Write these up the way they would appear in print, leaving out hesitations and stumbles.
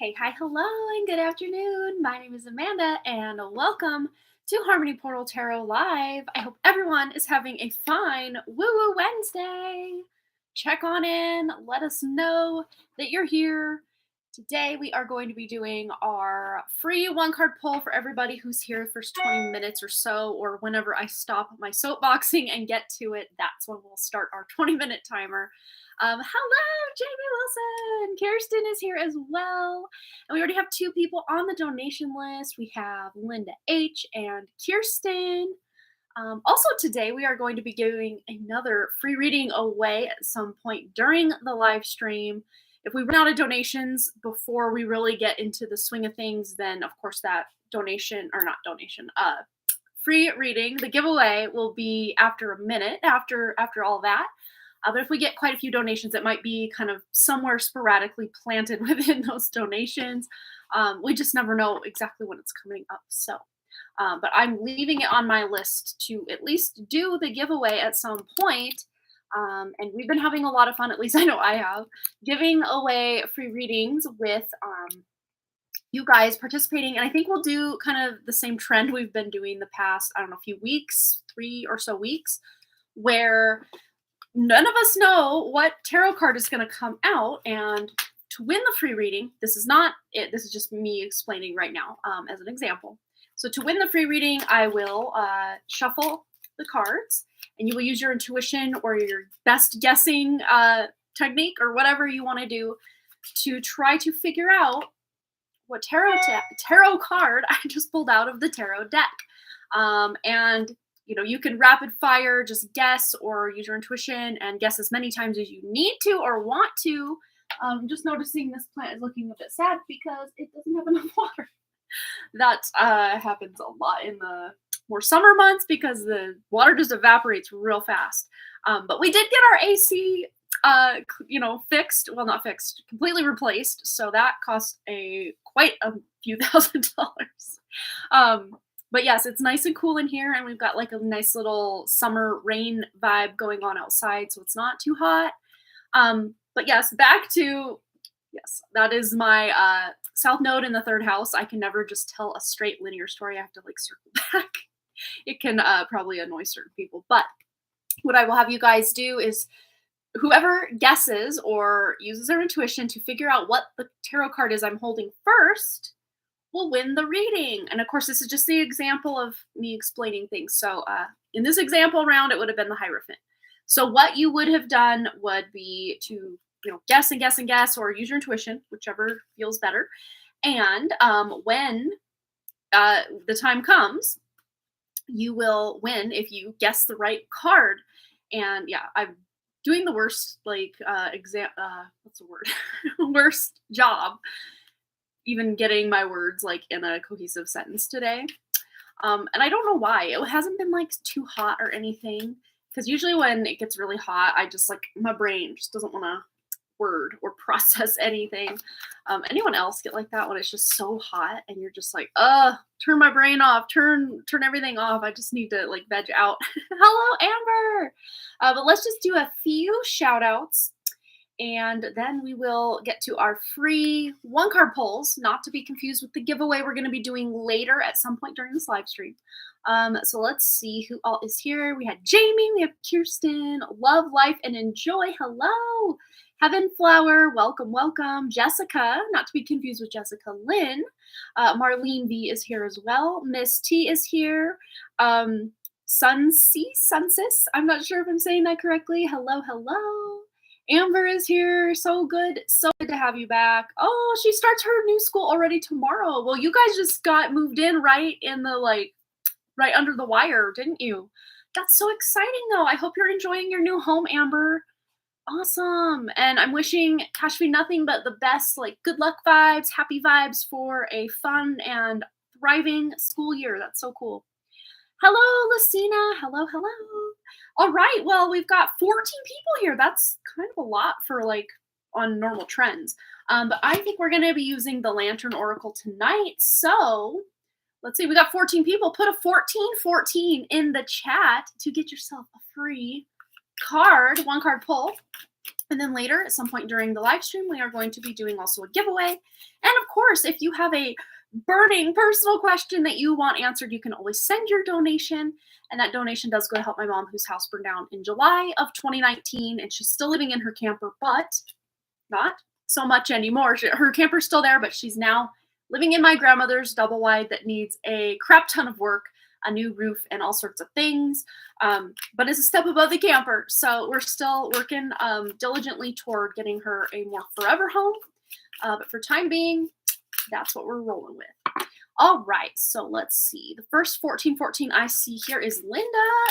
Hey, hi, hello, and good afternoon. My name is Amanda, and welcome to Harmony Portal Tarot Live. I hope everyone is having a fine Woo Woo Wednesday. Check on in, let us know that you're here. Today, we are going to be doing our free one card pull for everybody who's here the first 20 minutes or so, or whenever I stop my soapboxing and get to it, that's when we'll start our 20-minute timer. Hello, Jamie Wilson. Kirsten is here as well. And we already have two people on the donation list. We have Linda H. and Kirsten. Also today, we are going to be giving another free reading away at some point during the live stream. If we run out of donations before we really get into the swing of things, then of course that free reading, the giveaway will be after a minute, after all that. But if we get quite a few donations, it might be kind of somewhere sporadically planted within those donations. We just never know exactly when it's coming up. So, but I'm leaving it on my list to at least do the giveaway at some point. And we've been having a lot of fun, at least I know I have, giving away free readings with you guys participating. And I think we'll do kind of the same trend we've been doing the past, I don't know, few weeks, 3 or so weeks, where none of us know what tarot card is going to come out, and to win the free reading, this is not it, this is just me explaining right now as an example. So to win the free reading, I will shuffle the cards, and you will use your intuition or your best guessing technique or whatever you want to do to try to figure out what tarot card I just pulled out of the tarot deck. And you can rapid fire, just guess or use your intuition and guess as many times as you need to or want to. Just noticing this plant is looking a bit sad because it doesn't have enough water. That happens a lot in the more summer months because the water just evaporates real fast. But we did get our AC, fixed. Well, not fixed, completely replaced. So that cost quite a few $1,000s. But yes, it's nice and cool in here, and we've got like a nice little summer rain vibe going on outside, so it's not too hot. But yes, that is my south node in the third house. I can never just tell a straight linear story. I have to like circle back. It can probably annoy certain people, but what I will have you guys do is whoever guesses or uses their intuition to figure out what the tarot card is I'm holding first will win the reading. And of course, this is just the example of me explaining things. So in this example round, it would have been the Hierophant. So what you would have done would be to guess and guess and guess, or use your intuition, whichever feels better. And when the time comes, you will win if you guess the right card. And yeah, I'm doing the worst what's the word? Worst job even getting my words like in a cohesive sentence today. And I don't know why. It hasn't been like too hot or anything, because usually when it gets really hot, I just my brain just doesn't want to word or process anything. Anyone else get like that when it's just so hot and you're just like, turn my brain off, turn everything off. I just need to like veg out. Hello, Amber. But let's just do a few shout outs, and then we will get to our free one card pulls, not to be confused with the giveaway we're going to be doing later at some point during this live stream. So let's see who all is here. We had Jamie, we have Kirsten, love life and enjoy. Hello. Heaven Flower, welcome, welcome. Jessica, not to be confused with Jessica Lynn. Marlene V is here as well. Miss T is here. Sunsis, I'm not sure if I'm saying that correctly. Hello, hello. Amber is here. So good to have you back. Oh, she starts her new school already tomorrow. Well, you guys just got moved in right in the right under the wire, didn't you? That's so exciting though. I hope you're enjoying your new home, Amber. Awesome. And I'm wishing Kashfi nothing but the best, good luck vibes, happy vibes for a fun and thriving school year. That's so cool. Hello, Lucina. Hello, hello. All right. Well, we've got 14 people here. That's kind of a lot for on normal trends. But I think we're going to be using the Lantern Oracle tonight. So let's see. We got 14 people. Put a 1414 in the chat to get yourself a free card, one card pull. And then later, at some point during the live stream, we are going to be doing also a giveaway. And of course, if you have a burning personal question that you want answered, you can always send your donation. And that donation does go to help my mom, whose house burned down in July of 2019. And she's still living in her camper, but not so much anymore. Her camper's still there, but she's now living in my grandmother's double wide that needs a crap ton of work, a new roof, and all sorts of things. But it's a step above the camper. So we're still working diligently toward getting her a more forever home. But for time being, that's what we're rolling with. All right, so let's see. The first 1414 I see here is Linda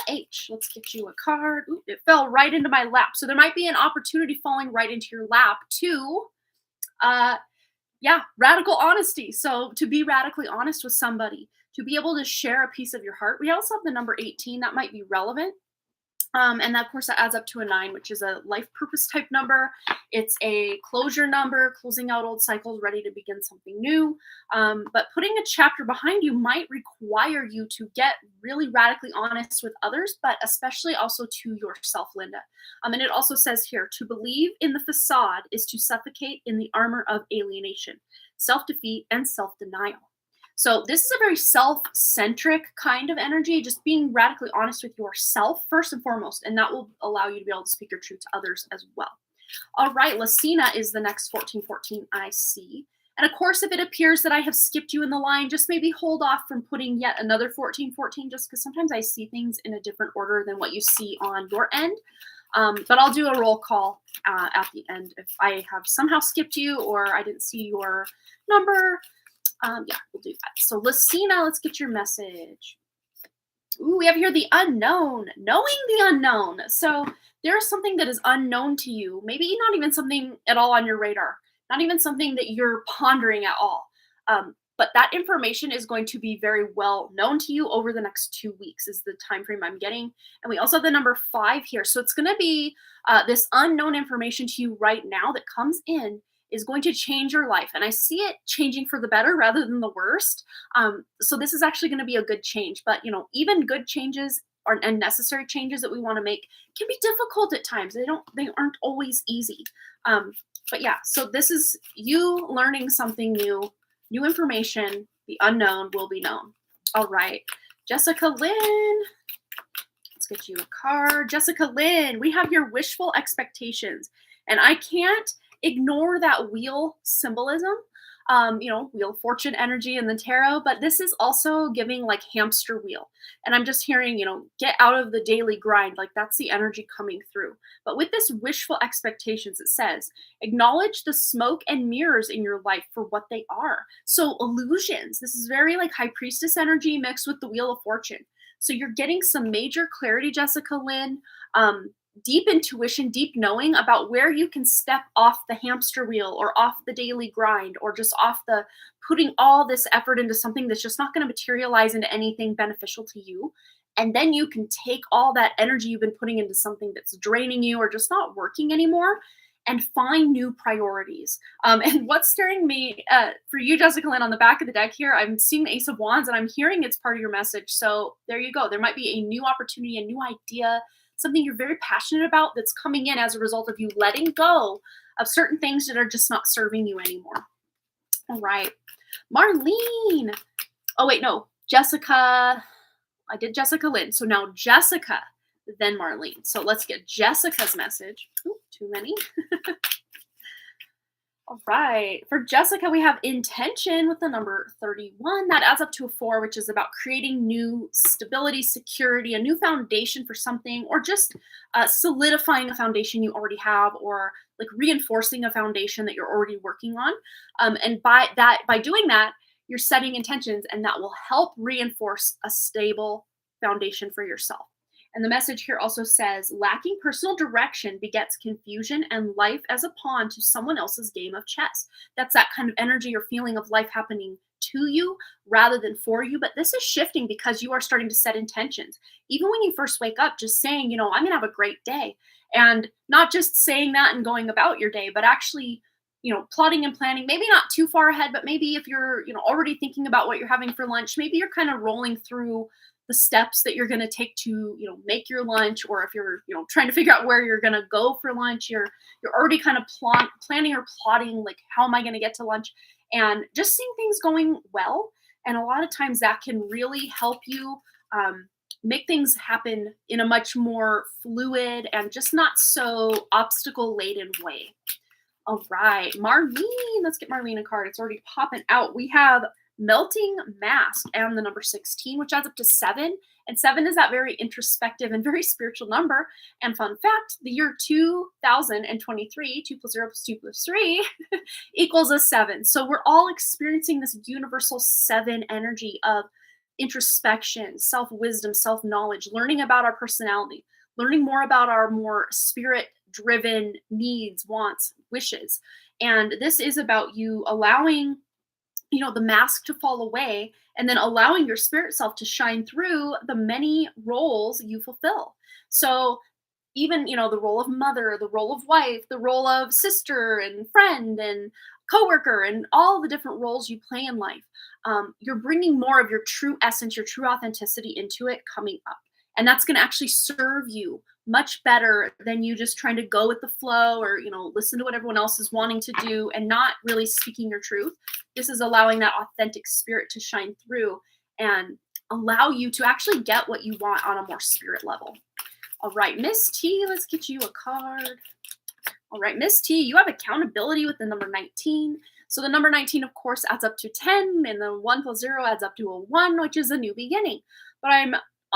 H. Let's get you a card. Ooh, it fell right into my lap. So there might be an opportunity falling right into your lap to, radical honesty. So to be radically honest with somebody, to be able to share a piece of your heart. We also have the number 18. That might be relevant. And of course, that adds up to a 9, which is a life purpose type number. It's a closure number, closing out old cycles, ready to begin something new. But putting a chapter behind you might require you to get really radically honest with others, but especially also to yourself, Linda. And it also says here, to believe in the facade is to suffocate in the armor of alienation, self-defeat, and self-denial. So this is a very self-centric kind of energy, just being radically honest with yourself first and foremost, and that will allow you to be able to speak your truth to others as well. All right, Lucina is the next 1414 I see. And of course, if it appears that I have skipped you in the line, just maybe hold off from putting yet another 1414, just because sometimes I see things in a different order than what you see on your end. But I'll do a roll call at the end if I have somehow skipped you or I didn't see your number. We'll do that. So Lucina, let's get your message. Ooh, we have here the unknown, knowing the unknown. So there's something that is unknown to you, maybe not even something at all on your radar, not even something that you're pondering at all. But that information is going to be very well known to you over the next 2 weeks is the time frame I'm getting. And we also have the number 5 here. So it's going to be this unknown information to you right now that comes in is going to change your life. And I see it changing for the better rather than the worst. So this is actually going to be a good change. But, even good changes and necessary changes that we want to make can be difficult at times. They aren't always easy. But yeah, so this is you learning something new information. The unknown will be known. All right, Jessica Lynn. Let's get you a card. Jessica Lynn, we have your wishful expectations. And I can't ignore that wheel symbolism, wheel of fortune energy in the tarot, but this is also giving like hamster wheel. And I'm just hearing, get out of the daily grind. Like that's the energy coming through. But with this wishful expectations, it says, acknowledge the smoke and mirrors in your life for what they are. So illusions, this is very like high priestess energy mixed with the wheel of fortune. So you're getting some major clarity, Jessica Lynn, deep intuition, deep knowing about where you can step off the hamster wheel or off the daily grind or just off the putting all this effort into something that's just not going to materialize into anything beneficial to you. And then you can take all that energy you've been putting into something that's draining you or just not working anymore and find new priorities. And what's staring me for you, Jessica Lynn, on the back of the deck here, I'm seeing the Ace of Wands and I'm hearing it's part of your message. So there you go. There might be a new opportunity, a new idea, something you're very passionate about that's coming in as a result of you letting go of certain things that are just not serving you anymore. All right. Marlene. Oh, wait, no. Jessica. I did Jessica Lynn. So now Jessica, then Marlene. So let's get Jessica's message. Ooh, too many. All right. For Jessica, we have intention with the number 31. That adds up to a 4, which is about creating new stability, security, a new foundation for something, or just solidifying a foundation you already have, or like reinforcing a foundation that you're already working on. And by doing that, you're setting intentions, and that will help reinforce a stable foundation for yourself. And the message here also says, lacking personal direction begets confusion and life as a pawn to someone else's game of chess. That's that kind of energy or feeling of life happening to you rather than for you. But this is shifting because you are starting to set intentions. Even when you first wake up, just saying, I'm going to have a great day. And not just saying that and going about your day, but actually, plotting and planning, maybe not too far ahead, but maybe if you're, already thinking about what you're having for lunch, maybe you're kind of rolling through the steps that you're going to take to, make your lunch, or if you're, trying to figure out where you're going to go for lunch, you're already kind of planning or plotting, like, how am I going to get to lunch, and just seeing things going well. And a lot of times that can really help you make things happen in a much more fluid and just not so obstacle laden way. All right, Marlene, let's get Marlene a card. It's already popping out. We have Melting Mask and the number 16, which adds up to 7. And 7 is that very introspective and very spiritual number. And fun fact, the year 2023, 2 plus 0 plus 2 plus 3, equals a 7. So we're all experiencing this universal 7 energy of introspection, self-wisdom, self-knowledge, learning about our personality, learning more about our more spirit-driven needs, wants, wishes. And this is about you allowing, the mask to fall away, and then allowing your spirit self to shine through the many roles you fulfill. So even, the role of mother, the role of wife, the role of sister and friend and coworker, and all the different roles you play in life, you're bringing more of your true essence, your true authenticity into it coming up. And that's going to actually serve you much better than you just trying to go with the flow, or, listen to what everyone else is wanting to do and not really speaking your truth. This is allowing that authentic spirit to shine through and allow you to actually get what you want on a more spirit level. All right, Miss T, let's get you a card. All right, Miss T, you have accountability with the number 19. So the number 19, of course, adds up to 10, and the 1 plus 0 adds up to a 1, which is a new beginning. But I'm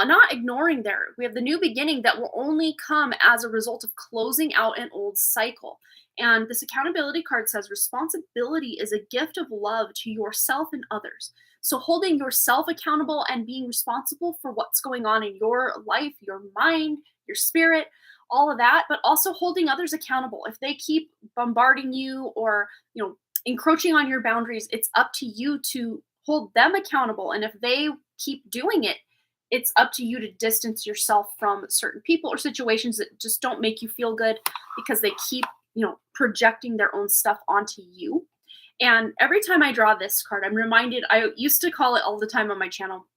not ignoring there. We have the new beginning that will only come as a result of closing out an old cycle. And this accountability card says responsibility is a gift of love to yourself and others. So holding yourself accountable and being responsible for what's going on in your life, your mind, your spirit, all of that, but also holding others accountable. If they keep bombarding you or, encroaching on your boundaries, it's up to you to hold them accountable. And if they keep doing it, it's up to you to distance yourself from certain people or situations that just don't make you feel good because they keep, projecting their own stuff onto you. And every time I draw this card, I'm reminded, I used to call it all the time on my channel,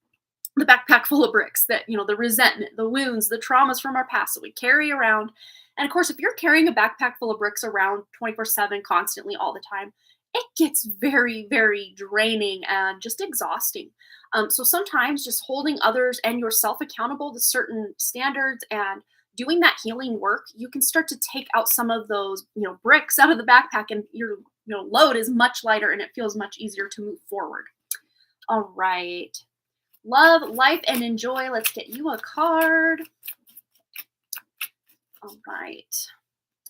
the backpack full of bricks, that, the resentment, the wounds, the traumas from our past that we carry around. And of course, if you're carrying a backpack full of bricks around 24/7, constantly, all the time, it gets very, very draining and just exhausting. So sometimes just holding others and yourself accountable to certain standards and doing that healing work, you can start to take out some of those, bricks out of the backpack, and your, load is much lighter and it feels much easier to move forward. All right. Love, life, and enjoy. Let's get you a card. All right.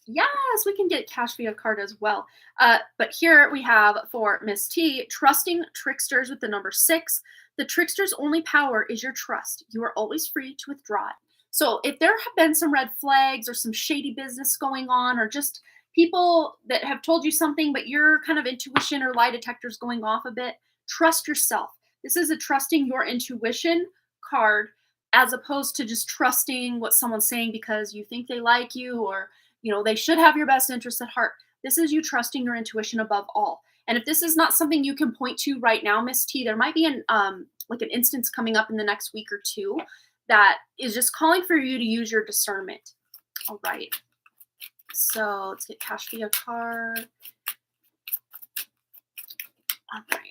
Yes, we can get cash via card as well. But here we have for Miss T, trusting tricksters with the number 6. The trickster's only power is your trust. You are always free to withdraw it. So if there have been some red flags or some shady business going on, or just people that have told you something, but your kind of intuition or lie detector's going off a bit, trust yourself. This is a trusting your intuition card, as opposed to just trusting what someone's saying because you think they like you, or they should have your best interests at heart. This is you trusting your intuition above all. And if this is not something you can point to right now, Miss T, there might be an instance coming up in the next week or two that is just calling for you to use your discernment. All right. So let's get cash via card. All right.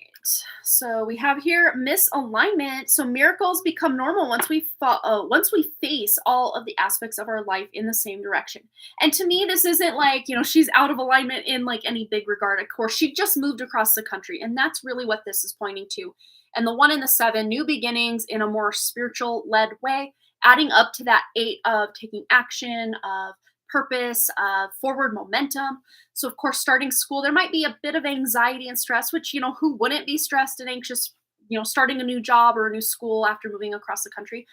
So we have here misalignment. So miracles become normal once we face all of the aspects of our life in the same direction. And to me, this isn't like, she's out of alignment in like any big regard. Of course, she just moved across the country, and that's really what this is pointing to. And the 1 and the 7, new beginnings in a more spiritual led way, adding up to that 8 of taking action, of purpose, forward momentum. So of course, starting school, there might be a bit of anxiety and stress, which, who wouldn't be stressed and anxious, starting a new job or a new school after moving across the country.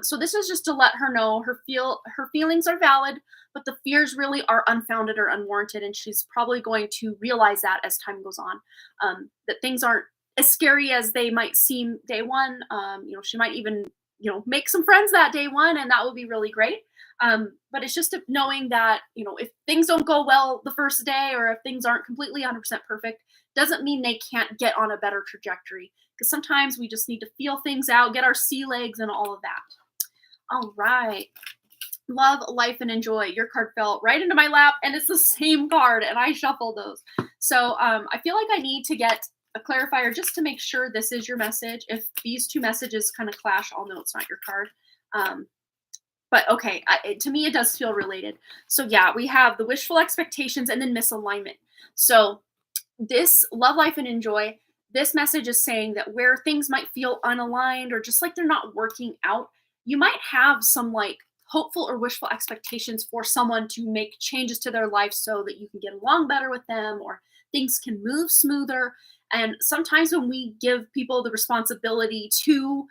So this is just to let her know her feelings are valid, but the fears really are unfounded or unwarranted. And she's probably going to realize that as time goes on, that things aren't as scary as they might seem day one. She might even, make some friends that day one, and that will be really great. But it's just knowing that, if things don't go well the first day or if things aren't completely 100% perfect, doesn't mean they can't get on a better trajectory. Because sometimes we just need to feel things out, get our sea legs, and all of that. All right. Love, life, and enjoy. Your card fell right into my lap, and it's the same card, and I shuffled those. So I feel like I need to get a clarifier just to make sure this is your message. If these two messages kind of clash, I'll know it's not your card. But okay, to me, it does feel related. So yeah, we have the wishful expectations and then misalignment. So this love, life, and enjoy. This message is saying that where things might feel unaligned or just like they're not working out, you might have some like hopeful or wishful expectations for someone to make changes to their life so that you can get along better with them or things can move smoother. And sometimes when we give people the responsibility to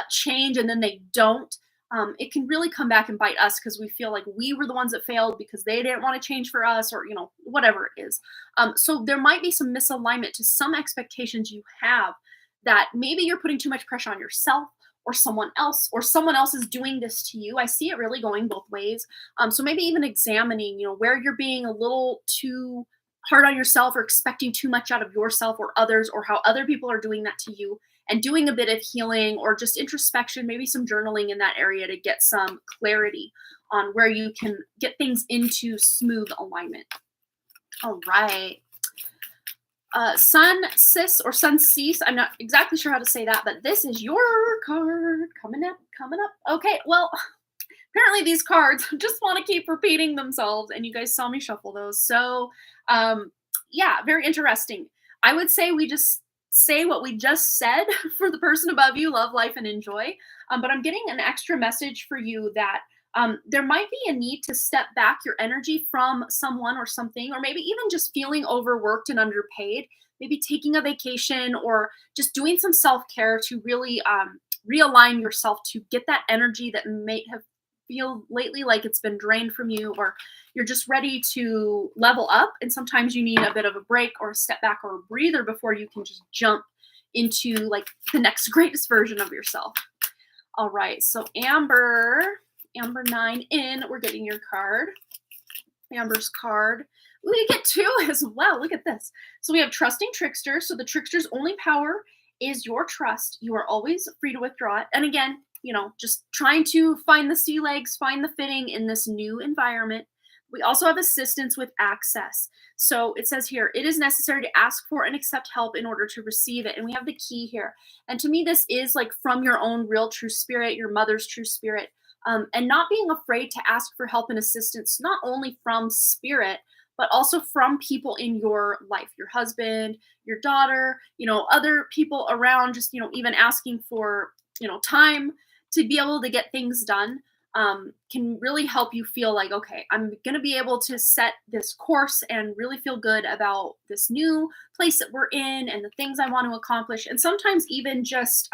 change and then they don't, it can really come back and bite us because we feel like we were the ones that failed because they didn't want to change for us or, whatever it is. So there might be some misalignment to some expectations you have that maybe you're putting too much pressure on yourself or someone else is doing this to you. I see it really going both ways. So maybe even examining, where you're being a little too hard on yourself or expecting too much out of yourself or others or how other people are doing that to you and doing a bit of healing or just introspection, maybe some journaling in that area to get some clarity on where you can get things into smooth alignment. All right. Sun Sis or Sun Cease. I'm not exactly sure how to say that, but this is your card coming up. Okay, well, apparently these cards just want to keep repeating themselves, and you guys saw me shuffle those. So, yeah, very interesting. I would say we just say what we just said for the person above you, love, life, and enjoy. But I'm getting an extra message for you that there might be a need to step back your energy from someone or something, or maybe even just feeling overworked and underpaid, maybe taking a vacation or just doing some self-care to really realign yourself to get that energy that may have feel lately like it's been drained from you, or you're just ready to level up. And sometimes you need a bit of a break or a step back or a breather before you can just jump into like the next greatest version of yourself. All right. So Amber 9 in, we're getting your card. Amber's card. Ooh, you get two as well. Look at this. So we have Trusting Trickster. So the trickster's only power is your trust. You are always free to withdraw it. And again, just trying to find the sea legs, find the fitting in this new environment. We also have assistance with access. So it says here, it is necessary to ask for and accept help in order to receive it. And we have the key here. And to me, this is like from your own real true spirit, your mother's true spirit. And not being afraid to ask for help and assistance, not only from spirit, but also from people in your life, your husband, your daughter, other people around, just, even asking for, time to be able to get things done can really help you feel like, okay, I'm going to be able to set this course and really feel good about this new place that we're in and the things I want to accomplish. And sometimes even just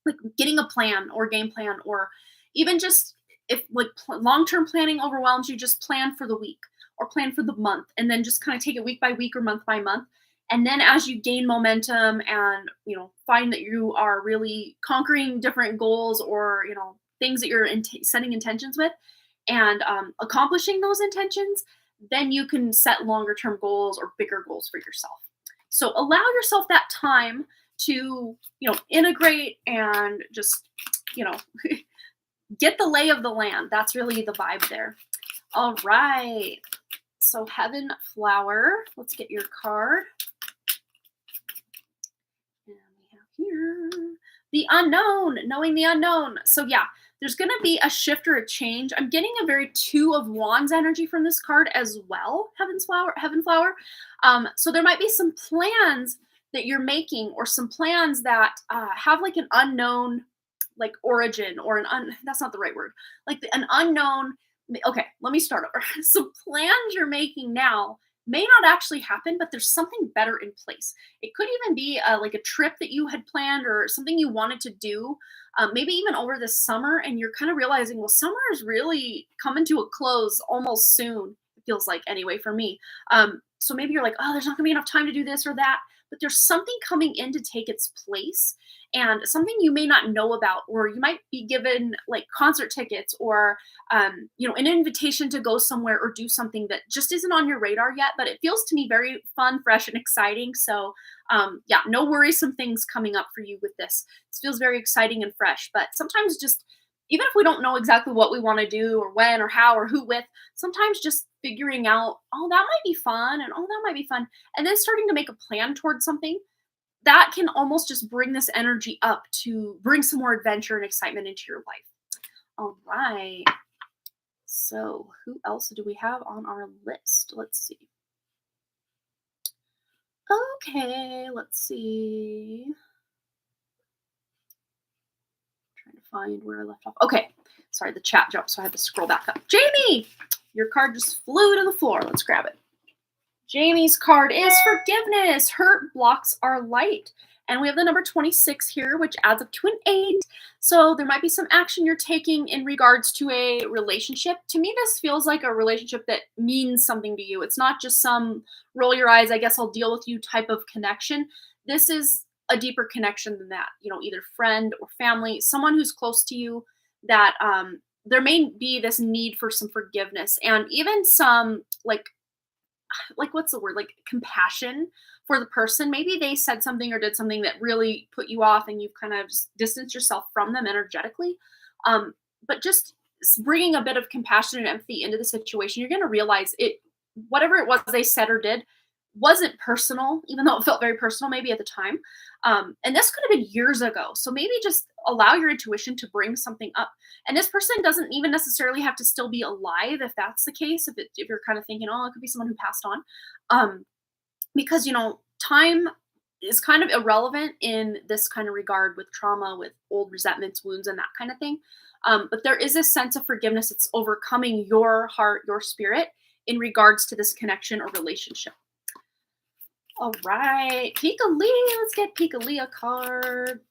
like getting a plan or game plan, or even just if like long-term planning overwhelms you, just plan for the week or plan for the month, and then just kind of take it week by week or month by month. And then as you gain momentum and, find that you are really conquering different goals or, things that you're setting intentions with and accomplishing those intentions, then you can set longer term goals or bigger goals for yourself. So allow yourself that time to, integrate and just, get the lay of the land. That's really the vibe there. All right. So Heaven Flower, let's get your card. And we have here the unknown, knowing the unknown. So yeah, there's going to be a shift or a change. I'm getting a very Two of Wands energy from this card as well, Heaven Flower. So there might be some plans that you're making, or some plans that have like an unknown like origin, or that's not the right word, like an unknown. Okay, let me start over. So plans you're making now may not actually happen, but there's something better in place. It could even be like a trip that you had planned or something you wanted to do, maybe even over this summer, and you're kind of realizing, well, summer is really coming to a close almost soon. It feels like, anyway, for me. So maybe you're like, oh, there's not gonna be enough time to do this or that. but there's something coming in to take its place, and something you may not know about, or you might be given like concert tickets or an invitation to go somewhere or do something that just isn't on your radar yet, but it feels to me very fun, fresh, and exciting. So yeah, no worrisome things coming up for you with this. This feels very exciting and fresh, but sometimes just even if we don't know exactly what we want to do or when or how or who with, sometimes just figuring out, oh, that might be fun, and oh, that might be fun, and then starting to make a plan towards something that can almost just bring this energy up to bring some more adventure and excitement into your life. All right. So, who else do we have on our list? Let's see. Okay, let's see. Trying to find where I left off. Okay, sorry, the chat jumped, so I had to scroll back up. Jamie, your card just flew to the floor. Let's grab it. Jamie's card is forgiveness. Hurt blocks our light. And we have the number 26 here, which adds up to an 8. So there might be some action you're taking in regards to a relationship. To me, this feels like a relationship that means something to you. It's not just some roll your eyes, I guess I'll deal with you type of connection. This is a deeper connection than that. Either friend or family, someone who's close to you that there may be this need for some forgiveness and even some what's the word, like compassion for the person. Maybe they said something or did something that really put you off and you've kind of just distanced yourself from them energetically. But just bringing a bit of compassion and empathy into the situation, you're going to realize whatever it was they said or did wasn't personal, even though it felt very personal maybe at the time. And this could have been years ago. So maybe just allow your intuition to bring something up. And this person doesn't even necessarily have to still be alive if that's the case. If you're kind of thinking, oh, it could be someone who passed on. Because, time is kind of irrelevant in this kind of regard with trauma, with old resentments, wounds, and that kind of thing. But there is a sense of forgiveness. It's overcoming your heart, your spirit in regards to this connection or relationship. All right, Pika Lee, let's get Pika Lee a card.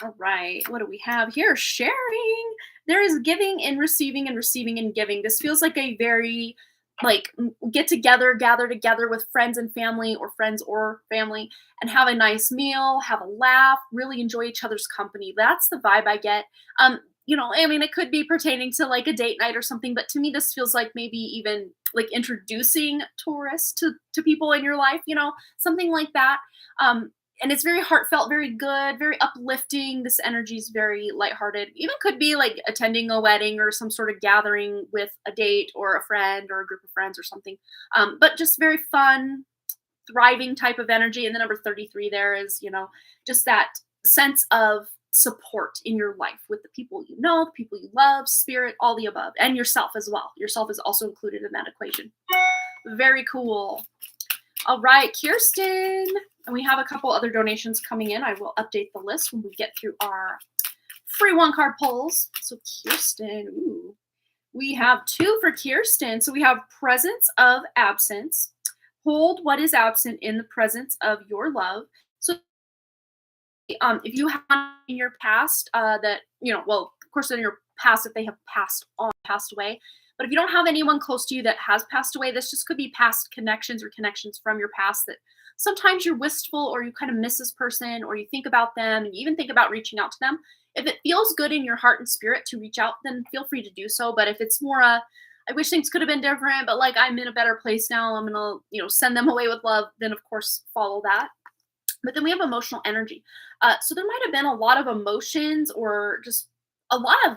All right, what do we have here? Sharing. There is giving and receiving and receiving and giving. This feels like a very get together, gather together with friends and family or friends or family and have a nice meal, have a laugh, really enjoy each other's company. That's the vibe I get. It could be pertaining to like a date night or something, but to me, this feels like maybe even like introducing tourists to people in your life, something like that. And it's very heartfelt, very good, very uplifting. This energy is very lighthearted. Even could be like attending a wedding or some sort of gathering with a date or a friend or a group of friends or something. But just very fun, thriving type of energy. And the number 33 there is, just that sense of support in your life with the people you know, the people you love, spirit, all the above, and yourself as well. Yourself is also included in that equation. Very cool. All right, Kirsten. And we have a couple other donations coming in. I will update the list when we get through our free one card polls. So Kirsten, we have 2 for Kirsten. So we have presence of absence. Hold what is absent in the presence of your love. So if you have in your past that, of course in your past, if they have passed away, but if you don't have anyone close to you that has passed away, this just could be past connections or connections from your past that sometimes you're wistful or you kind of miss this person or you think about them and you even think about reaching out to them. If it feels good in your heart and spirit to reach out, then feel free to do so. But if it's more I wish things could have been different, but like I'm in a better place now, I'm going to, send them away with love, then of course follow that. But then we have emotional energy. So there might have been a lot of emotions or just a lot of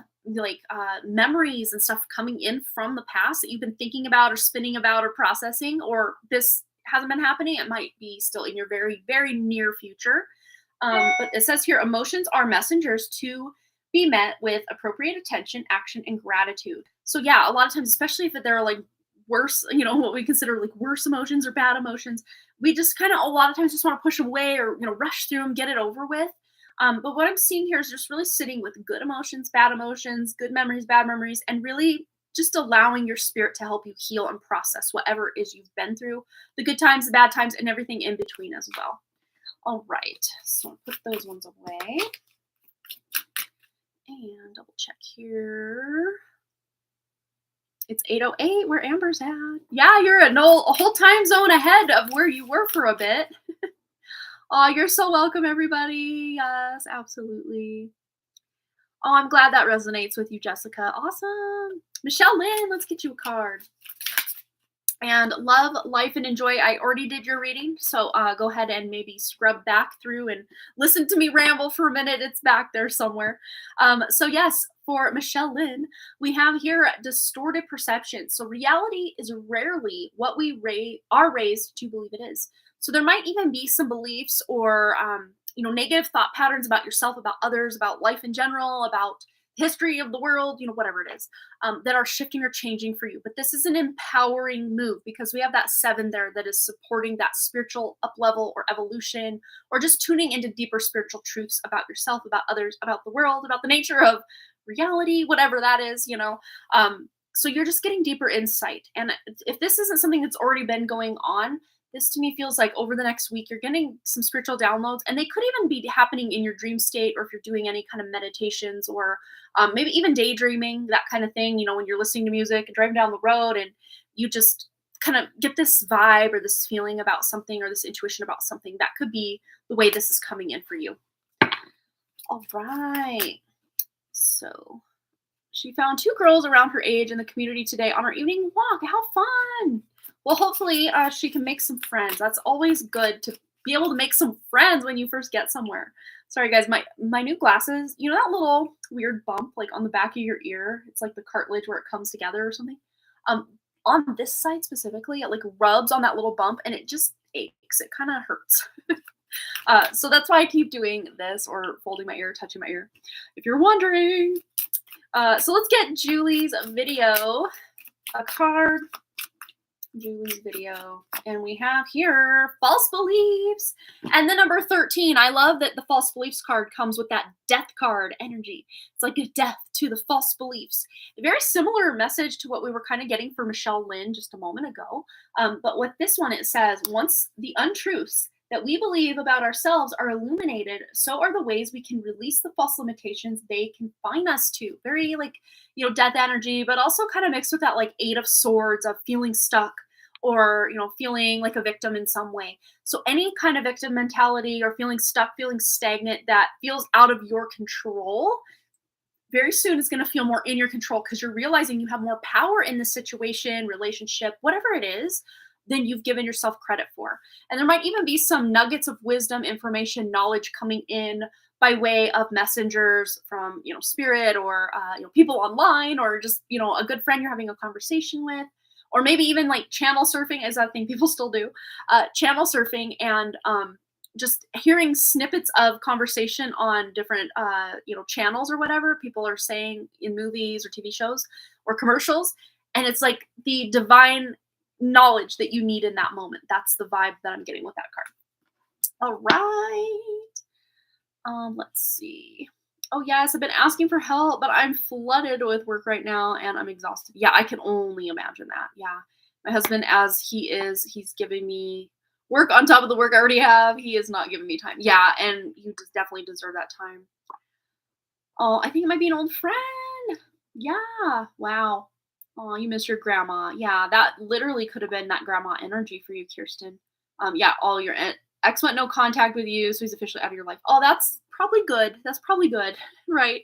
memories and stuff coming in from the past that you've been thinking about or spinning about or processing, or this hasn't been happening. It might be still in your very, very near future. But it says here, emotions are messengers to be met with appropriate attention, action, and gratitude. So yeah, a lot of times, especially if there are worse, what we consider worse emotions or bad emotions, we just kind of a lot of times just want to push them away or, rush through them, get it over with. But what I'm seeing here is just really sitting with good emotions, good memories, bad memories, and really just allowing your spirit to help you heal and process whatever it is you've been through, the good times, the bad times, and everything in between as well. All right, so I'll put those ones away. And double check here. It's 8:08 where Amber's at. Yeah, you're a whole time zone ahead of where you were for a bit. Oh, you're so welcome, everybody. Yes, absolutely. Oh, I'm glad that resonates with you, Jessica. Awesome. Michelle Lynn, let's get you a card. And love, life, and enjoy. I already did your reading, so go ahead and maybe scrub back through and listen to me ramble for a minute. It's back there somewhere. So yes, for Michelle Lynn, we have here distorted perception. So reality is rarely what we are raised to believe it is. So there might even be some beliefs or negative thought patterns about yourself, about others, about life in general, about history of the world, whatever it is, that are shifting or changing for you. But this is an empowering move because we have that seven there that is supporting that spiritual up level or evolution, or just tuning into deeper spiritual truths about yourself, about others, about the world, about the nature of reality, whatever that is. So you're just getting deeper insight. And if this isn't something that's already been going on, this to me feels like over the next week you're getting some spiritual downloads, and they could even be happening in your dream state, or if you're doing any kind of meditations, or maybe even daydreaming, that kind of thing, when you're listening to music and driving down the road and you just kind of get this vibe or this feeling about something, or this intuition about something. That could be the way this is coming in for you. All right. So she found two girls around her age in the community today on her evening walk. How fun! Well, hopefully she can make some friends. That's always good, to be able to make some friends when you first get somewhere. Sorry, guys, my new glasses. You know that little weird bump like on the back of your ear? It's like the cartilage where it comes together or something. Um, on this side specifically, it like rubs on that little bump and it just aches. It kind of hurts. So that's why I keep doing this, or folding my ear, touching my ear, if you're wondering. So let's get Julie's video, a card, Julie's video. And we have here false beliefs. And the number 13. I love that the false beliefs card comes with that death card energy. It's like a death to the false beliefs. A very similar message to what we were kind of getting for Michelle Lynn just a moment ago. But with this one, it says, once the untruths that we believe about ourselves are illuminated, so are the ways we can release the false limitations they confine us to. Very like, death energy, but also kind of mixed with that like Eight of Swords of feeling stuck, or, feeling like a victim in some way. So any kind of victim mentality, or feeling stuck, feeling stagnant, that feels out of your control, very soon is going to feel more in your control, because you're realizing you have more power in the situation, relationship, whatever it is, than you've given yourself credit for. And there might even be some nuggets of wisdom, information, knowledge coming in by way of messengers from, spirit, or, people online, or just, a good friend you're having a conversation with, or maybe even like channel surfing is that thing people still do, channel surfing, and just hearing snippets of conversation on different, channels or whatever people are saying in movies or TV shows or commercials. And it's like the divine knowledge that you need in that moment. That's the vibe that I'm getting with that card. All right. Let's see. Oh yes, I've been asking for help, but I'm flooded with work right now and I'm exhausted. Yeah, I can only imagine that. Yeah. My husband, as he's giving me work on top of the work I already have. He is not giving me time. Yeah, and you just definitely deserve that time. Oh, I think it might be an old friend. Yeah. Wow. Oh, you miss your grandma. Yeah, that literally could have been that grandma energy for you, Kirsten. Yeah, all your ex went no contact with you, so he's officially out of your life. Oh, that's probably good. That's probably good, right?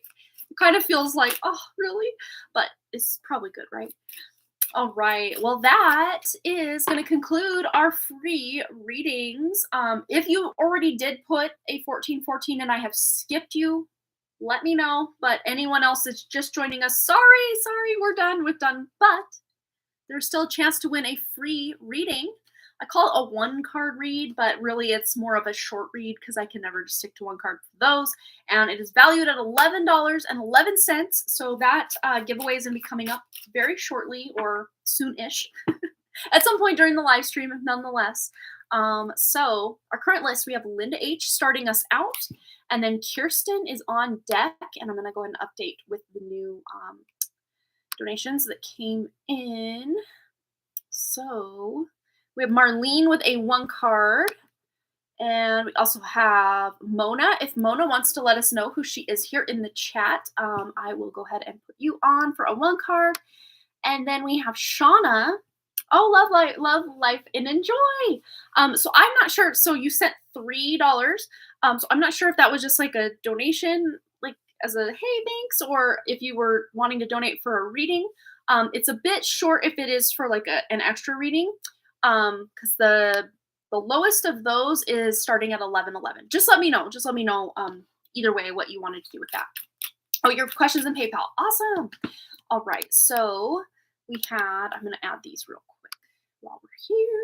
It kind of feels like, oh, really? But it's probably good, right? All right. Well, that is going to conclude our free readings. If you already did put a 1414 and I have skipped you, let me know. But anyone else that's just joining us, sorry, we're done. But there's still a chance to win a free reading. I call it a one card read, but really it's more of a short read because I can never just stick to one card for those. And it is valued at $11.11. So that giveaway is going to be coming up very shortly, or soon-ish, at some point during the live stream, nonetheless. So our current list, we have Linda H starting us out, and then Kirsten is on deck, and I'm going to go ahead and update with the new donations that came in. So we have Marlene with a one card, and we also have Mona. If Mona wants to let us know who she is here in the chat, I will go ahead and put you on for a one card. And then we have Shauna Oh, love life, and enjoy. So I'm not sure. So you sent $3. So I'm not sure if that was just like a donation, like as a hey thanks, or if you were wanting to donate for a reading. It's a bit short if it is for like an extra reading. Because the lowest of those is starting at 11.11. Just let me know. Just let me know. Either way, what you wanted to do with that. Oh, your questions in PayPal. Awesome. All right. So we had. I'm going to add these real quick while we're here.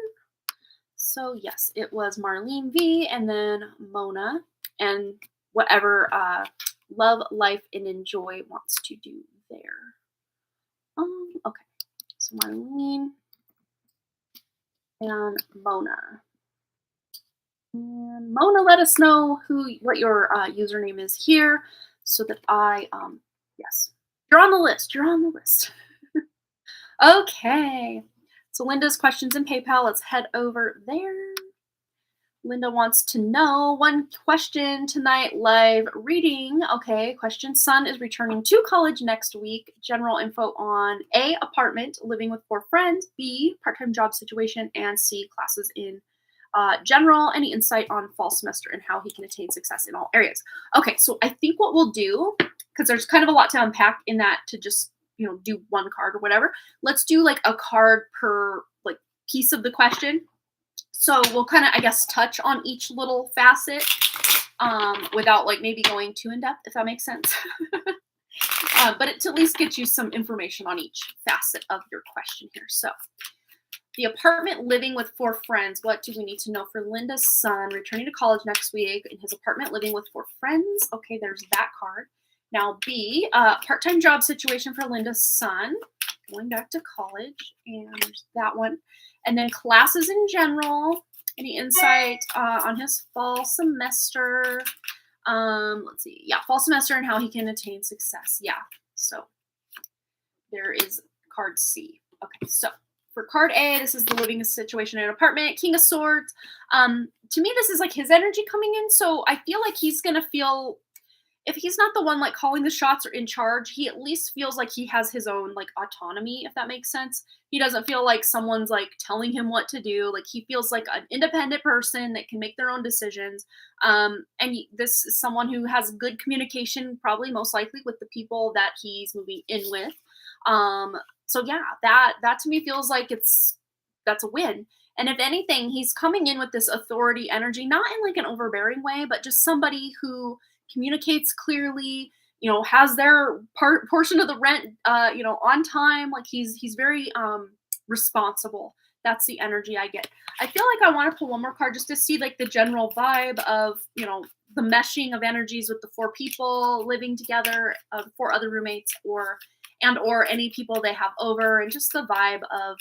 So yes, it was Marlene V and then Mona and whatever love, life, and enjoy wants to do there. Okay. So Marlene and Mona. And Mona, let us know what your username is here so that I yes. You're on the list. You're on the list. Okay. So Linda's questions in PayPal. Let's head over there. Linda wants to know one question tonight, live reading. Okay, question. Son is returning to college next week. General info on A, apartment, living with 4 friends, B, part-time job situation, and C, classes in general. Any insight on fall semester and how he can attain success in all areas. Okay, so I think what we'll do, because there's kind of a lot to unpack in that to just, do one card or whatever. Let's do like a card per like piece of the question. So we'll kind of, I guess, touch on each little facet without like maybe going too in depth, if that makes sense. But it to at least get you some information on each facet of your question here. So the apartment, living with 4 friends. What do we need to know for Linda's son returning to college next week in his apartment, living with 4 friends? Okay, there's that card. Now B, part-time job situation for Linda's son, going back to college, and there's that one. And then classes in general. Any insight on his fall semester? Let's see. Yeah, fall semester and how he can attain success. Yeah, so there is card C. Okay, so for card A, this is the living situation in an apartment, King of Swords. To me, this is like his energy coming in. So I feel like he's going to feel, if he's not the one like calling the shots or in charge, he at least feels like he has his own like autonomy, if that makes sense. He doesn't feel like someone's like telling him what to do. Like he feels like an independent person that can make their own decisions. This is someone who has good communication, probably most likely with the people that he's moving in with. So yeah, that to me feels like that's a win. And if anything, he's coming in with this authority energy, not in like an overbearing way, but just somebody who communicates clearly, has their portion of the rent, on time. Like he's very responsible. That's the energy I get. I feel like I want to pull one more card just to see like the general vibe of, the meshing of energies with the 4 people living together, 4 other roommates, or any people they have over, and just the vibe of,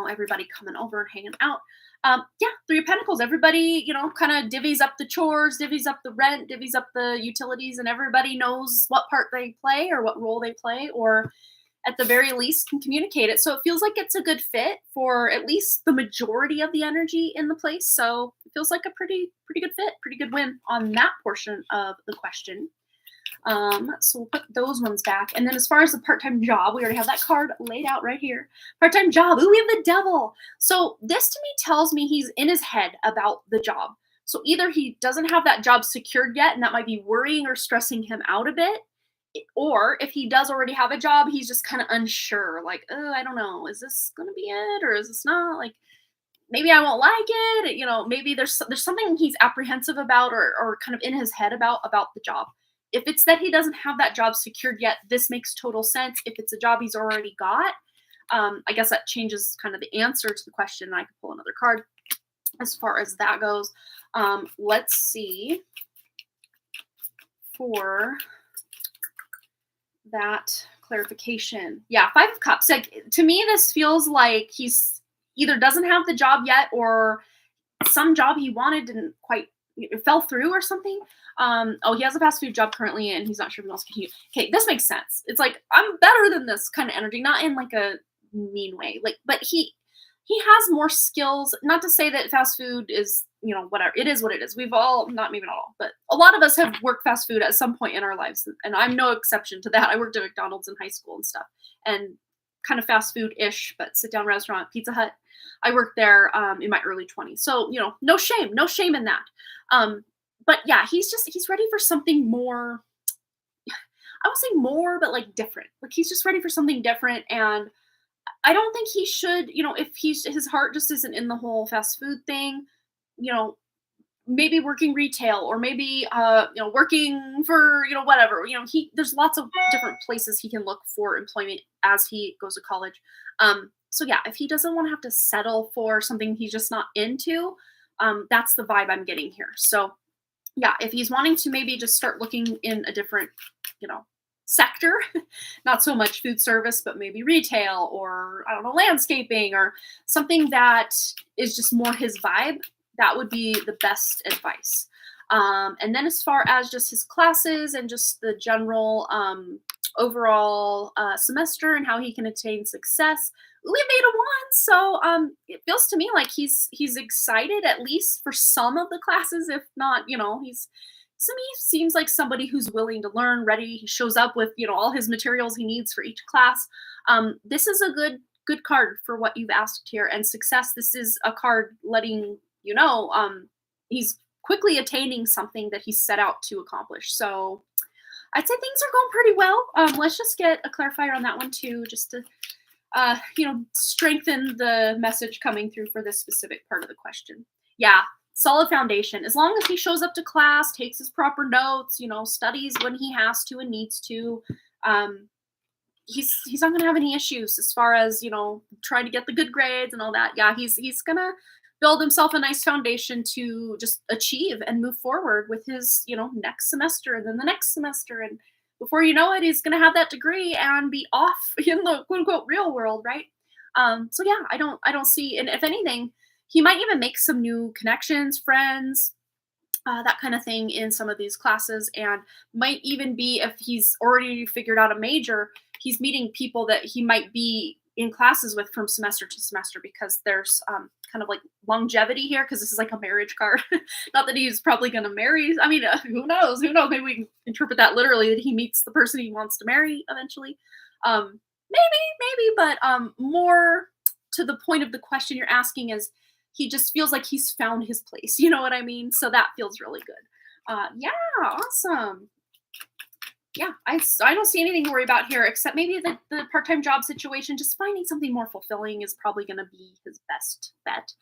everybody coming over and hanging out. Yeah, 3 of Pentacles. Everybody, kind of divvies up the chores, divvies up the rent, divvies up the utilities, and everybody knows what part they play or what role they play, or at the very least can communicate it. So it feels like it's a good fit for at least the majority of the energy in the place. So it feels like a pretty good fit, pretty good win on that portion of the question. So we'll put those ones back. And then as far as the part-time job, we already have that card laid out right here. Part-time job. Ooh, we have the devil. So this to me tells me he's in his head about the job. So either he doesn't have that job secured yet, and that might be worrying or stressing him out a bit. Or if he does already have a job, he's just kind of unsure. Like, oh, I don't know. Is this going to be it or is this not? Like, maybe I won't like it. Maybe there's something he's apprehensive about or kind of in his head about the job. If it's that he doesn't have that job secured yet, this makes total sense. If it's a job he's already got, I guess that changes kind of the answer to the question. I could pull another card as far as that goes. Let's see for that clarification. Yeah, 5 of Cups. Like, to me, this feels like he's either doesn't have the job yet, or some job he wanted didn't quite, it fell through or something. He has a fast food job currently and he's not sure if he else can. Okay, this makes sense. It's like, I'm better than this kind of energy, not in like a mean way. Like, but he has more skills. Not to say that fast food is, whatever. It is what it is. We've all, not maybe not all, but a lot of us have worked fast food at some point in our lives. And I'm no exception to that. I worked at McDonald's in high school and stuff. And kind of fast food-ish, but sit-down restaurant, Pizza Hut. I worked there in my early 20s. So, no shame, no shame in that. But yeah, he's ready for something more. I would say more, but like different. Like he's just ready for something different. And I don't think he should, if his heart just isn't in the whole fast food thing, you know, maybe working retail or maybe working for whatever he there's lots of different places he can look for employment as he goes to college. So yeah, if he doesn't want to have to settle for something he's just not into, that's the vibe I'm getting here. So yeah, if he's wanting to maybe just start looking in a different you know sector, not so much food service but maybe retail or I don't know, landscaping or something that is just more his vibe, that would be the best advice. And then as far as just his classes and just the general overall semester and how he can attain success, we made a one. So it feels to me like he's excited at least for some of the classes, if not, he's to me seems like somebody who's willing to learn, ready. He shows up with all his materials he needs for each class. This is a good card for what you've asked here, and success. This is a card letting he's quickly attaining something that he set out to accomplish. So I'd say things are going pretty well. Let's just get a clarifier on that one too, just to strengthen the message coming through for this specific part of the question. Yeah, solid foundation. As long as he shows up to class, takes his proper notes, studies when he has to and needs to, he's not going to have any issues as far as trying to get the good grades and all that. Yeah, he's going to build himself a nice foundation to just achieve and move forward with his next semester and then the next semester, and before you know it, he's going to have that degree and be off in the quote unquote real world, right? So yeah, I don't see, and if anything, he might even make some new connections, friends, that kind of thing in some of these classes, and might even be, if he's already figured out a major, he's meeting people that he might be in classes with from semester to semester, because there's kind of like longevity here, because this is like a marriage card. Not that he's probably going to marry. I mean, who knows? Maybe we can interpret that literally, that he meets the person he wants to marry eventually. Maybe, but more to the point of the question you're asking is, he just feels like he's found his place. You know what I mean? So that feels really good. Yeah, awesome. Yeah, I don't see anything to worry about here, except maybe the part-time job situation. Just finding something more fulfilling is probably going to be his best bet.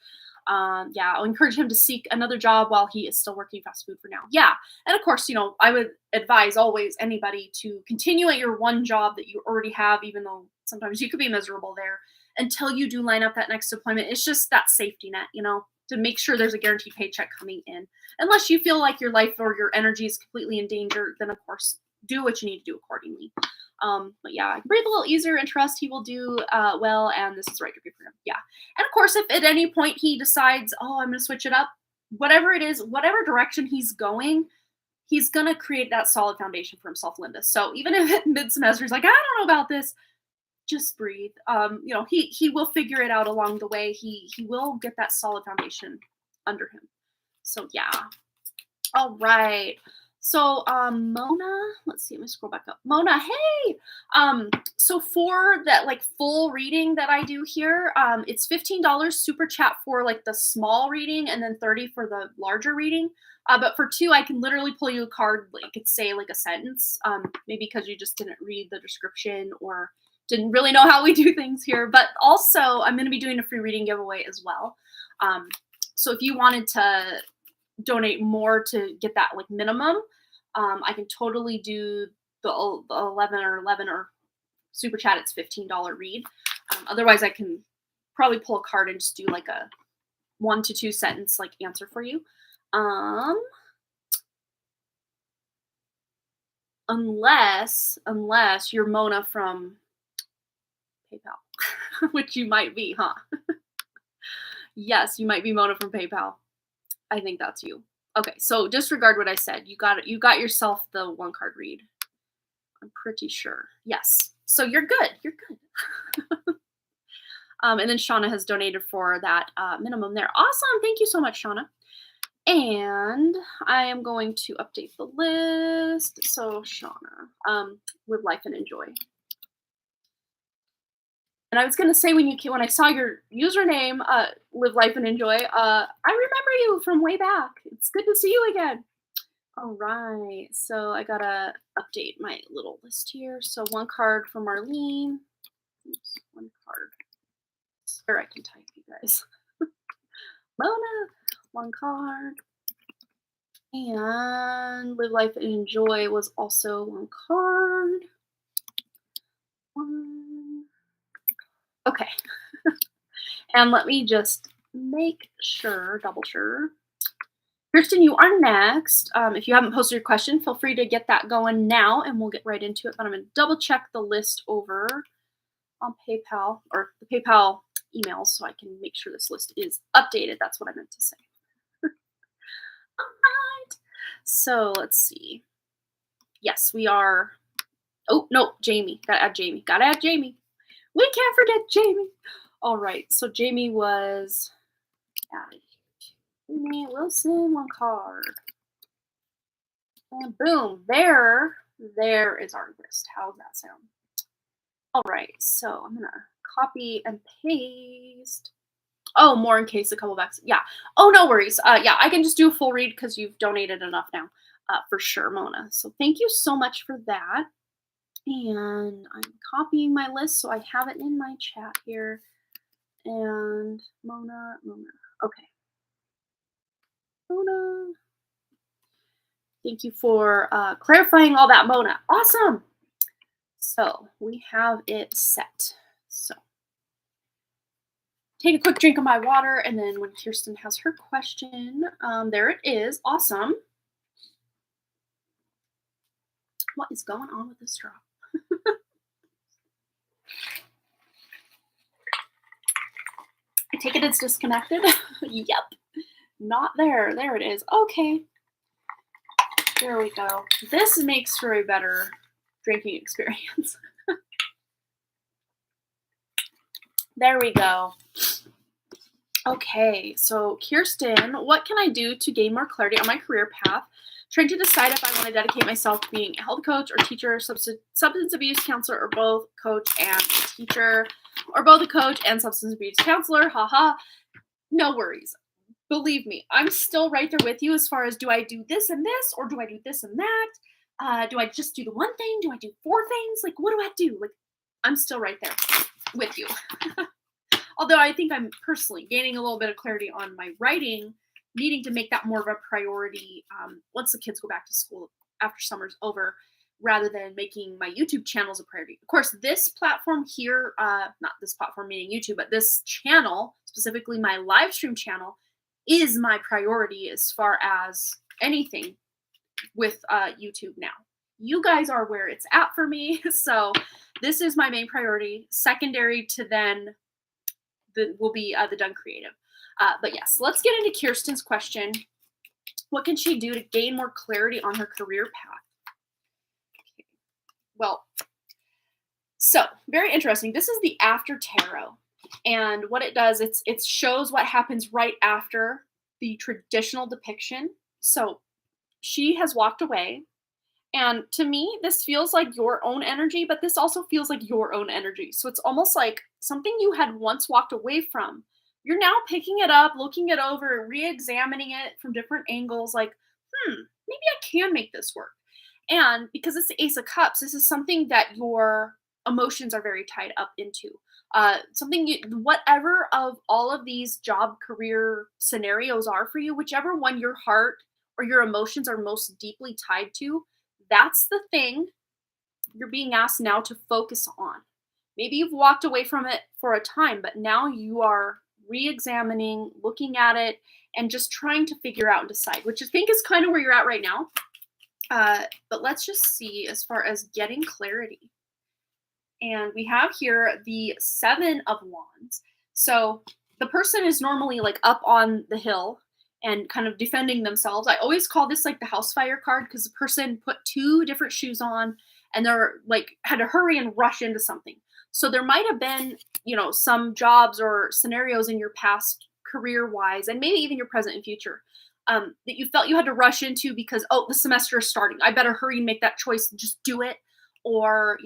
Yeah, I'll encourage him to seek another job while he is still working fast food for now. Yeah, and of course, I would advise always anybody to continue at your one job that you already have, even though sometimes you could be miserable there, until you do line up that next deployment. It's just that safety net, to make sure there's a guaranteed paycheck coming in. Unless you feel like your life or your energy is completely in danger, then of course do what you need to do accordingly. But yeah, I can breathe a little easier and trust he will do well, and this is right to be for him. Yeah. And of course, if at any point he decides, oh, I'm going to switch it up, whatever it is, whatever direction he's going, he's going to create that solid foundation for himself, Linda. So even if at mid-semester he's like, I don't know about this, just breathe. He will figure it out along the way. He will get that solid foundation under him. So yeah. All right. So Mona, let's see, let me scroll back up. Mona, hey. So for that like full reading that I do here, it's $15 super chat for like the small reading, and then $30 for the larger reading. But for two, I can literally pull you a card, like it say like a sentence, maybe because you just didn't read the description or didn't really know how we do things here. But also, I'm going to be doing a free reading giveaway as well. So if you wanted to donate more to get that like minimum, I can totally do the 11 or super chat. It's $15 read. Otherwise, I can probably pull a card and just do like a 1 to 2 sentence like answer for you. Unless you're Mona from PayPal, which you might be, huh? Yes, you might be Mona from PayPal. I think that's you. Okay, so disregard what I said. You got yourself the 1 card read. I'm pretty sure. Yes. So you're good. You're good. And then Shauna has donated for that minimum there. Awesome. Thank you so much, Shauna. And I am going to update the list. So Shauna, live life and enjoy. And I was gonna say when I saw your username, live life and enjoy. I remember you from way back. It's good to see you again. All right, so I gotta update my little list here. So one card from Marlene. Oops, one card. Or I can type, you guys. Mona, one card. And live life and enjoy was also one card. One. Okay. And let me just make sure, double sure. Kirsten, you are next. If you haven't posted your question, feel free to get that going now and we'll get right into it. But I'm going to double check the list over on PayPal or the PayPal emails so I can make sure this list is updated. That's what I meant to say. All right. So let's see. Yes, we are. Oh, no, Jamie. Gotta add Jamie. Gotta add Jamie. We can't forget Jamie. All right. So Jamie was added. Jamie Wilson, one card. And boom, there is our list. How's that sound? All right, so I'm gonna copy and paste. Oh, more in case a couple backs. Yeah. Oh, no worries. Yeah, I can just do a full read because you've donated enough now, for sure, Mona. So thank you so much for that. And I'm copying my list so I have it in my chat here. And Mona. Okay. Mona. Thank you for clarifying all that, Mona. Awesome. So we have it set. So take a quick drink of my water, and then when Kirsten has her question, there it is. Awesome. What is going on with this straw? I take it it's disconnected. Yep. Not there. There it is. Okay. There we go. This makes for a better drinking experience. There we go. Okay, so Kirsten, what can I do to gain more clarity on my career path? Trying to decide if I want to dedicate myself to being a health coach or teacher, substance abuse counselor, or both coach and teacher, or both a coach and substance abuse counselor. Haha. No worries. Believe me, I'm still right there with you as far as do I do this and this, or do I do this and that? Do I just do the one thing? Do I do 4 things? Like, what do I do? Like, I'm still right there with you. Although I think I'm personally gaining a little bit of clarity on my writing, needing to make that more of a priority once the kids go back to school after summer's over, rather than making my YouTube channels a priority. Of course, this platform here, not this platform meaning YouTube, but this channel, specifically my live stream channel, is my priority as far as anything with YouTube now. You guys are where it's at for me, so this is my main priority. Secondary to then will be the Done Creative. But yes, let's get into Kirsten's question. What can she do to gain more clarity on her career path? Okay. Well, so very interesting. This is the After Tarot. And what it does, it shows what happens right after the traditional depiction. So she has walked away. And to me, this feels like your own energy, but this also feels like your own energy. So it's almost like something you had once walked away from. You're now picking it up, looking it over, re-examining it from different angles, like, maybe I can make this work. And because it's the Ace of Cups, this is something that your emotions are very tied up into. Whatever of all of these job career scenarios are for you, whichever one your heart or your emotions are most deeply tied to, that's the thing you're being asked now to focus on. Maybe you've walked away from it for a time, but now you are re-examining, looking at it, and just trying to figure out and decide, which I think is kind of where you're at right now. But let's just see as far as getting clarity. And we have here the 7 of Wands. So the person is normally like up on the hill and kind of defending themselves. I always call this like the house fire card because the person put 2 different shoes on and they're like had to hurry and rush into something. So there might have been, some jobs or scenarios in your past career-wise, and maybe even your present and future, that you felt you had to rush into because, the semester is starting. I better hurry and make that choice and just do it. Or,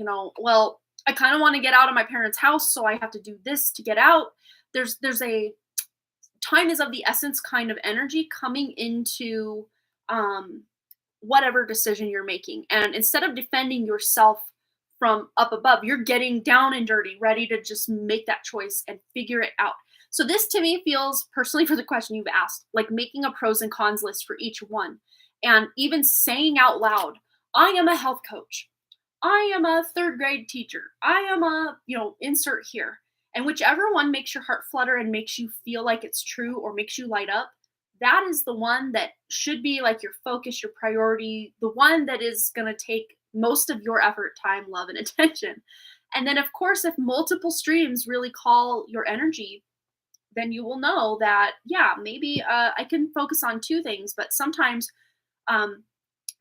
I kind of want to get out of my parents' house, so I have to do this to get out. There's a time is of the essence kind of energy coming into um whatever decision you're making. And instead of defending yourself from up above, you're getting down and dirty, ready to just make that choice and figure it out. So, this to me feels personally for the question you've asked, like making a pros and cons list for each one. And even saying out loud, I am a health coach. I am a third grade teacher. I am a, insert here. And whichever one makes your heart flutter and makes you feel like it's true or makes you light up, that is the one that should be like your focus, your priority, the one that is going to take most of your effort, time, love, and attention. And then, of course, if multiple streams really call your energy, then you will know that, yeah, maybe I can focus on two things, but sometimes um,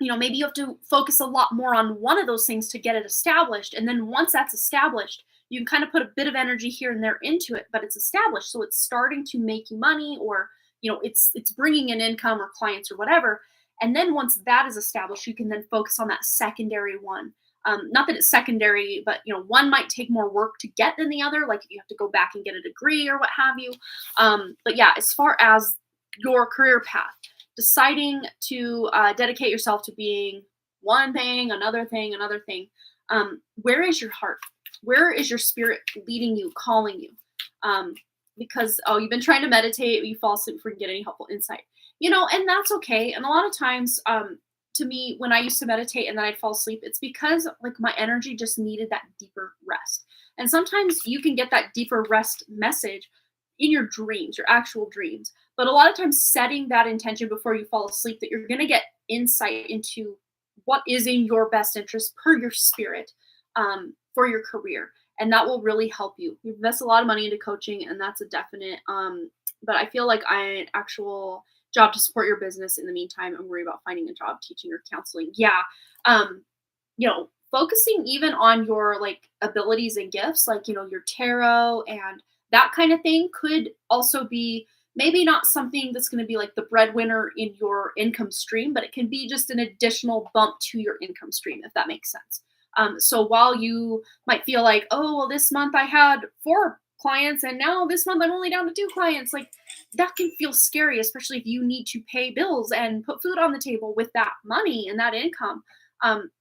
maybe you have to focus a lot more on one of those things to get it established. And then once that's established, you can kind of put a bit of energy here and there into it, but it's established. So it's starting to make you money, or, it's bringing in income or clients or whatever. And then once that is established, you can then focus on that secondary one. Not that it's secondary, but, one might take more work to get than the other. Like if you have to go back and get a degree or what have you. But yeah, as far as your career path, deciding to dedicate yourself to being one thing, another thing, another thing. Where is your heart? Where is your spirit leading you, calling you? Because, you've been trying to meditate, you fall asleep before you get any helpful insight. And that's okay. And a lot of times, to me, when I used to meditate and then I'd fall asleep, it's because like my energy just needed that deeper rest. And sometimes you can get that deeper rest message in your dreams, your actual dreams. But a lot of times setting that intention before you fall asleep that you're going to get insight into what is in your best interest per your spirit, for your career. And that will really help you. You invest a lot of money into coaching, and that's a definite, but I feel like an actual job to support your business in the meantime and worry about finding a job teaching or counseling. Yeah. Um, Focusing even on your like abilities and gifts, like, your tarot and that kind of thing could also be maybe not something that's going to be like the breadwinner in your income stream, but it can be just an additional bump to your income stream, if that makes sense. So while you might feel like, oh, well, this month I had 4 clients and now this month I'm only down to 2 clients, like that can feel scary, especially if you need to pay bills and put food on the table with that money and that income.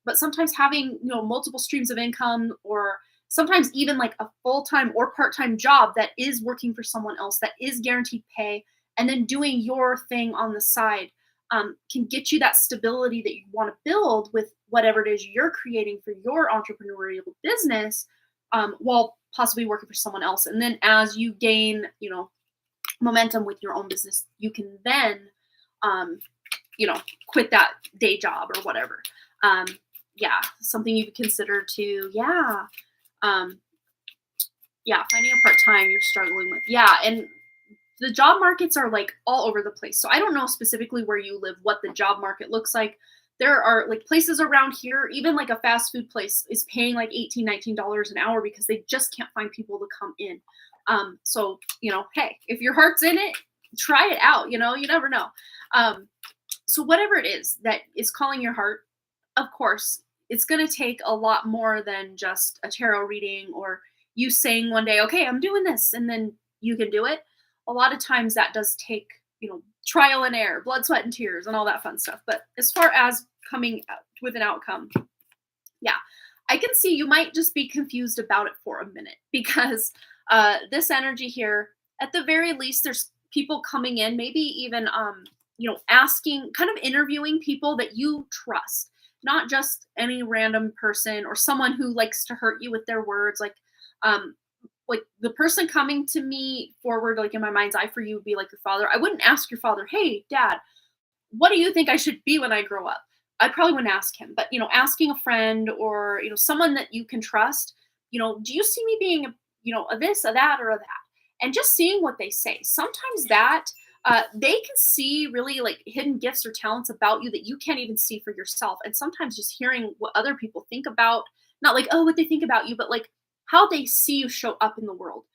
But sometimes having, multiple streams of income, or sometimes even like a full-time or part-time job that is working for someone else, that is guaranteed pay, and then doing your thing on the side, can get you that stability that you want to build with whatever it is you're creating for your entrepreneurial business, while possibly working for someone else. And then as you gain, momentum with your own business, you can then, quit that day job or whatever. Yeah, something you could consider to, finding a part-time you're struggling with. Yeah, and the job markets are like all over the place. So I don't know specifically where you live, what the job market looks like. There are like places around here, even like a fast food place is paying like $18, $19 an hour because they just can't find people to come in. So, hey, if your heart's in it, try it out, you never know. So whatever it is that is calling your heart, of course, it's going to take a lot more than just a tarot reading or you saying one day, okay, I'm doing this, and then you can do it. A lot of times that does take, trial and error, blood, sweat, and tears, and all that fun stuff. But as far as coming out with an outcome, yeah, I can see you might just be confused about it for a minute because this energy here, at the very least, there's people coming in, maybe even, asking, kind of interviewing people that you trust, not just any random person or someone who likes to hurt you with their words. Like the person coming to me forward, like in my mind's eye for you would be like your father. I wouldn't ask your father, hey, dad, what do you think I should be when I grow up? I probably wouldn't ask him, but, asking a friend or, someone that you can trust, do you see me being, a this, a that, or a that? And just seeing what they say. Sometimes that they can see really like hidden gifts or talents about you that you can't even see for yourself. And sometimes just hearing what other people think about, not like, oh, what they think about you, but like how they see you show up in the world.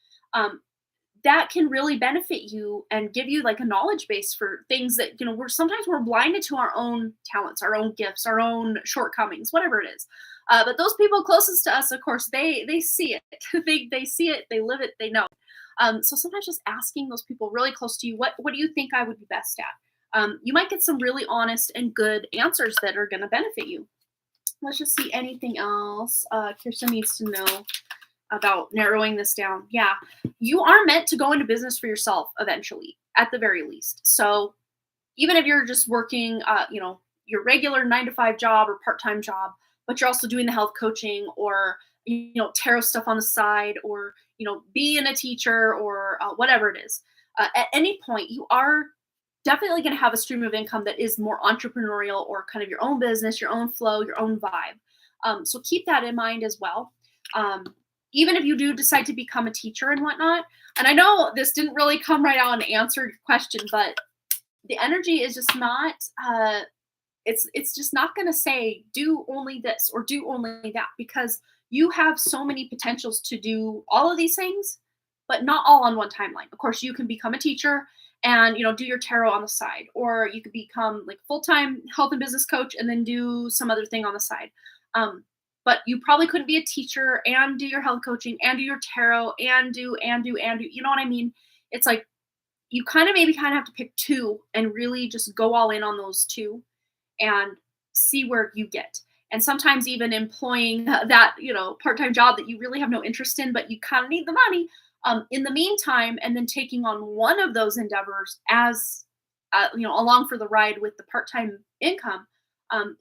That can really benefit you and give you like a knowledge base for things that, we're blinded to our own talents, our own gifts, our own shortcomings, whatever it is. But those people closest to us, of course, they see it. They see it, they live it, they know. So sometimes just asking those people really close to you, what do you think I would be best at? You might get some really honest and good answers that are going to benefit you. Let's just see anything else. Kirsten needs to know about narrowing this down. Yeah, you are meant to go into business for yourself eventually, at the very least. So even if you're just working, your regular 9 to 5 job or part-time job, but you're also doing the health coaching or, tarot stuff on the side or, being a teacher or whatever it is, at any point, you are definitely going to have a stream of income that is more entrepreneurial or kind of your own business, your own flow, your own vibe. So keep that in mind as well. Um, Even if you do decide to become a teacher and whatnot, and I know this didn't really come right out and answer your question, but the energy is just not it's just not going to say do only this or do only that, because you have so many potentials to do all of these things, but not all on one timeline. Of course, you can become a teacher and do your tarot on the side, or you could become like full-time health and business coach and then do some other thing on the side. um, but you probably couldn't be a teacher and do your health coaching and do your tarot and do, you know what I mean? It's like you kind of have to pick two and really just go all in on those two and see where you get. And sometimes even employing that, part-time job that you really have no interest in, but you kind of need the money in the meantime, and then taking on one of those endeavors as, along for the ride with the part-time income,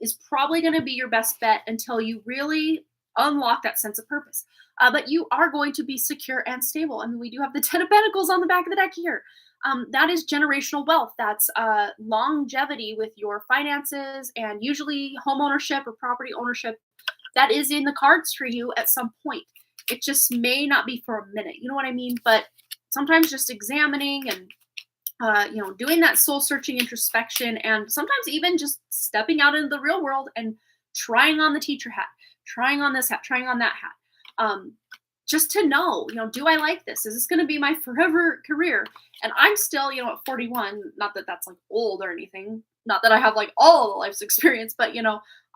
is probably going to be your best bet until you really unlock that sense of purpose. But you are going to be secure and stable. I mean, we do have the Ten of Pentacles on the back of the deck here. That is generational wealth. That's longevity with your finances, and usually home ownership or property ownership. That is in the cards for you at some point. It just may not be for a minute. You know what I mean? But sometimes just examining and doing that soul searching introspection, and sometimes even just stepping out into the real world and trying on the teacher hat, trying on this hat, trying on that hat. Just to know, do I like this? Is this going to be my forever career? And I'm still, at 41, not that that's like old or anything, not that I have like all the life's experience, but,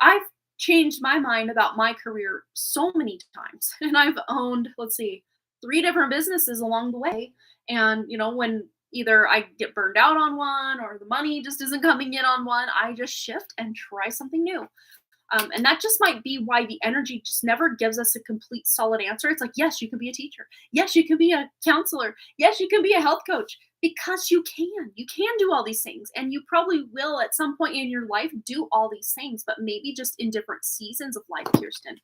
I've changed my mind about my career so many times. And I've owned, let's see, 3 different businesses along the way. And, when either I get burned out on one or the money just isn't coming in on one, I just shift and try something new. And that just might be why the energy just never gives us a complete solid answer. It's like, yes, you can be a teacher. Yes, you can be a counselor. Yes, you can be a health coach, because you can. You can do all these things. And you probably will at some point in your life do all these things, but maybe just in different seasons of life, Kirsten.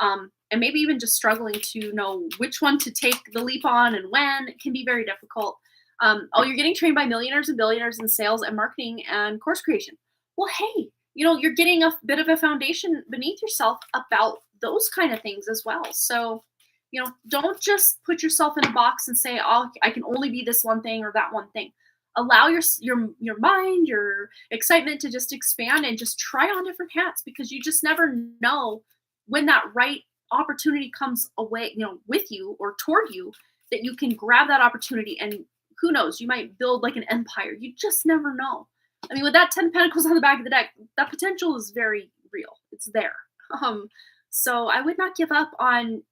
And maybe even just struggling to know which one to take the leap on and when. It can be very difficult. You're getting trained by millionaires and billionaires in sales and marketing and course creation. Well, hey, you're getting a bit of a foundation beneath yourself about those kind of things as well. So, don't just put yourself in a box and say, "Oh, I can only be this one thing or that one thing." Allow your mind, your excitement to just expand and just try on different hats, because you just never know when that right opportunity comes away, with you or toward you, that you can grab that opportunity, and who knows, you might build like an empire. You just never know. I mean, with that 10 Pentacles on the back of the deck, that potential is very real. It's there. So I would not give up on,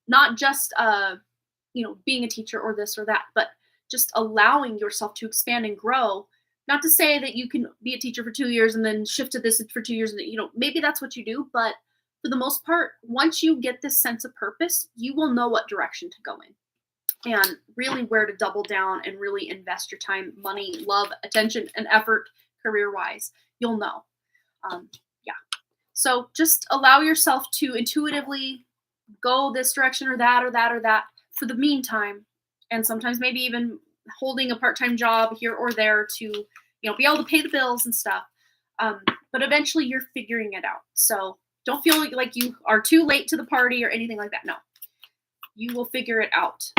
not just, being a teacher or this or that, but just allowing yourself to expand and grow. Not to say that you can be a teacher for 2 years and then shift to this for 2 years. And, maybe that's what you do. But for the most part, once you get this sense of purpose, you will know what direction to go in, and really where to double down and really invest your time, money, love, attention, and effort career-wise. You'll know. Yeah. So just allow yourself to intuitively go this direction or that or that or that for the meantime. And sometimes maybe even holding a part-time job here or there to, be able to pay the bills and stuff. But eventually you're figuring it out. So don't feel like you are too late to the party or anything like that. No, you will figure it out.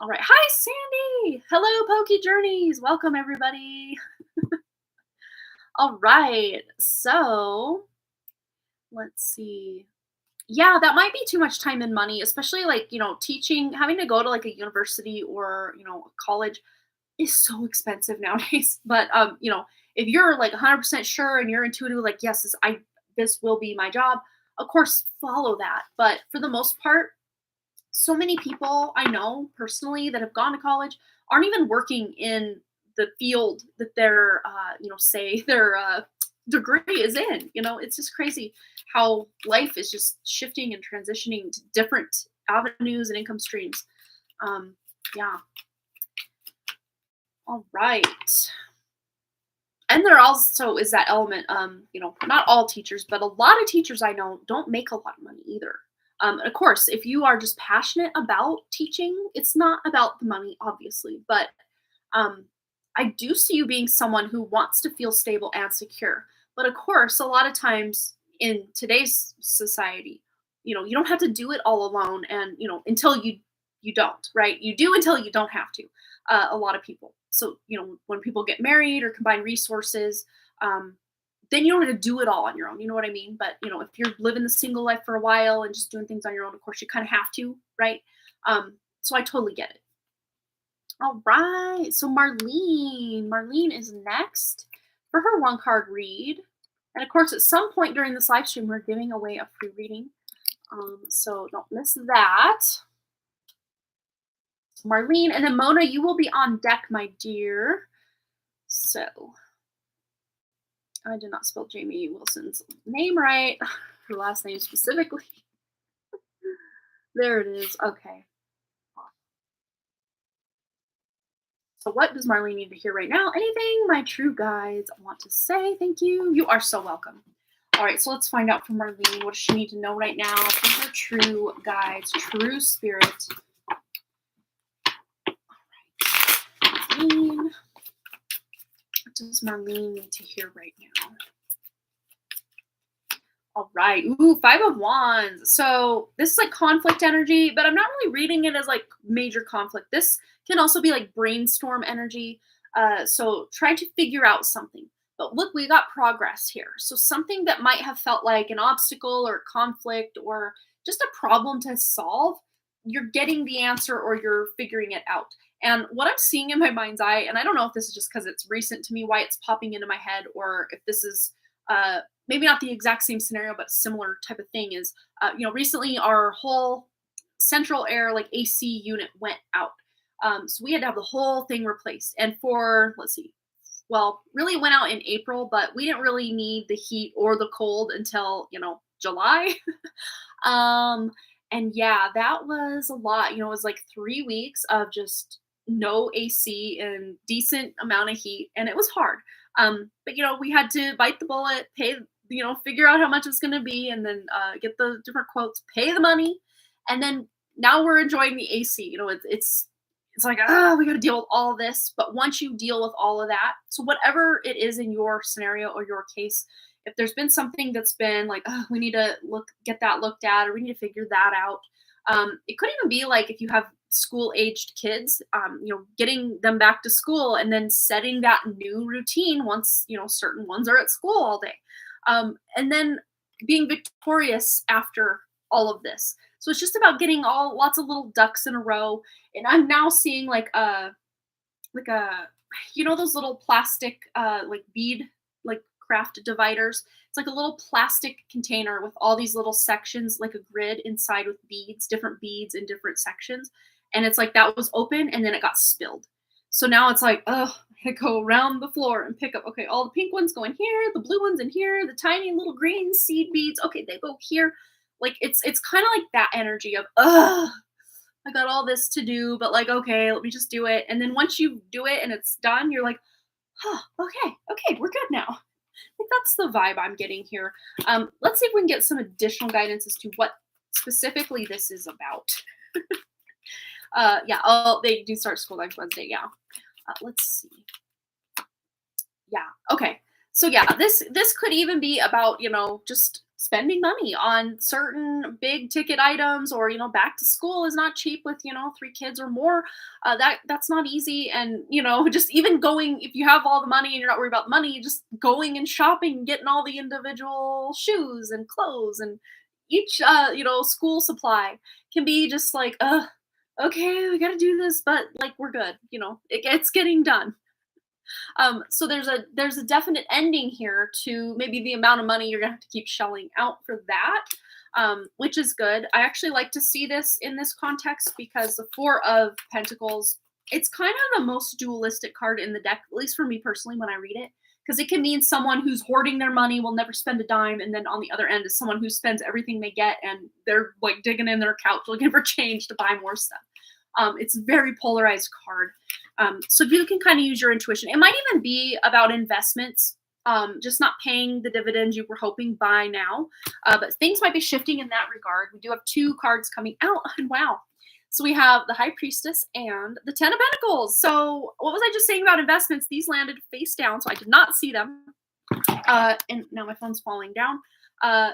All right. Hi, Sandy. Hello, Pokey Journeys. Welcome, everybody. All right. So let's see. Yeah, that might be too much time and money, especially like, teaching, having to go to like a university or, college is so expensive nowadays. But, if you're like 100% sure and you're intuitively like, yes, this will be my job, of course, follow that. But for the most part, so many people I know personally that have gone to college aren't even working in the field that their, say their degree is in. It's just crazy how life is just shifting and transitioning to different avenues and income streams. Yeah. All right. And there also is that element, not all teachers, but a lot of teachers I know don't make a lot of money either. Of course, if you are just passionate about teaching, it's not about the money, obviously, but um, I do see you being someone who wants to feel stable and secure. But of course, a lot of times in today's society, you don't have to do it all alone, and until you don't, right? You do until you don't have to. A lot of people. So when people get married or combine resources, um, then you don't have to do it all on your own. You know what I mean? But if you're living the single life for a while and just doing things on your own, of course you kind of have to, right? So I totally get it. All right. So Marlene is next for her one card read. And of course, at some point during this live stream, we're giving away a free reading. So don't miss that. Marlene, and then Mona, you will be on deck, my dear. So I did not spell Jamie Wilson's name right. Her last name specifically. There it is. Okay. So what does Marlene need to hear right now? Anything my true guides want to say? Thank you. You are so welcome. All right, so let's find out from Marlene. What does she need to know right now from her true guides, true spirit? Marlene. What does Marlene need to hear right now? All right. Ooh, Five of Wands. So this is like conflict energy, but I'm not really reading it as like major conflict. This can also be like brainstorm energy. So trying to figure out something. But look, we got progress here. So something that might have felt like an obstacle or conflict or just a problem to solve, you're getting the answer or you're figuring it out. And what I'm seeing in my mind's eye, and I don't know if this is just because it's recent to me, why it's popping into my head, or if this is maybe not the exact same scenario, but similar type of thing is, recently our whole central air like AC unit went out. So we had to have the whole thing replaced. And for, let's see, well, really it went out in April, but we didn't really need the heat or the cold until, July. um, and yeah, that was a lot. It was like 3 weeks of just no AC and decent amount of heat. And it was hard. But we had to bite the bullet, pay, figure out how much it's going to be, and then get the different quotes, pay the money, and then now we're enjoying the AC. It's like, we got to deal with all this. But once you deal with all of that, so whatever it is in your scenario or your case, if there's been something that's been like, we need to get that looked at, or we need to figure that out. It could even be like if you have school-aged kids, getting them back to school and then setting that new routine once, certain ones are at school all day. And then being victorious after all of this. So it's just about getting lots of little ducks in a row. And I'm now seeing like a those little plastic like bead like craft dividers. It's like a little plastic container with all these little sections, like a grid inside with beads, different beads in different sections. And it's like that was open and then it got spilled. So now it's like, I gotta go around the floor and pick up, okay, all the pink ones go in here, the blue ones in here, the tiny little green seed beads, okay, they go here. Like it's kind of like that energy of, I got all this to do, but like, okay, let me just do it. And then once you do it and it's done, you're like, okay, we're good now. I think that's the vibe I'm getting here. Let's see if we can get some additional guidance as to what specifically this is about. They do start school next Wednesday. Yeah. Let's see. Yeah. Okay. So yeah, this could even be about, just spending money on certain big ticket items, or, back to school is not cheap with, 3 kids or more. That's not easy. And, just even going, if you have all the money and you're not worried about money, just going and shopping, getting all the individual shoes and clothes and each, school supply can be just like, okay, we got to do this, but like, we're good. It's getting done. So there's a definite ending here to maybe the amount of money you're gonna have to keep shelling out for that. which is good. I actually like to see this in this context because the Four of Pentacles, it's kind of the most dualistic card in the deck, at least for me personally when I read it, because it can mean someone who's hoarding their money will never spend a dime, and then on the other end is someone who spends everything they get and they're like digging in their couch looking for change to buy more stuff. It's a very polarized card. So you can kind of use your intuition. It might even be about investments, just not paying the dividends you were hoping by now. But things might be shifting in that regard. We do have two cards coming out, and wow. So we have the High Priestess and the Ten of Pentacles. So what was I just saying about investments? These landed face down, so I did not see them. And now my phone's falling down.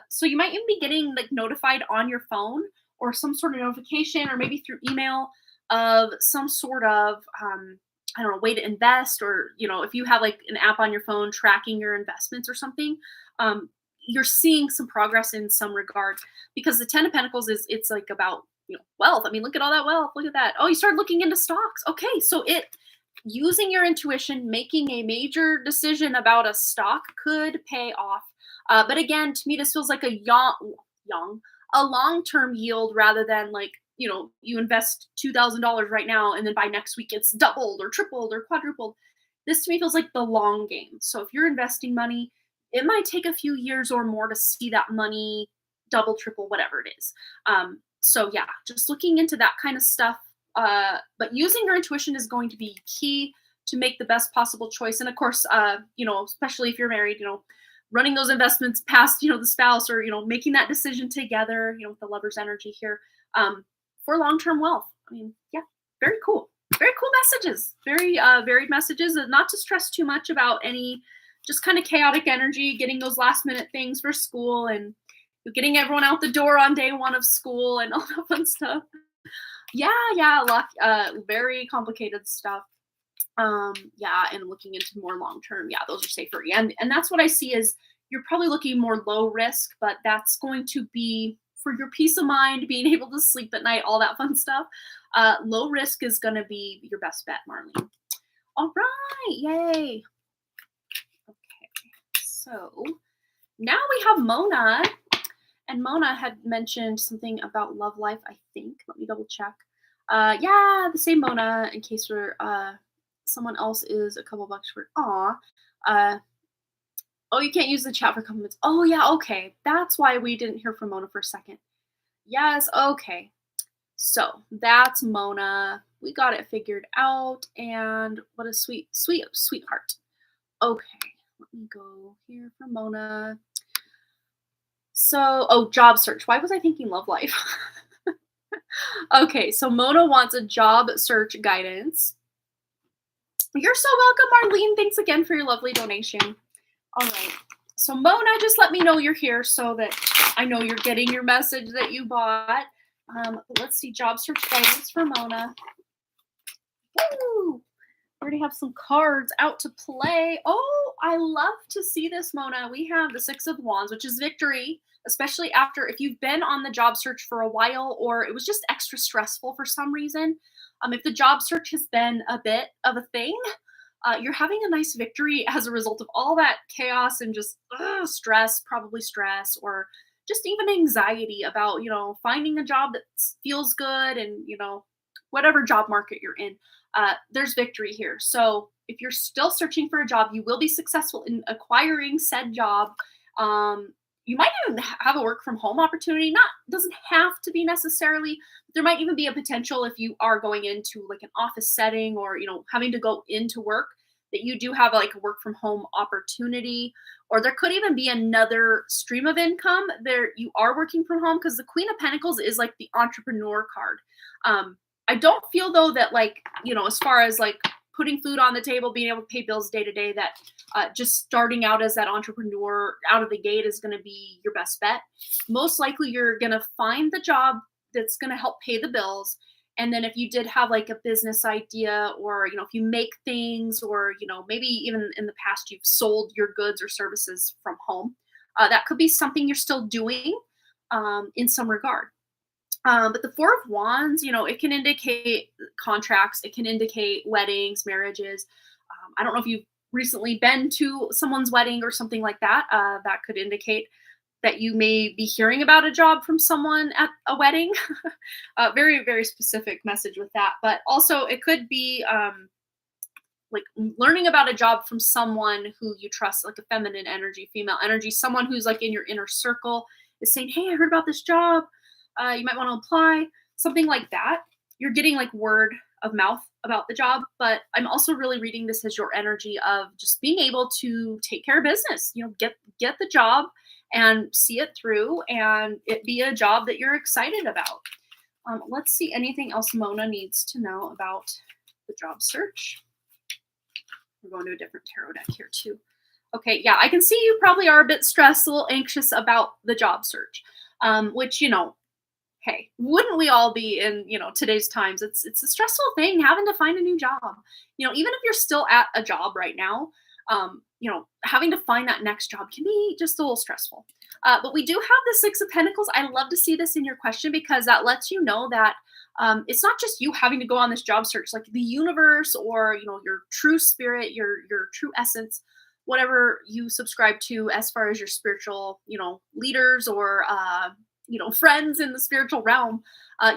So you might even be getting like notified on your phone or some sort of notification, or maybe through email, of some sort of I don't know, way to invest, or if you have like an app on your phone tracking your investments or something, you're seeing some progress in some regard, because the Ten of Pentacles it's like about wealth. I mean, look at all that wealth. Look at that. Oh, you started looking into stocks. Okay, so using your intuition, making a major decision about a stock could pay off. But again, to me, this feels like a long-term yield rather than like you invest $2,000 right now and then by next week it's doubled or tripled or quadrupled. This to me feels like the long game. So if you're investing money, it might take a few years or more to see that money double, triple, whatever it is. So yeah, just looking into that kind of stuff. But using your intuition is going to be key to make the best possible choice. And of course, especially if you're married, running those investments past, the spouse, or, making that decision together, with the lover's energy here, for long-term wealth. I mean, yeah, very cool. Very cool messages. Very varied messages, and not to stress too much about any just kind of chaotic energy, getting those last minute things for school and getting everyone out the door on day one of school and all that fun stuff. Yeah, very complicated stuff. Yeah, and looking into more long-term, yeah, those are safer. And that's what I see is you're probably looking more low risk, but that's going to be for your peace of mind, being able to sleep at night, all that fun stuff. Low risk is going to be your best bet, Marlene. All right, yay. Okay, so now we have Mona. And Mona had mentioned something about love life, I think. Let me double check. Yeah, the same Mona, in case we're someone else is a couple bucks short. Oh, you can't use the chat for compliments. Oh, yeah, okay. That's why we didn't hear from Mona for a second. Yes, okay. So that's Mona. We got it figured out. And what a sweetheart. Okay, let me go here for Mona. So, job search. Why was I thinking love life? Okay, so Mona wants a job search guidance. You're so welcome, Marlene. Thanks again for your lovely donation. All right. So Mona, just let me know you're here so that I know you're getting your message that you bought. Let's see, job search guidance for Mona. Woo! We already have some cards out to play. Oh, I love to see this, Mona. We have the Six of Wands, which is victory, especially after if you've been on the job search for a while or it was just extra stressful for some reason. If the job search has been a bit of a thing, you're having a nice victory as a result of all that chaos and just stress, or just even anxiety about, finding a job that feels good and, whatever job market you're in. There's victory here. So if you're still searching for a job, you will be successful in acquiring said job. You might even have a work from home opportunity. Doesn't have to be necessarily. There might even be a potential if you are going into like an office setting or, having to go into work, that you do have like a work from home opportunity, or there could even be another stream of income there. You are working from home, because the Queen of Pentacles is like the entrepreneur card. I don't feel though that like, as far as like putting food on the table, being able to pay bills day to day, that just starting out as that entrepreneur out of the gate is going to be your best bet. Most likely you're going to find the job that's going to help pay the bills. And then if you did have like a business idea, or, if you make things, or, maybe even in the past you've sold your goods or services from home, that could be something you're still doing in some regard. But the Four of Wands, it can indicate contracts. It can indicate weddings, marriages. I don't know if you've recently been to someone's wedding or something like that. That could indicate that you may be hearing about a job from someone at a wedding. Very, very specific message with that. But also, it could be like learning about a job from someone who you trust, like a feminine energy, female energy, someone who's like in your inner circle is saying, "Hey, I heard about this job. You might want to apply." Something like that. You're getting like word of mouth about the job, but I'm also really reading this as your energy of just being able to take care of business. Get the job and see it through, and it be a job that you're excited about. Let's see anything else Mona needs to know about the job search. We're going to a different tarot deck here too. Okay, yeah, I can see you probably are a bit stressed, a little anxious about the job search, which, hey, wouldn't we all be in, today's times? It's a stressful thing having to find a new job. Even if you're still at a job right now, having to find that next job can be just a little stressful. But we do have the Six of Pentacles. I love to see this in your question because that lets you know that it's not just you having to go on this job search, like the universe or your true spirit, your true essence, whatever you subscribe to as far as your spiritual leaders or friends in the spiritual realm.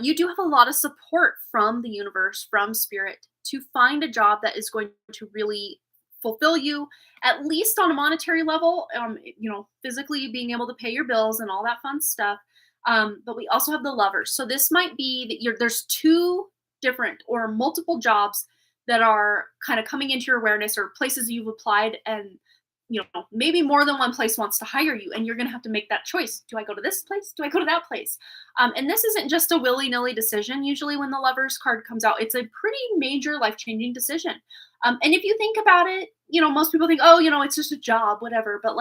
You do have a lot of support from the universe, from spirit, to find a job that is going to really fulfill you, at least on a monetary level, physically being able to pay your bills and all that fun stuff. But we also have the Lovers. So this might be that there's two different or multiple jobs that are kind of coming into your awareness, or places you've applied, and maybe more than one place wants to hire you, and you're going to have to make that choice. Do I go to this place? Do I go to that place? And this isn't just a willy-nilly decision. Usually when the Lovers card comes out, it's a pretty major life-changing decision. And if you think about it, most people think, oh, it's just a job, whatever. But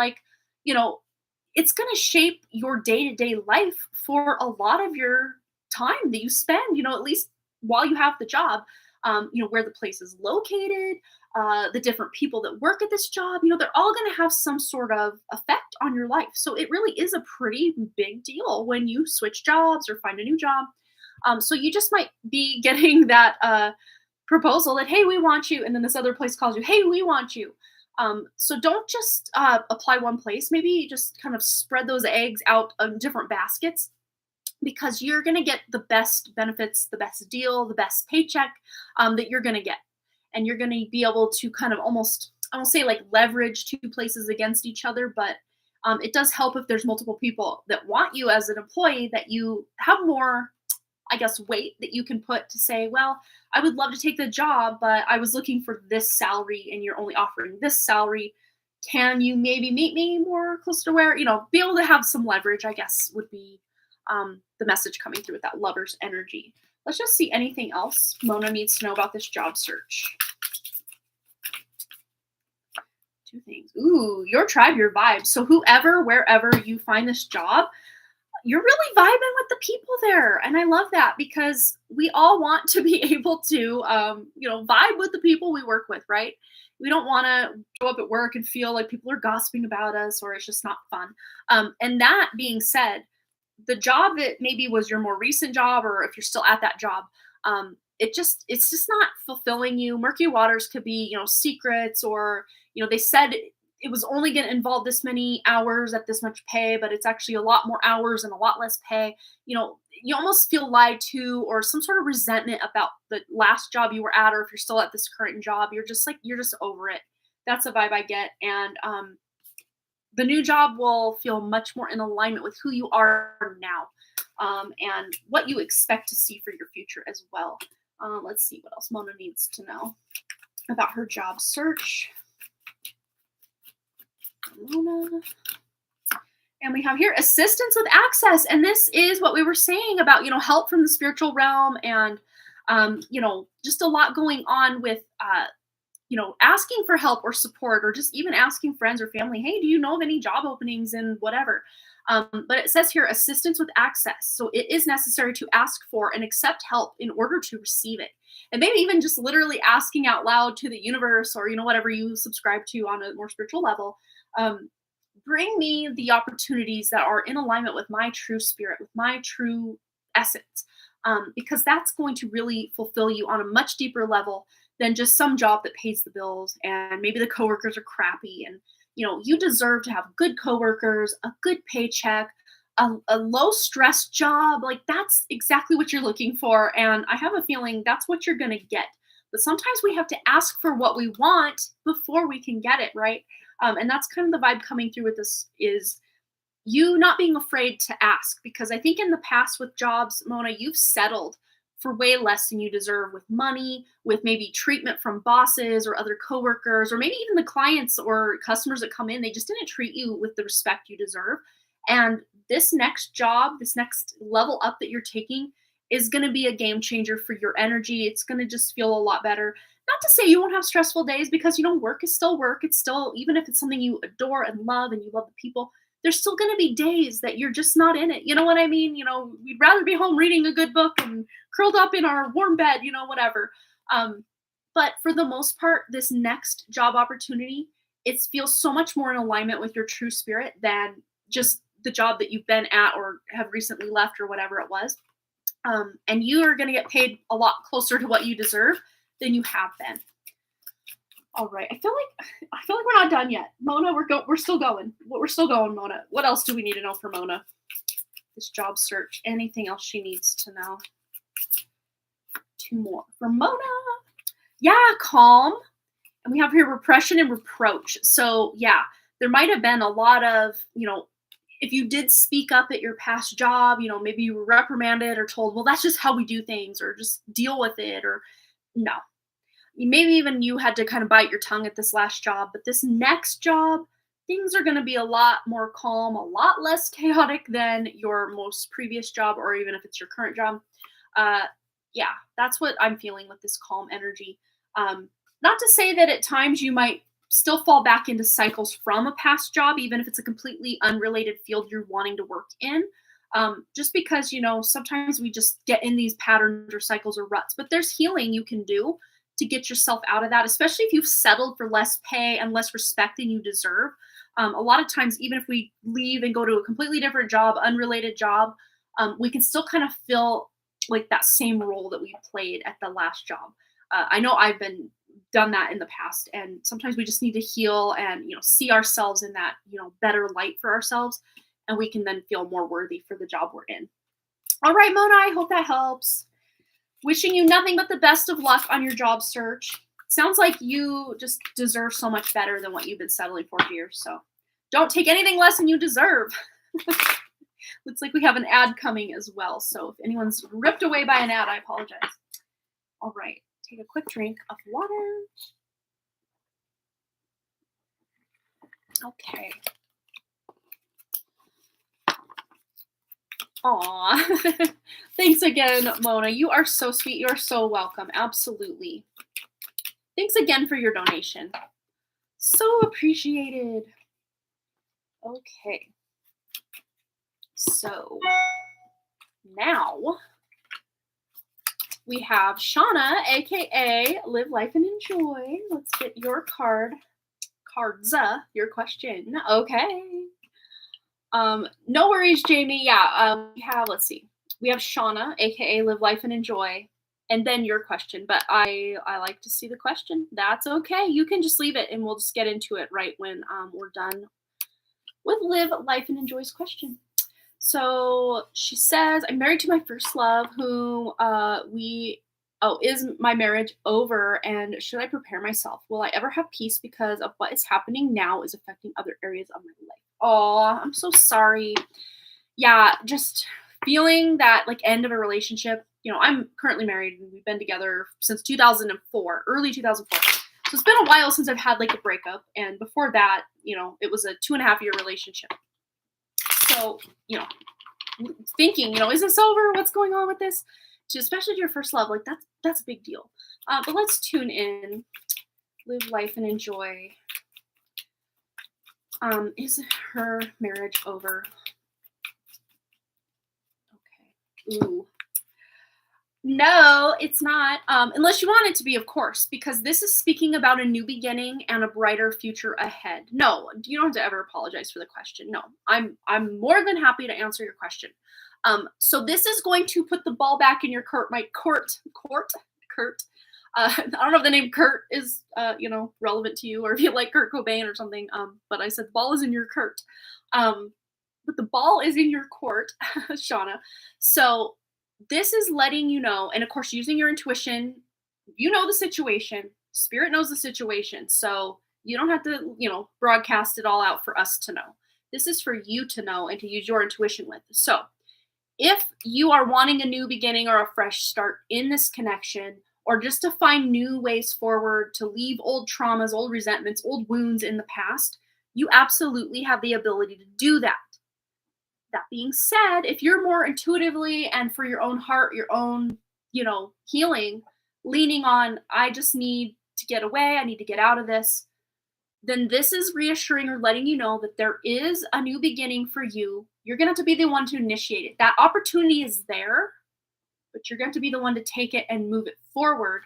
it's going to shape your day-to-day life for a lot of your time that you spend, at least while you have the job, where the place is located, the different people that work at this job, they're all going to have some sort of effect on your life. So it really is a pretty big deal when you switch jobs or find a new job. So you just might be getting that proposal that, hey, we want you. And then this other place calls you, hey, we want you. So don't just apply one place. Maybe just kind of spread those eggs out in different baskets, because you're going to get the best benefits, the best deal, the best paycheck that you're going to get. And you're going to be able to kind of almost, I won't say like leverage two places against each other, but it does help if there's multiple people that want you as an employee, that you have more, I guess, weight that you can put to say, well, I would love to take the job, but I was looking for this salary and you're only offering this salary. Can you maybe meet me more close to where, be able to have some leverage, I guess, would be the message coming through with that Lover's energy. Let's just see anything else Mona needs to know about this job search. Two things. Ooh, your tribe, your vibe. So whoever, wherever you find this job, you're really vibing with the people there. And I love that, because we all want to be able to, vibe with the people we work with, right? We don't want to show up at work and feel like people are gossiping about us, or it's just not fun. And that being said, the job that maybe was your more recent job, or if you're still at that job, it's just not fulfilling you. Murky waters could be, secrets, or, they said it was only going to involve this many hours at this much pay, but it's actually a lot more hours and a lot less pay. You almost feel lied to, or some sort of resentment about the last job you were at, or if you're still at this current job, you're just over it. That's a vibe I get. And, the new job will feel much more in alignment with who you are now, and what you expect to see for your future as well. Let's see what else Mona needs to know about her job search. Mona. And we have here assistance with access. And this is what we were saying about, help from the spiritual realm, and, just a lot going on with, asking for help or support, or just even asking friends or family, hey, do you know of any job openings and whatever? But it says here, assistance with access. So it is necessary to ask for and accept help in order to receive it. And maybe even just literally asking out loud to the universe, or, whatever you subscribe to on a more spiritual level, bring me the opportunities that are in alignment with my true spirit, with my true essence. Because that's going to really fulfill you on a much deeper level than just some job that pays the bills, and maybe the coworkers are crappy, and You deserve to have good coworkers, a good paycheck, a low stress job. Like that's exactly what you're looking for. And I have a feeling that's what you're going to get. But sometimes we have to ask for what we want before we can get it, right? And that's kind of the vibe coming through with this is you not being afraid to ask, because I think in the past with jobs, Mona, you've settled for way less than you deserve with money, with maybe treatment from bosses or other coworkers, or maybe even the clients or customers that come in, they just didn't treat you with the respect you deserve. And this next job, this next level up that you're taking is going to be a game changer for your energy. It's going to just feel a lot better. Not to say you won't have stressful days, because work is still work. It's still, even if it's something you adore and love and you love the people, there's still going to be days that you're just not in it. You know what I mean? We'd rather be home reading a good book and curled up in our warm bed, whatever. But for the most part, this next job opportunity, it feels so much more in alignment with your true spirit than just the job that you've been at or have recently left or whatever it was. And you are going to get paid a lot closer to what you deserve than you have been. All right. I feel like we're not done yet. Mona, we're still going. We're still going, Mona. What else do we need to know for Mona? This job search. Anything else she needs to know? 2 more. For Mona. Yeah, calm. And we have here repression and reproach. So yeah, there might have been a lot of, if you did speak up at your past job, maybe you were reprimanded or told, well, that's just how we do things, or just deal with it, or no. Maybe even you had to kind of bite your tongue at this last job, but this next job, things are going to be a lot more calm, a lot less chaotic than your most previous job, or even if it's your current job. Yeah, that's what I'm feeling with this calm energy. Not to say that at times you might still fall back into cycles from a past job, even if it's a completely unrelated field you're wanting to work in. Just because, sometimes we just get in these patterns or cycles or ruts, but there's healing you can do to get yourself out of that, especially if you've settled for less pay and less respect than you deserve. A lot of times, even if we leave and go to a completely different job, unrelated job, we can still kind of feel like that same role that we played at the last job. I know I've done that in the past, and sometimes we just need to heal and see ourselves in that better light for ourselves, and we can then feel more worthy for the job we're in. All right, Mona, I hope that helps. Wishing you nothing but the best of luck on your job search. Sounds like you just deserve so much better than what you've been settling for here. So don't take anything less than you deserve. Looks like we have an ad coming as well. So if anyone's ripped away by an ad, I apologize. All right. Take a quick drink of water. Okay. Aw. Thanks again, Mona. You are so sweet. You are so welcome. Absolutely. Thanks again for your donation. So appreciated. Okay. So now we have Shauna, aka Live Life and Enjoy. Let's get your cards, your question. Okay. No worries, Jamie. Yeah, let's see. We have Shauna, aka Live Life and Enjoy, and then your question. But I like to see the question. That's okay. You can just leave it and we'll just get into it right when we're done with Live Life and Enjoy's question. So she says, I'm married to my first love, who is my marriage over, and should I prepare myself? Will I ever have peace because of what is happening now is affecting other areas of my life? Oh, I'm so sorry. Yeah, just feeling that like end of a relationship. I'm currently married and we've been together since 2004, early 2004. So it's been a while since I've had like a breakup. And before that, it was a 2.5-year relationship. So, thinking, is this over? What's going on with this? Especially to your first love, like that's a big deal. But let's tune in. Live life and enjoy. Is her marriage over? Okay. Ooh. No, it's not. Unless you want it to be, of course, because this is speaking about a new beginning and a brighter future ahead. No, you don't have to ever apologize for the question. No, I'm more than happy to answer your question. So this is going to put the ball back in your court, I don't know if the name Kurt is, relevant to you or if you like Kurt Cobain or something. But I said the ball is in your Kurt. But the ball is in your court, Shauna. So this is letting you know, and of course, using your intuition, you know the situation. Spirit knows the situation. So you don't have to, broadcast it all out for us to know. This is for you to know and to use your intuition with. So if you are wanting a new beginning or a fresh start in this connection, or just to find new ways forward, to leave old traumas, old resentments, old wounds in the past, you absolutely have the ability to do that. That being said, if you're more intuitively and for your own heart, your own, healing, leaning on, I just need to get away, I need to get out of this, then this is reassuring or letting you know that there is a new beginning for you. You're going to have to be the one to initiate it. That opportunity is there, but you're going to be the one to take it and move it forward.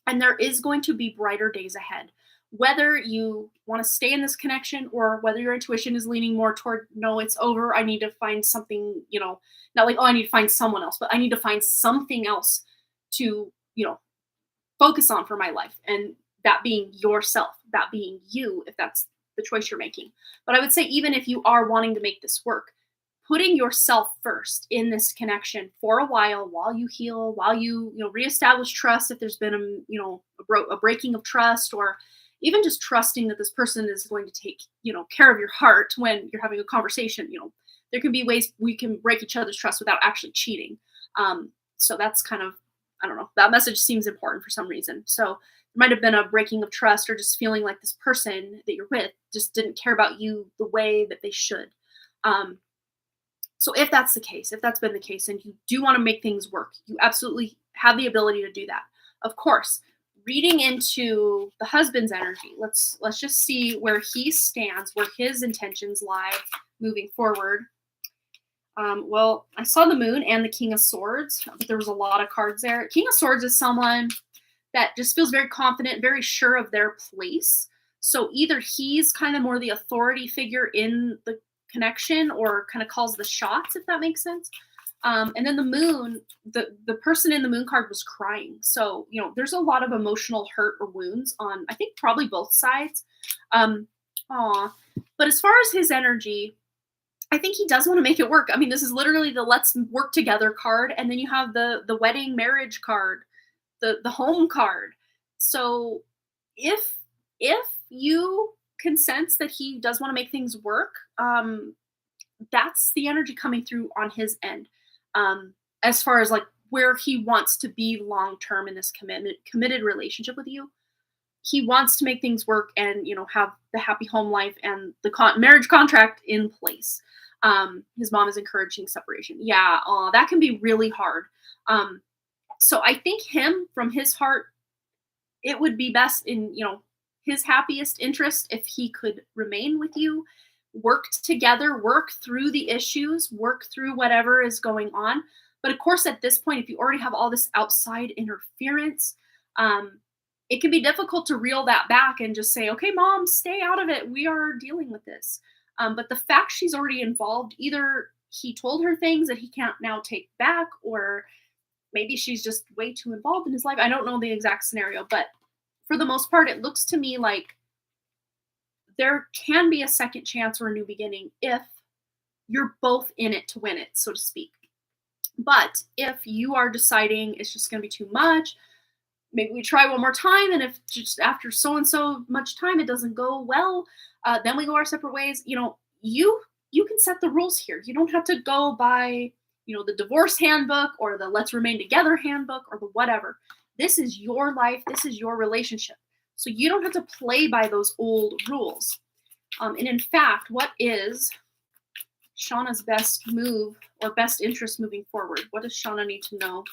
And there is going to be brighter days ahead. Whether you want to stay in this connection or whether your intuition is leaning more toward, no, it's over. I need to find something, not like, oh, I need to find someone else, but I need to find something else to, focus on for my life. And that being yourself, that being you, if that's the choice you're making. But I would say, even if you are wanting to make this work, putting yourself first in this connection for a while you heal, while you reestablish trust, if there's been a breaking of trust, or even just trusting that this person is going to take care of your heart when you're having a conversation. There can be ways we can break each other's trust without actually cheating. So that's kind of, I don't know, that message seems important for some reason. So there might have been a breaking of trust, or just feeling like this person that you're with just didn't care about you the way that they should. So if that's the case, if that's been the case, and you do want to make things work, you absolutely have the ability to do that. Of course, reading into the husband's energy, let's just see where he stands, where his intentions lie moving forward. Well, I saw the moon and the King of Swords, but there was a lot of cards there. King of Swords is someone that just feels very confident, very sure of their place. So either he's kind of more the authority figure in the connection, or kind of calls the shots, if that makes sense. And then the moon, the person in the moon card was crying. So, there's a lot of emotional hurt or wounds on, I think, probably both sides. But as far as his energy, I think he does want to make it work. I mean, this is literally the let's work together card. And then you have the wedding marriage card, the home card. So if you can sense that he does want to make things work, that's the energy coming through on his end. As far as like where he wants to be long term in this committed relationship with you, he wants to make things work and have the happy home life and the marriage contract in place. His mom is encouraging separation. Yeah, that can be really hard. So I think him, from his heart, it would be best in his happiest interest if he could remain with you, work together, work through the issues, work through whatever is going on. But of course, at this point, if you already have all this outside interference, it can be difficult to reel that back and just say, okay, mom, stay out of it. We are dealing with this. But the fact she's already involved, either he told her things that he can't now take back, or maybe she's just way too involved in his life. I don't know the exact scenario, but for the most part, it looks to me like there can be a second chance or a new beginning if you're both in it to win it, so to speak. But if you are deciding it's just going to be too much, maybe we try one more time, and if just after so and so much time it doesn't go well, then we go our separate ways. You can set the rules here. You don't have to go by the divorce handbook or the let's remain together handbook or the whatever. This is your life. This is your relationship. So you don't have to play by those old rules. And in fact, what is Shauna's best move or best interest moving forward? What does Shauna need to know?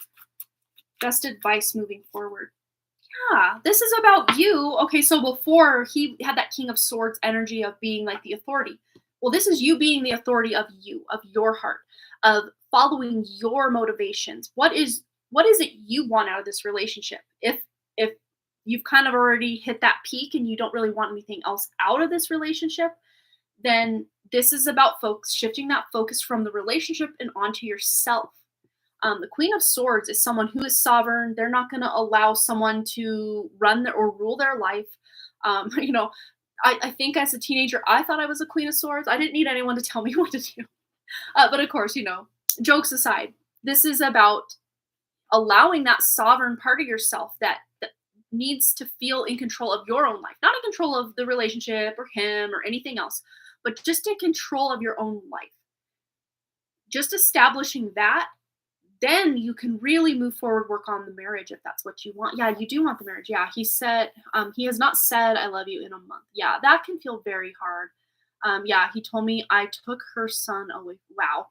Best advice moving forward. Yeah, this is about you. Okay, so before he had that King of Swords energy of being like the authority. Well, this is you being the authority of you, of your heart, of following your motivations. What is it you want out of this relationship? If you've kind of already hit that peak and you don't really want anything else out of this relationship, then this is about shifting that focus from the relationship and onto yourself. The Queen of Swords is someone who is sovereign. They're not going to allow someone to run or rule their life. You know, I think as a teenager, I thought I was a Queen of Swords. I didn't need anyone to tell me what to do. But of course, you know, jokes aside, this is about allowing that sovereign part of yourself that needs to feel in control of your own life, not in control of the relationship or him or anything else, but just in control of your own life. Just establishing that, then you can really move forward, work on the marriage if that's what you want. Yeah, you do want the marriage. Yeah, he said, he has not said I love you in a month. Yeah, that can feel very hard. Yeah, he told me I took her son away. Wow.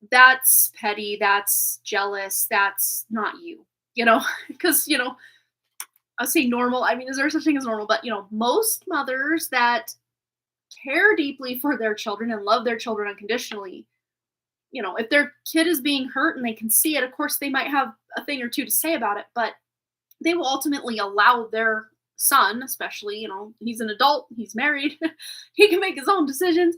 That's petty. That's jealous. That's not you, you know, because, you know, I'll say normal. I mean, is there such thing as normal? But, you know, most mothers that care deeply for their children and love their children unconditionally, you know, if their kid is being hurt and they can see it, of course, they might have a thing or two to say about it, but they will ultimately allow their son, especially, you know, he's an adult, he's married, he can make his own decisions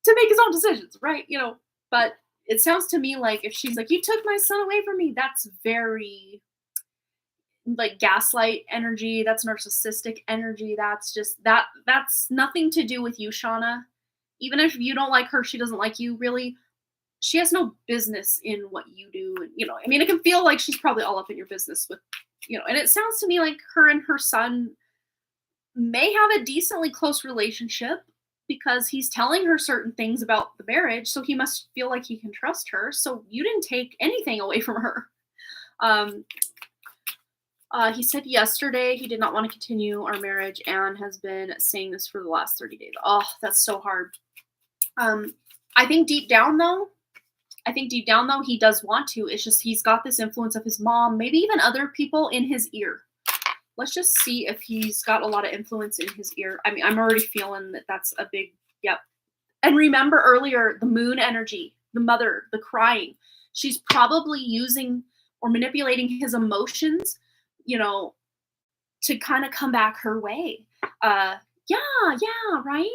to make his own decisions, right? You know, but it sounds to me like if she's like, you took my son away from me, that's very like gaslight energy. That's narcissistic energy. That's just that's nothing to do with you, Shauna. Even if you don't like her, she doesn't like you, really. She has no business in what you do. And, you know, I mean, it can feel like she's probably all up in your business with, you know, and it sounds to me like her and her son may have a decently close relationship because he's telling her certain things about the marriage. So he must feel like he can trust her. So you didn't take anything away from her. Um, he said yesterday he did not want to continue our marriage and has been saying this for the last 30 days. Oh, that's so hard. I think deep down though, he does want to. It's just he's got this influence of his mom, maybe even other people in his ear. Let's just see if he's got a lot of influence in his ear. I mean, I'm already feeling that that's a big, yep. And remember earlier, the moon energy, the mother, the crying. She's probably using or manipulating his emotions, you know, to kind of come back her way. Yeah, right?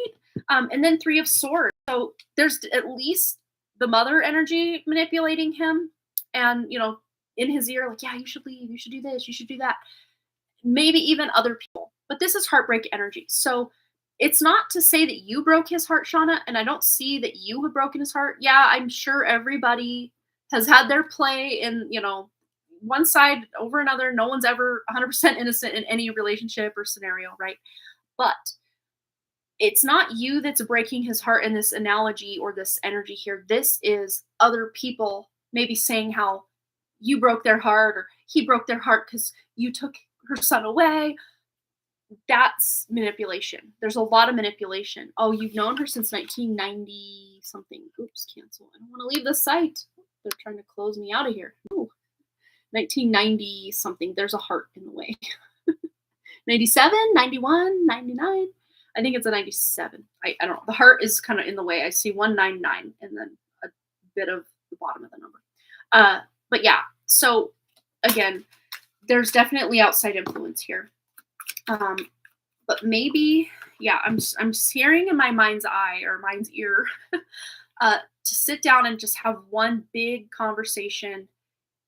And then Three of Swords. So there's at least the mother energy manipulating him and, you know, in his ear, like, yeah, you should leave, you should do this, you should do that. Maybe even other people. But this is heartbreak energy. So it's not to say that you broke his heart, Shauna, and I don't see that you have broken his heart. Yeah, I'm sure everybody has had their play in, you know, one side over another. No one's ever 100% innocent in any relationship or scenario, right? But it's not you that's breaking his heart in this analogy or this energy here. This is other people maybe saying how you broke their heart or he broke their heart because you took her son away. That's manipulation. There's a lot of manipulation. Oh, you've known her since 1990 something. Oops, cancel. I don't want to leave the site. They're trying to close me out of here. Ooh, 1990 something. There's a heart in the way. 97, 91, 99. I think it's a 97. I don't know. The heart is kind of in the way. I see 199 and then a bit of the bottom of the number. But yeah, so again, there's definitely outside influence here. But maybe, yeah, I'm just hearing in my mind's eye or mind's ear to sit down and just have one big conversation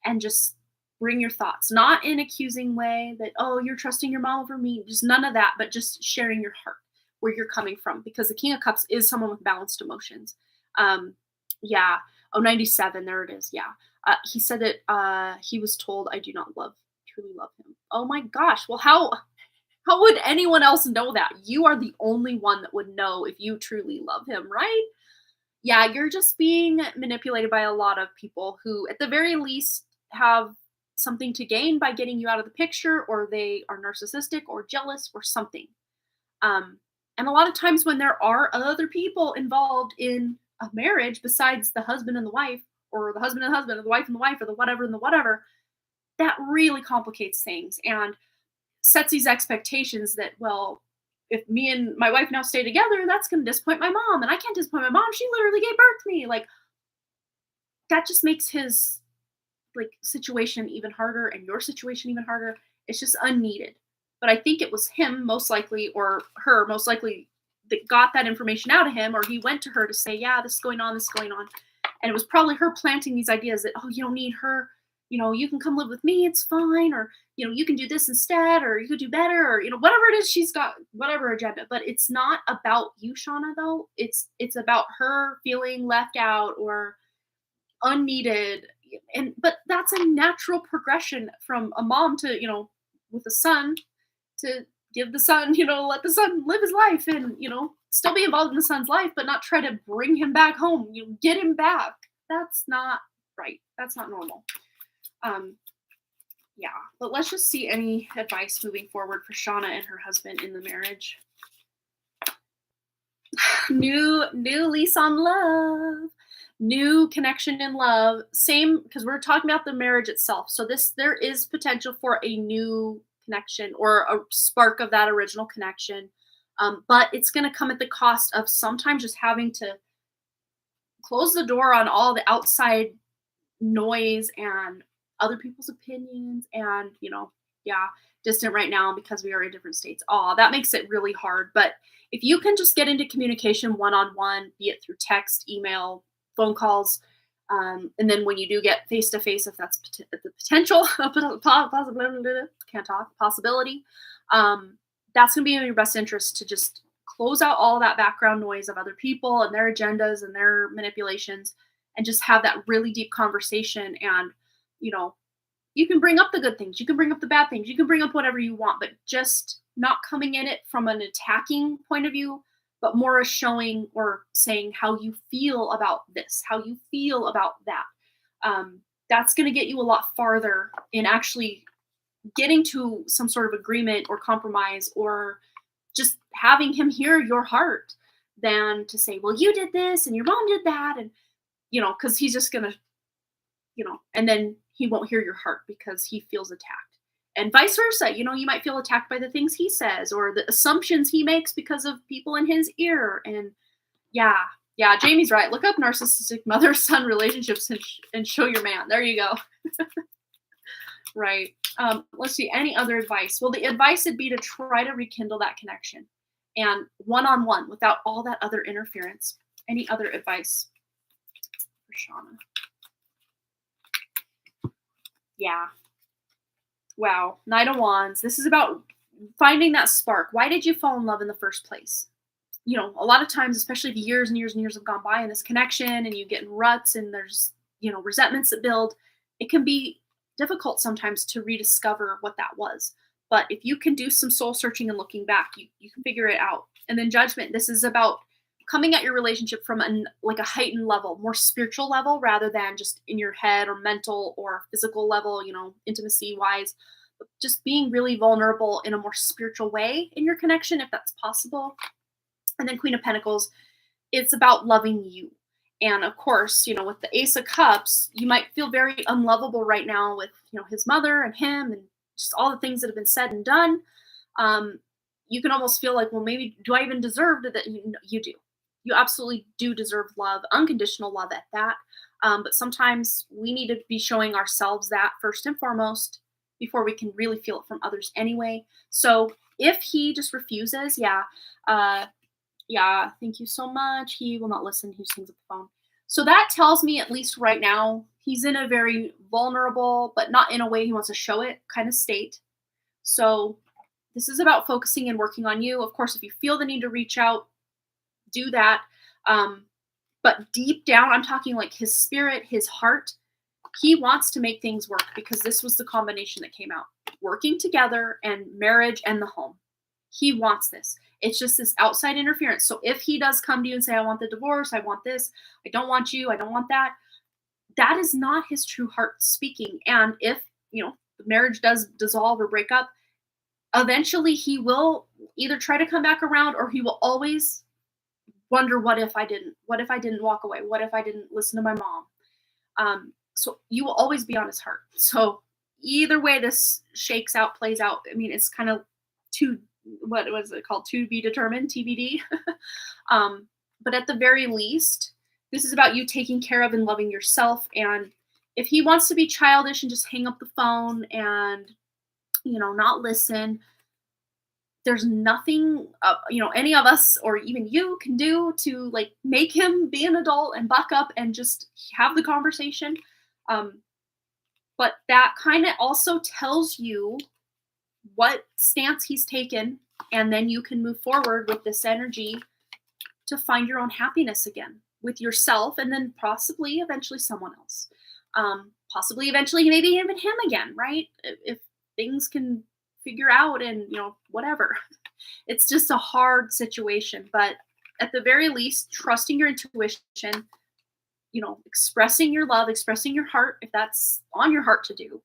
and just bring your thoughts, not in accusing way that, oh, you're trusting your mom over me, just none of that, but just sharing your heart, where you're coming from, because the King of Cups is someone with balanced emotions. Yeah. Oh, 97. There it is. Yeah. He said that he was told, I do not truly love him. Oh my gosh. Well, how would anyone else know that? You are the only one that would know if you truly love him, right? Yeah, you're just being manipulated by a lot of people who, at the very least, have something to gain by getting you out of the picture, or they are narcissistic or jealous or something. And a lot of times when there are other people involved in a marriage besides the husband and the wife, or the husband and the husband, or the wife and the wife, or the whatever and the whatever, that really complicates things and sets these expectations that, well, if me and my wife now stay together, that's going to disappoint my mom, and I can't disappoint my mom. She literally gave birth to me. Like, that just makes his like situation even harder and your situation even harder. It's just unneeded. But I think it was him most likely, or her most likely, that got that information out of him, or he went to her to say, yeah, this is going on, this is going on. And it was probably her planting these ideas that, oh, you don't need her, you can come live with me, it's fine, or you can do this instead, or you could do better, or whatever it is she's got, whatever agenda. But it's not about you, Shauna, though. It's about her feeling left out or unneeded. And but that's a natural progression from a mom to, with a son, to give the son, let the son live his life and, still be involved in the son's life, but not try to bring him back home, get him back. That's not right. That's not normal. Um, yeah, but let's just see any advice moving forward for Shauna and her husband in the marriage. New lease on love, new connection in love. Same, because we're talking about the marriage itself. So there is potential for a new connection or a spark of that original connection. But it's going to come at the cost of sometimes just having to close the door on all the outside noise and other people's opinions and, yeah, distant right now because we are in different states. Oh, that makes it really hard. But if you can just get into communication one-on-one, be it through text, email, phone calls, and then when you do get face-to-face, if that's the potential, possibility, that's going to be in your best interest to just close out all that background noise of other people and their agendas and their manipulations and just have that really deep conversation. And, you can bring up the good things, you can bring up the bad things, you can bring up whatever you want, but just not coming in it from an attacking point of view, but more a showing or saying how you feel about this, how you feel about that. That's going to get you a lot farther in actually getting to some sort of agreement or compromise or just having him hear your heart than to say, well, you did this and your mom did that. And, because he's just going to, and then he won't hear your heart because he feels attacked. And vice versa, you might feel attacked by the things he says or the assumptions he makes because of people in his ear. And yeah, Jamie's right. Look up narcissistic mother-son relationships and show your man. There you go. Right. Let's see. Any other advice? Well, the advice would be to try to rekindle that connection and one-on-one without all that other interference. Any other advice for Shauna? Yeah. Wow. Knight of Wands. This is about finding that spark. Why did you fall in love in the first place? A lot of times, especially if years and years and years have gone by in this connection and you get in ruts and there's, resentments that build, it can be difficult sometimes to rediscover what that was. But if you can do some soul searching and looking back, you can figure it out. And then Judgment. This is about coming at your relationship from a heightened level, more spiritual level, rather than just in your head or mental or physical level, intimacy wise, but just being really vulnerable in a more spiritual way in your connection, if that's possible. And then Queen of Pentacles, it's about loving you. And of course, with the Ace of Cups, you might feel very unlovable right now with, his mother and him and just all the things that have been said and done. You can almost feel like, well, maybe do I even deserve that? You do. You absolutely do deserve love, unconditional love at that. But sometimes we need to be showing ourselves that first and foremost before we can really feel it from others anyway. So if he just refuses, thank you so much. He will not listen. He just hangs up the phone. So that tells me, at least right now, he's in a very vulnerable, but not in a way he wants to show it kind of state. So this is about focusing and working on you. Of course, if you feel the need to reach out, do that. But deep down, I'm talking like his spirit, his heart, he wants to make things work because this was the combination that came out. Working together and marriage and the home. He wants this. It's just this outside interference. So if he does come to you and say, I want the divorce, I want this, I don't want you, I don't want that, that is not his true heart speaking. And if, the marriage does dissolve or break up, eventually he will either try to come back around or he will always wonder, what if I didn't walk away? What if I didn't listen to my mom? So you will always be on his heart. So either way this shakes out, plays out, I mean, it's kind of what was it called? To be determined, TBD. But at the very least, this is about you taking care of and loving yourself. And if he wants to be childish and just hang up the phone and, not listen, there's nothing, any of us or even you can do to like make him be an adult and buck up and just have the conversation. Um, but that kind of also tells you what stance he's taken, and then you can move forward with this energy to find your own happiness again with yourself, and then possibly eventually someone else. Possibly eventually maybe even him again, right? If things can figure out and whatever. It's just a hard situation, but at the very least, trusting your intuition, expressing your love, expressing your heart, if that's on your heart to do,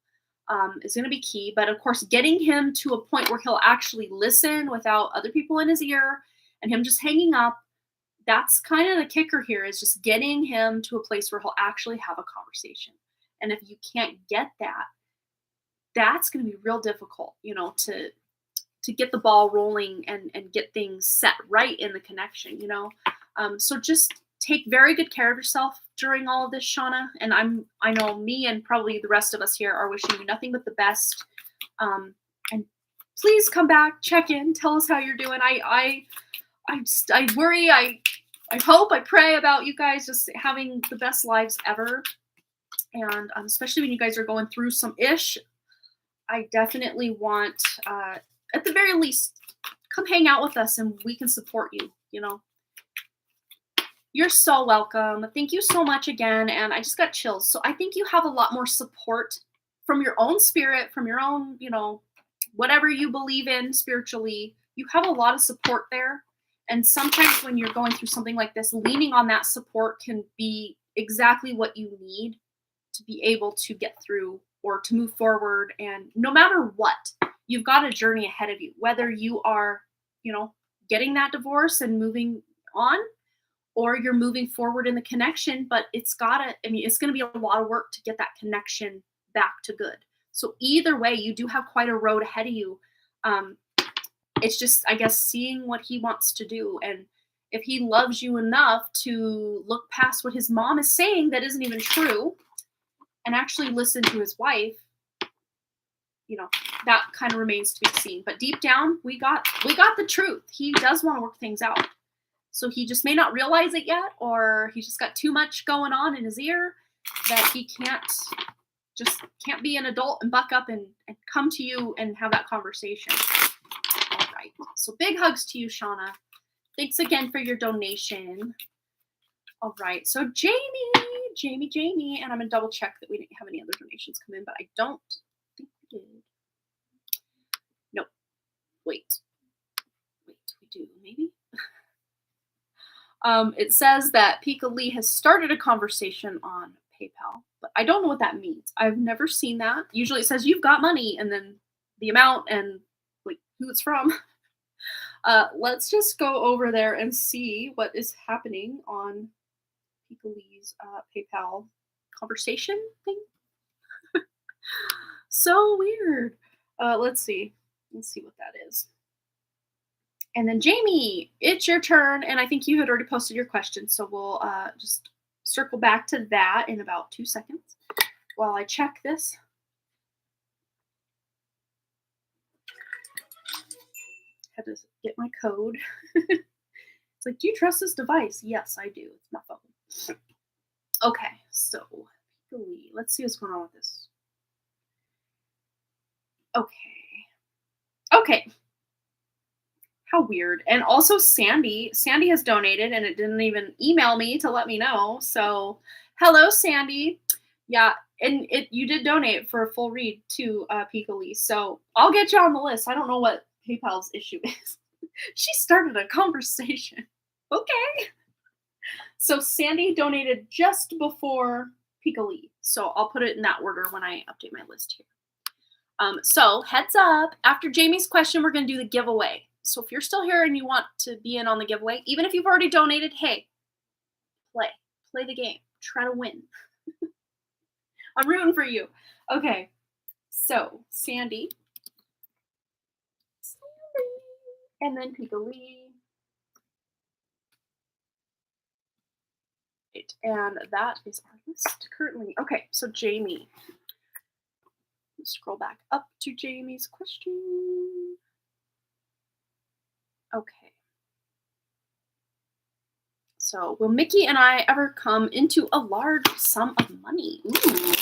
is going to be key. But of course, getting him to a point where he'll actually listen without other people in his ear and him just hanging up, that's kind of the kicker here, is just getting him to a place where he'll actually have a conversation. And if you can't get that, that's going to be real difficult, to get the ball rolling and get things set right in the connection, So just take very good care of yourself during all of this, Shauna. And I know me and probably the rest of us here are wishing you nothing but the best. And please come back, check in, tell us how you're doing. I worry, I hope, I pray about you guys just having the best lives ever. And especially when you guys are going through some ish, I definitely want, at the very least, come hang out with us and we can support you, You're so welcome. Thank you so much again. And I just got chills. So I think you have a lot more support from your own spirit, from your own, whatever you believe in spiritually. You have a lot of support there. And sometimes when you're going through something like this, leaning on that support can be exactly what you need to be able to get through or to move forward. And no matter what, you've got a journey ahead of you, whether you are, getting that divorce and moving on, or you're moving forward in the connection, but it's going to be a lot of work to get that connection back to good. So either way, you do have quite a road ahead of you. It's just, I guess, seeing what he wants to do. And if he loves you enough to look past what his mom is saying that isn't even true and actually listen to his wife, that kind of remains to be seen. But deep down, we got the truth. He does want to work things out. So he just may not realize it yet, or he's just got too much going on in his ear that he can't be an adult and buck up and come to you and have that conversation. All right. So big hugs to you, Shauna. Thanks again for your donation. All right. So Jamie, and I'm going to double check that we didn't have any other donations come in, but I don't think we did. Nope. Wait, we do, maybe? It says that Pika Lee has started a conversation on PayPal, but I don't know what that means. I've never seen that. Usually it says you've got money and then the amount and like who it's from. Let's just go over there and see what is happening on Pika Lee's PayPal conversation thing. So weird. Let's see what that is. And then Jamie, it's your turn. And I think you had already posted your question. So we'll just circle back to that in about 2 seconds while I check this. Had to get my code. It's like, do you trust this device? Yes, I do. It's my phone. Okay, so let's see what's going on with this. Okay. How weird. And also Sandy has donated and it didn't even email me to let me know. So hello, Sandy. Yeah. And you did donate for a full read to Pika Lee. So I'll get you on the list. I don't know what PayPal's issue is. She started a conversation. Okay. So Sandy donated just before Pika Lee. So I'll put it in that order when I update my list here. So heads up, after Jamie's question, we're going to do the giveaway. So if you're still here and you want to be in on the giveaway, even if you've already donated, hey, play the game, try to win. I'm rooting for you. Okay, so Sandy, and then Pika Lee. Right, and that is our list currently. Okay, so Jamie. Let's scroll back up to Jamie's question. Okay. So, will Mickey and I ever come into a large sum of money? Ooh,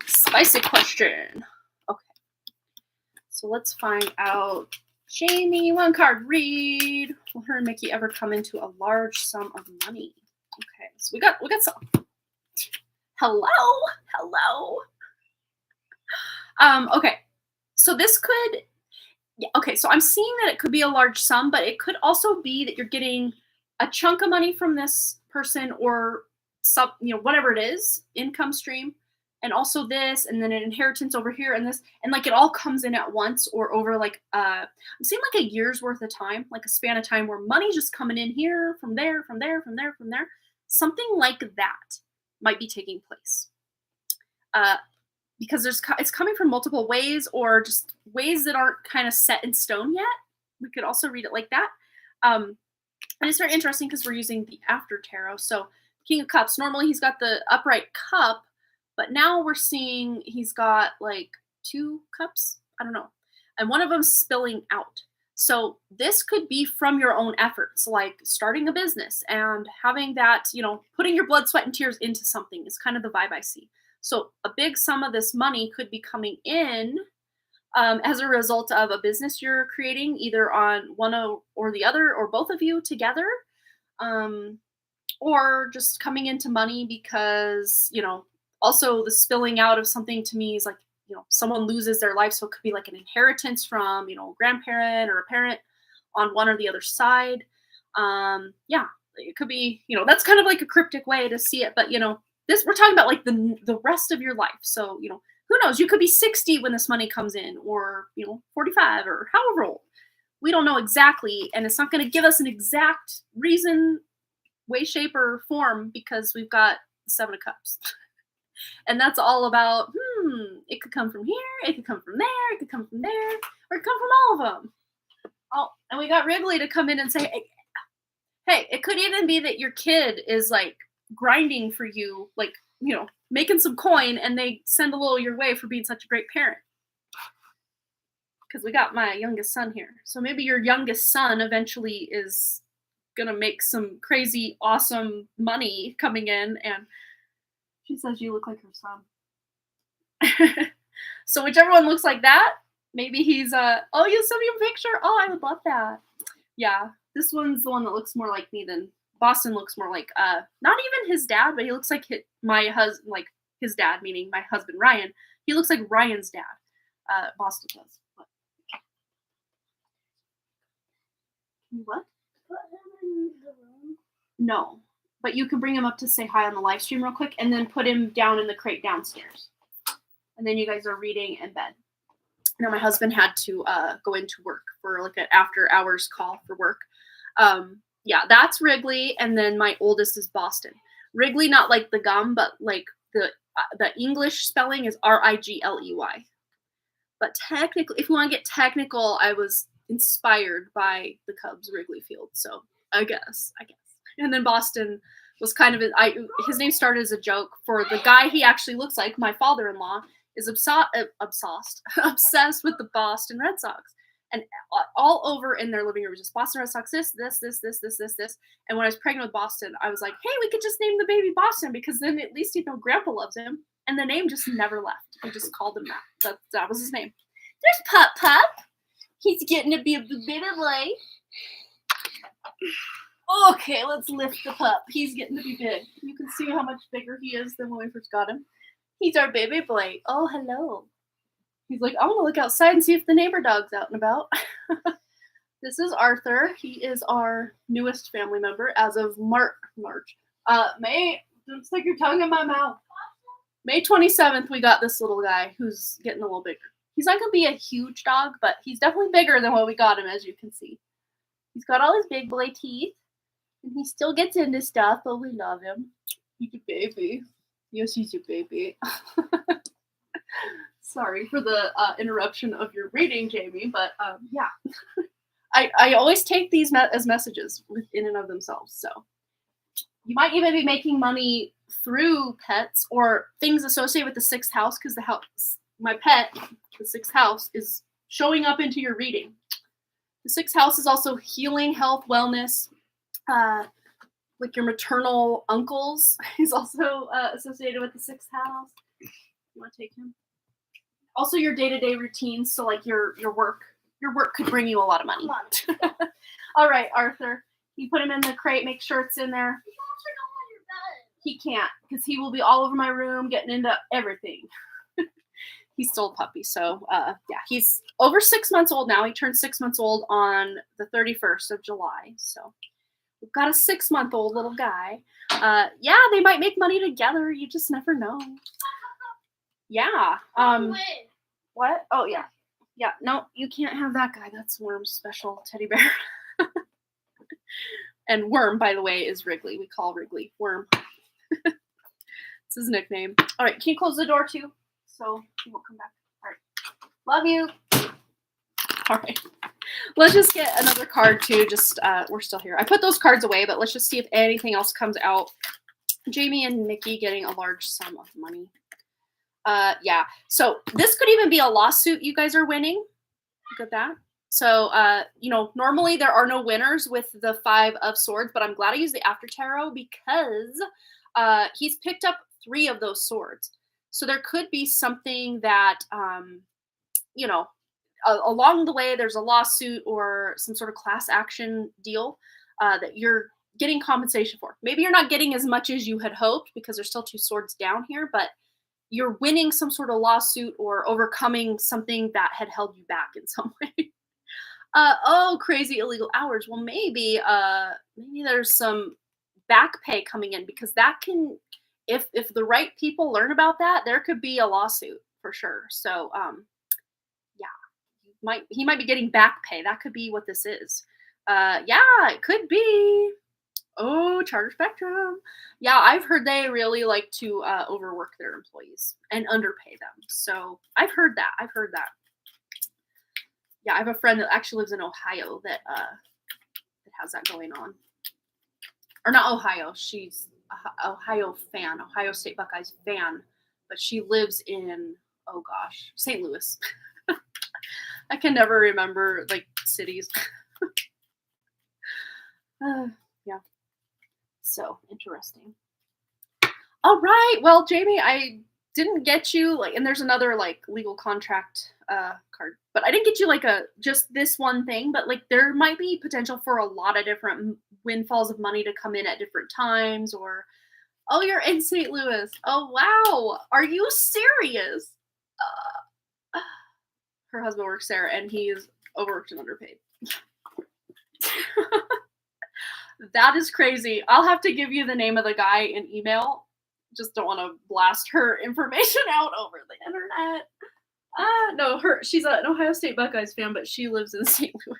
spicy question. Okay. So let's find out. Jamie, one card read. Will her and Mickey ever come into a large sum of money? Okay, so we got some. Hello. Okay. So this could, yeah, okay, so I'm seeing that it could be a large sum, but it could also be that you're getting a chunk of money from this person or some, whatever it is, income stream, and also this, and then an inheritance over here, and this, and like it all comes in at once or over like I'm seeing like a year's worth of time, like a span of time where money's just coming in here, from there, from there, from there, from there. Something like that might be taking place. Because it's coming from multiple ways or just ways that aren't kind of set in stone yet. We could also read it like that. And it's very interesting because we're using the after tarot. So King of Cups, normally he's got the upright cup, but now we're seeing he's got like 2 cups. I don't know. And one of them's spilling out. So this could be from your own efforts, like starting a business and having that, putting your blood, sweat, and tears into something is kind of the vibe I see. So a big sum of this money could be coming in as a result of a business you're creating, either on one or the other, or both of you together, or just coming into money because, also the spilling out of something to me is like, someone loses their life. So it could be like an inheritance from, a grandparent or a parent on one or the other side. Yeah, it could be, that's kind of like a cryptic way to see it, but, this, we're talking about like the rest of your life. So, who knows? You could be 60 when this money comes in, or 45, or however old. We don't know exactly, and it's not going to give us an exact reason, way, shape, or form because we've got the 7 of Cups, and that's all about. It could come from here, it could come from there, it could come from there, or it could come from all of them. Oh, and we got Wrigley to come in and say, hey, it could even be that your kid is like grinding for you, like, making some coin, and they send a little your way for being such a great parent. Because we got my youngest son here. So maybe your youngest son eventually is going to make some crazy, awesome money coming in. And she says you look like her son. So whichever one looks like that, maybe he's, oh, you sent me a picture. Oh, I would love that. Yeah, this one's the one that looks more like me than Boston. Looks more like not even his dad, but he looks like my husband, like his dad, meaning my husband Ryan. He looks like Ryan's dad. Boston does. What? Put him in the room? No, but you can bring him up to say hi on the live stream real quick, and then put him down in the crate downstairs. And then you guys are reading in bed. Now my husband had to go into work for like an after hours call for work. Yeah, that's Wrigley, and then my oldest is Boston. Wrigley, not like the gum, but like the English spelling is Rigley. But technically, if you want to get technical, I was inspired by the Cubs Wrigley Field, so I guess. And then Boston was kind of his name started as a joke for the guy he actually looks like. My father-in-law is obsessed with the Boston Red Sox. And all over in their living room was just Boston Red Sox, this. And when I was pregnant with Boston, I was like, hey, we could just name the baby Boston because then at least Grandpa loves him. And the name just never left. I just called him that. That was his name. There's Pup. He's getting to be a baby boy. Okay, let's lift the pup. He's getting to be big. You can see how much bigger he is than when we first got him. He's our baby boy. Oh, hello. He's like, I want to look outside and see if the neighbor dog's out and about. This is Arthur. He is our newest family member as of March. May, don't stick your tongue in my mouth. May 27th, we got this little guy who's getting a little bigger. He's not going to be a huge dog, but he's definitely bigger than what we got him, as you can see. He's got all his big boy teeth, and he still gets into stuff, but we love him. He's a baby. Yes, he's a baby. Sorry for the interruption of your reading, Jamie, but yeah. I always take these as messages in and of themselves, so. You might even be making money through pets or things associated with the 6th house, because my pet, the 6th house, is showing up into your reading. The sixth house is also healing, health, wellness. Like your maternal uncles is also associated with the sixth house. You want to take him? Also, your day-to-day routines. So, like your work. Your work could bring you a lot of money. All right, Arthur. You put him in the crate. Make sure it's in there. You can also go on your bed. He can't because he will be all over my room, getting into everything. He's still a puppy, so yeah, he's over 6 months old now. He turned 6 months old on the 31st of July. So we've got a 6-month-old little guy. Yeah, they might make money together. You just never know. Yeah. What? Oh yeah. Yeah. No, you can't have that guy. That's Worm's special teddy bear. And Worm, by the way, is Wrigley. We call Wrigley Worm. It's his nickname. All right. Can you close the door too? So he won't come back. All right. Love you. All right. Let's just get another card too. Just we're still here. I put those cards away, but let's just see if anything else comes out. Jamie and Nikki getting a large sum of money. Yeah. So this could even be a lawsuit you guys are winning. Look at that. So, you know, normally there are no winners with the 5 of Swords, but I'm glad I used the After Tarot because he's picked up 3 of those swords. So there could be something that, you know, along the way there's a lawsuit or some sort of class action deal that you're getting compensation for. Maybe you're not getting as much as you had hoped because there's still 2 swords down here, but you're winning some sort of lawsuit or overcoming something that had held you back in some way. Oh, crazy illegal hours. Well, maybe there's some back pay coming in because that can, if the right people learn about that, there could be a lawsuit for sure. So, yeah, he might be getting back pay. That could be what this is. Yeah, it could be. Oh, Charter Spectrum. Yeah, I've heard they really like to overwork their employees and underpay them. So I've heard that. Yeah, I have a friend that actually lives in Ohio that has that going on. Or not Ohio. She's a Ohio fan, Ohio State Buckeyes fan, but she lives in, oh gosh, St. Louis. I can never remember like cities. Yeah. So interesting. All right. Well, Jamie, I didn't get you like, and there's another like legal contract card, but I didn't get you like just this one thing, but like there might be potential for a lot of different windfalls of money to come in at different times. Or, oh, you're in St. Louis. Oh, wow. Are you serious? Her husband works there and he's overworked and underpaid. That is crazy. I'll have to give you the name of the guy in email. Just don't want to blast her information out over the internet. No, she's an Ohio State Buckeyes fan, but she lives in St. Louis.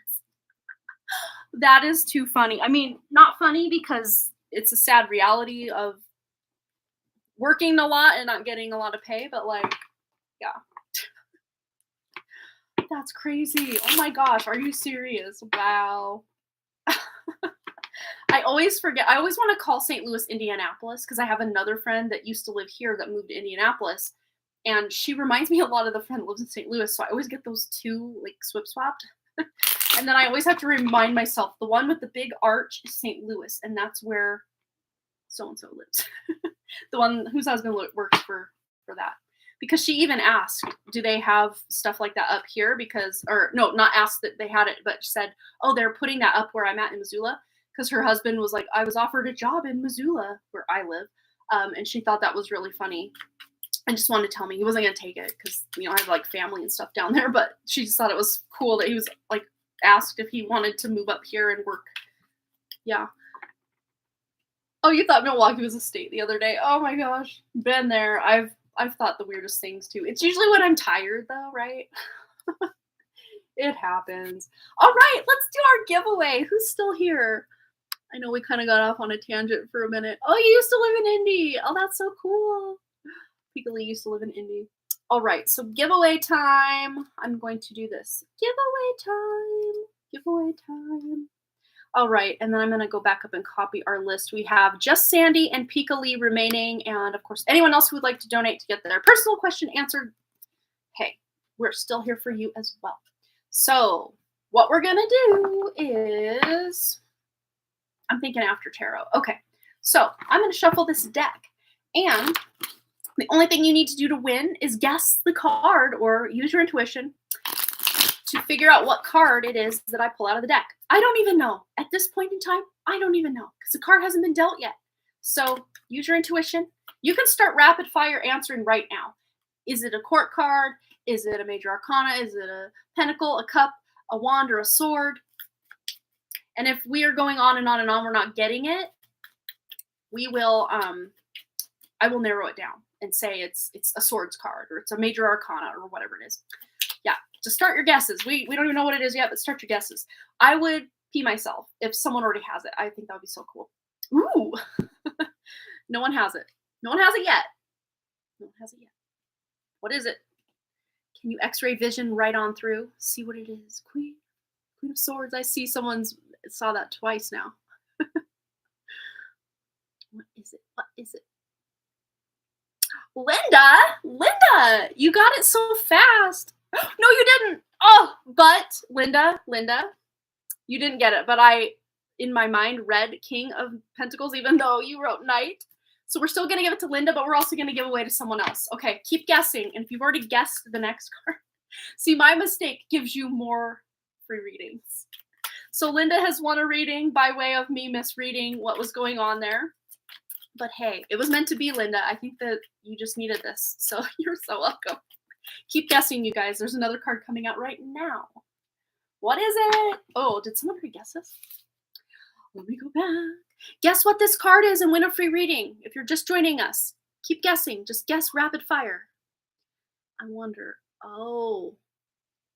That is too funny. I mean, not funny because it's a sad reality of working a lot and not getting a lot of pay, but like, yeah. That's crazy. Oh my gosh, are you serious? Wow. I always forget. I always want to call St. Louis Indianapolis because I have another friend that used to live here that moved to Indianapolis. And she reminds me a lot of the friend that lives in St. Louis. So I always get those two like swapped. And then I always have to remind myself the one with the big arch is St. Louis. And that's where so-and-so lives. The one whose husband works for that. Because she even asked, do they have stuff like that up here? Because, or no, not asked that they had it, but said, oh, they're putting that up where I'm at in Missoula. Because her husband was like, I was offered a job in Missoula, where I live. And she thought that was really funny. And just wanted to tell me he wasn't going to take it because, you know, I have like family and stuff down there. But she just thought it was cool that he was like asked if he wanted to move up here and work. Yeah. Oh, you thought Milwaukee was a state the other day. Oh my gosh. Been there. I've thought the weirdest things too. It's usually when I'm tired though, right? It happens. All right, let's do our giveaway. Who's still here? I know we kind of got off on a tangent for a minute. Oh, you used to live in Indy. Oh, that's so cool. Piccoli used to live in Indy. All right, so giveaway time. I'm going to do this. Giveaway time. All right, and then I'm going to go back up and copy our list. We have just Sandy and Piccoli remaining, and of course, anyone else who would like to donate to get their personal question answered, hey, we're still here for you as well. So what we're going to do is, I'm thinking after tarot. Okay, so I'm going to shuffle this deck. And the only thing you need to do to win is guess the card or use your intuition to figure out what card it is that I pull out of the deck. I don't even know. At this point in time, I don't even know because the card hasn't been dealt yet. So use your intuition. You can start rapid fire answering right now. Is it a court card? Is it a major arcana? Is it a pentacle, a cup, a wand, or a sword? And if we are going on and on and on, we're not getting it, we will, I will narrow it down and say it's a swords card or it's a major arcana or whatever it is. Yeah, just start your guesses. We don't even know what it is yet, but start your guesses. I would pee myself if someone already has it. I think that would be so cool. Ooh, no one has it. No one has it yet. No one has it yet. What is it? Can you x-ray vision right on through? See what it is. Queen of Swords. I see someone's saw that twice now. What is it? What is it? Linda, you got it so fast. No, you didn't. Oh, but Linda, you didn't get it. But I, in my mind, read King of Pentacles, even though you wrote Knight. So we're still going to give it to Linda, but we're also going to give away to someone else. Okay, keep guessing. And if you've already guessed the next card, see, my mistake gives you more free readings. So Linda has won a reading by way of me misreading what was going on there. But hey, it was meant to be, Linda. I think that you just needed this. So you're so welcome. Keep guessing, you guys. There's another card coming out right now. What is it? Oh, did someone already guess this? Let me go back. Guess what this card is and win a free reading. If you're just joining us, keep guessing. Just guess rapid fire. I wonder. Oh,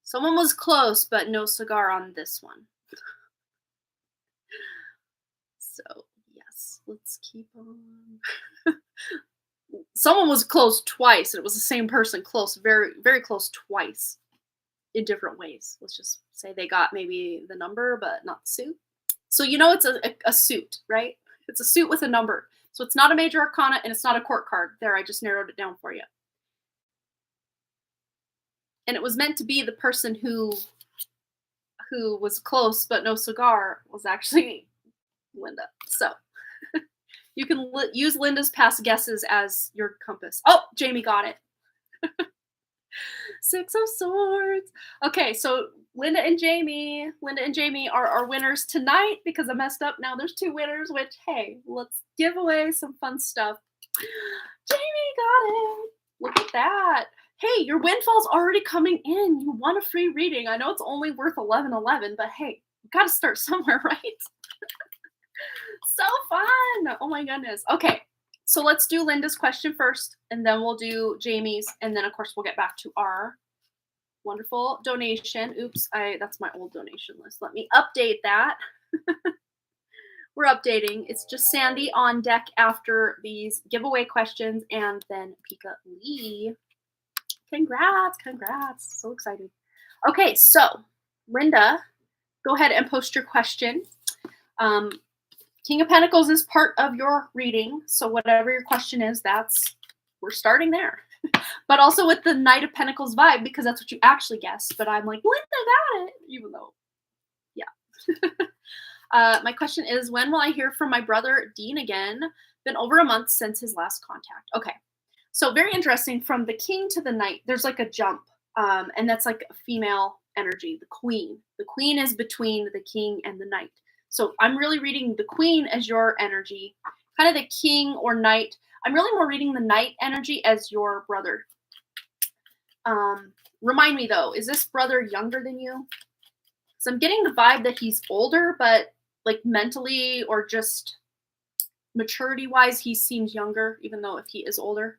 someone was close, but no cigar on this one. So, yes, let's keep on. Someone was close twice. It was the same person close, very, very close twice in different ways. Let's just say they got maybe the number, but not the suit. So you know it's a suit, right? It's a suit with a number. So it's not a major arcana and it's not a court card. There, I just narrowed it down for you. And it was meant to be the person who was close but no cigar was actually Linda. So you can use Linda's past guesses as your compass. Oh, Jamie got it. Six of Swords. Okay, so Linda and Jamie are our winners tonight because I messed up. Now there's two winners, which, hey, let's give away some fun stuff. Jamie got it. Look at that. Hey, your windfall's already coming in. You won a free reading. I know it's only worth $11.11, but hey, you got to start somewhere, right? So fun. Oh my goodness. Okay, so let's do Linda's question first, and then we'll do Jamie's, and then of course we'll get back to our wonderful donation. Oops, that's my old donation list. Let me update that. We're updating. It's just Sandy on deck after these giveaway questions, and then Pika Lee. Congrats. So exciting. Okay, so Linda, go ahead and post your question. King of Pentacles is part of your reading, so whatever your question is, we're starting there. But also with the Knight of Pentacles vibe, because that's what you actually guessed. But I'm like, Linda got it, even though, yeah. My question is, when will I hear from my brother Dean again? Been over a month since his last contact. Okay, so very interesting. From the King to the Knight, there's like a jump, and that's like a female energy, the Queen. The Queen is between the King and the Knight. So I'm really reading the Queen as your energy, kind of the King or Knight. I'm really more reading the Knight energy as your brother. Remind me though, is this brother younger than you? So I'm getting the vibe that he's older, but like mentally or just maturity wise, he seems younger, even though if he is older.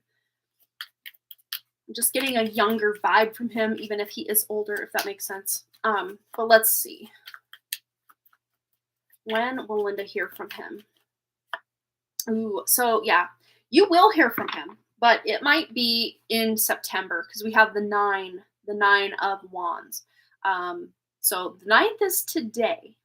I'm just getting a younger vibe from him, even if he is older, if that makes sense. But let's see. When will Linda hear from him? Ooh, so yeah, you will hear from him, but it might be in September because we have the nine of wands. So the 9th is today.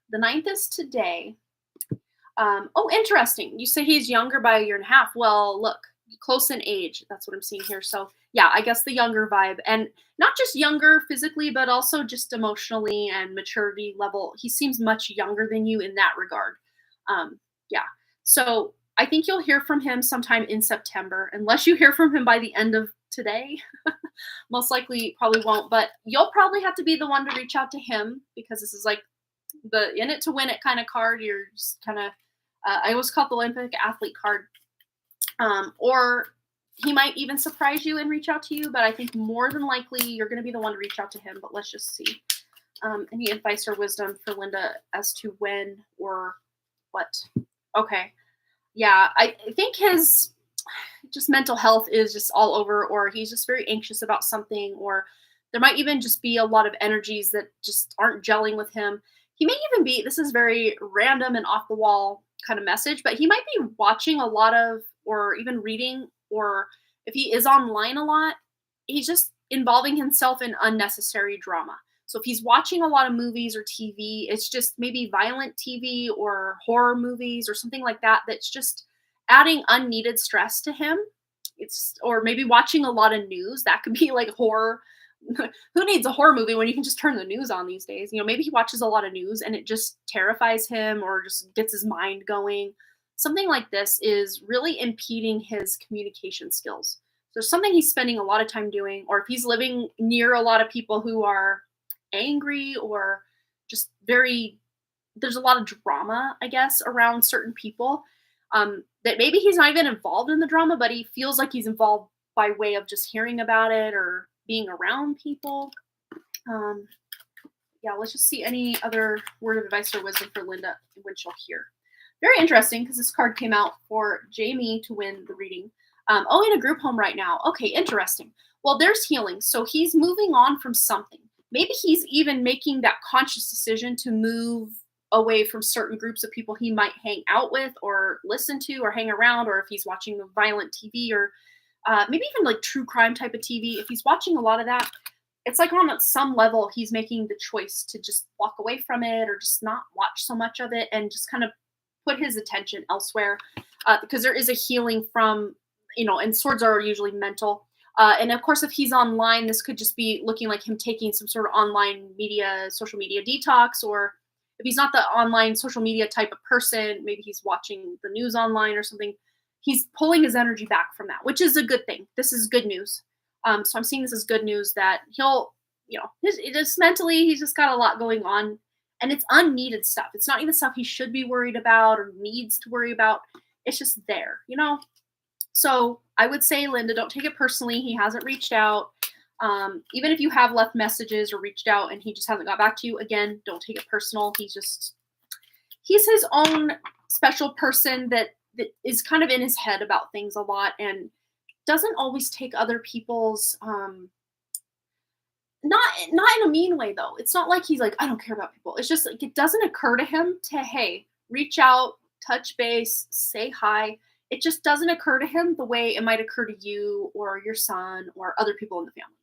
Oh, interesting. You say he's younger by a year and a half. Well, look, close in age. That's what I'm seeing here. So yeah, I guess the younger vibe, and not just younger physically, but also just emotionally and maturity level. He seems much younger than you in that regard. Yeah. So I think you'll hear from him sometime in September, unless you hear from him by the end of today. Most likely, probably won't. But you'll probably have to be the one to reach out to him because this is like the in it to win it kind of card. You're just kind of I always call it the Olympic athlete card. Or he might even surprise you and reach out to you, but I think more than likely you're going to be the one to reach out to him. But let's just see. Any advice or wisdom for Linda as to when or what? Okay. Yeah, I think his just mental health is just all over, or he's just very anxious about something, or there might even just be a lot of energies that just aren't gelling with him. He may even be, this is very random and off the wall kind of message, but he might be watching a lot of, or even reading, or if he is online a lot, he's just involving himself in unnecessary drama. So if he's watching a lot of movies or TV, it's just maybe violent TV or horror movies or something like that that's just adding unneeded stress to him. It's or maybe watching a lot of news that could be like horror. Who needs a horror movie when you can just turn the news on these days? You know, maybe he watches a lot of news and it just terrifies him or just gets his mind going. Something like this is really impeding his communication skills. So something he's spending a lot of time doing, or if he's living near a lot of people who are angry or just very, there's a lot of drama, I guess, around certain people. That maybe he's not even involved in the drama, but he feels like he's involved by way of just hearing about it or being around people. Yeah, let's just see any other word of advice or wisdom for Linda when she'll hear. Very interesting because this card came out for Jamie to win the reading. In a group home right now. Okay, interesting. Well, there's healing. So he's moving on from something. Maybe he's even making that conscious decision to move away from certain groups of people he might hang out with or listen to or hang around, or if he's watching the violent TV or maybe even like true crime type of TV. If he's watching a lot of that, it's like on some level he's making the choice to just walk away from it or just not watch so much of it and just kind of put his attention elsewhere because there is a healing from, and swords are usually mental. And of course, if he's online, this could just be looking like him taking some sort of online media, social media detox, or if he's not the online social media type of person, maybe he's watching the news online or something. He's pulling his energy back from that, which is a good thing. This is good news. So I'm seeing this as good news that he'll, just mentally, he's just got a lot going on and it's unneeded stuff. It's not even stuff he should be worried about or needs to worry about. It's just there, So I would say, Linda, don't take it personally. He hasn't reached out. Even if you have left messages or reached out and he just hasn't got back to you, again, don't take it personal. He's his own special person that is kind of in his head about things a lot and doesn't always take other people's, not in a mean way though. It's not like he's like, I don't care about people. It's just like, it doesn't occur to him to, hey, reach out, touch base, say hi. It just doesn't occur to him the way it might occur to you or your son or other people in the family.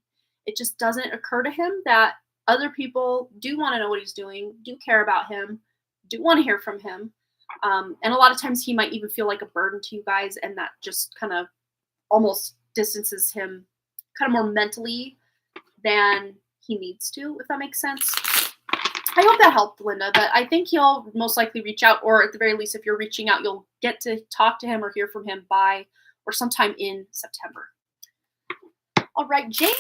It just doesn't occur to him that other people do want to know what he's doing, do care about him, do want to hear from him. And a lot of times he might even feel like a burden to you guys, and that just kind of almost distances him kind of more mentally than he needs to, if that makes sense. I hope that helped, Linda, but I think he'll most likely reach out, or at the very least, if you're reaching out, you'll get to talk to him or hear from him by or sometime in September. All right, Jamie.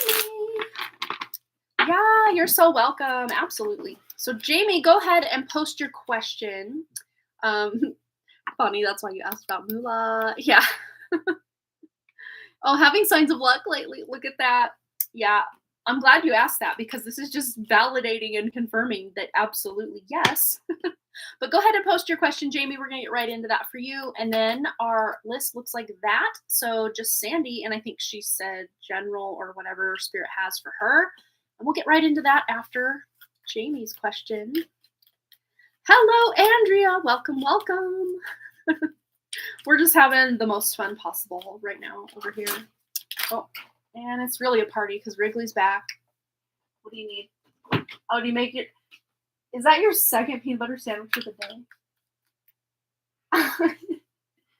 Yeah, you're so welcome. Absolutely. So, Jamie, go ahead and post your question. Funny, that's why you asked about moolah. Yeah. Oh, having signs of luck lately. Look at that. Yeah. I'm glad you asked that because this is just validating and confirming that absolutely yes. But go ahead and post your question, Jamie. We're going to get right into that for you. And then our list looks like that. So just Sandy, and I think she said general or whatever Spirit has for her. And we'll get right into that after Jamie's question. Hello, Andrea. Welcome, welcome. We're just having the most fun possible right now over here. Oh. And it's really a party because Wrigley's back. What do you need? Oh, do you make it? Is that your second peanut butter sandwich of the day?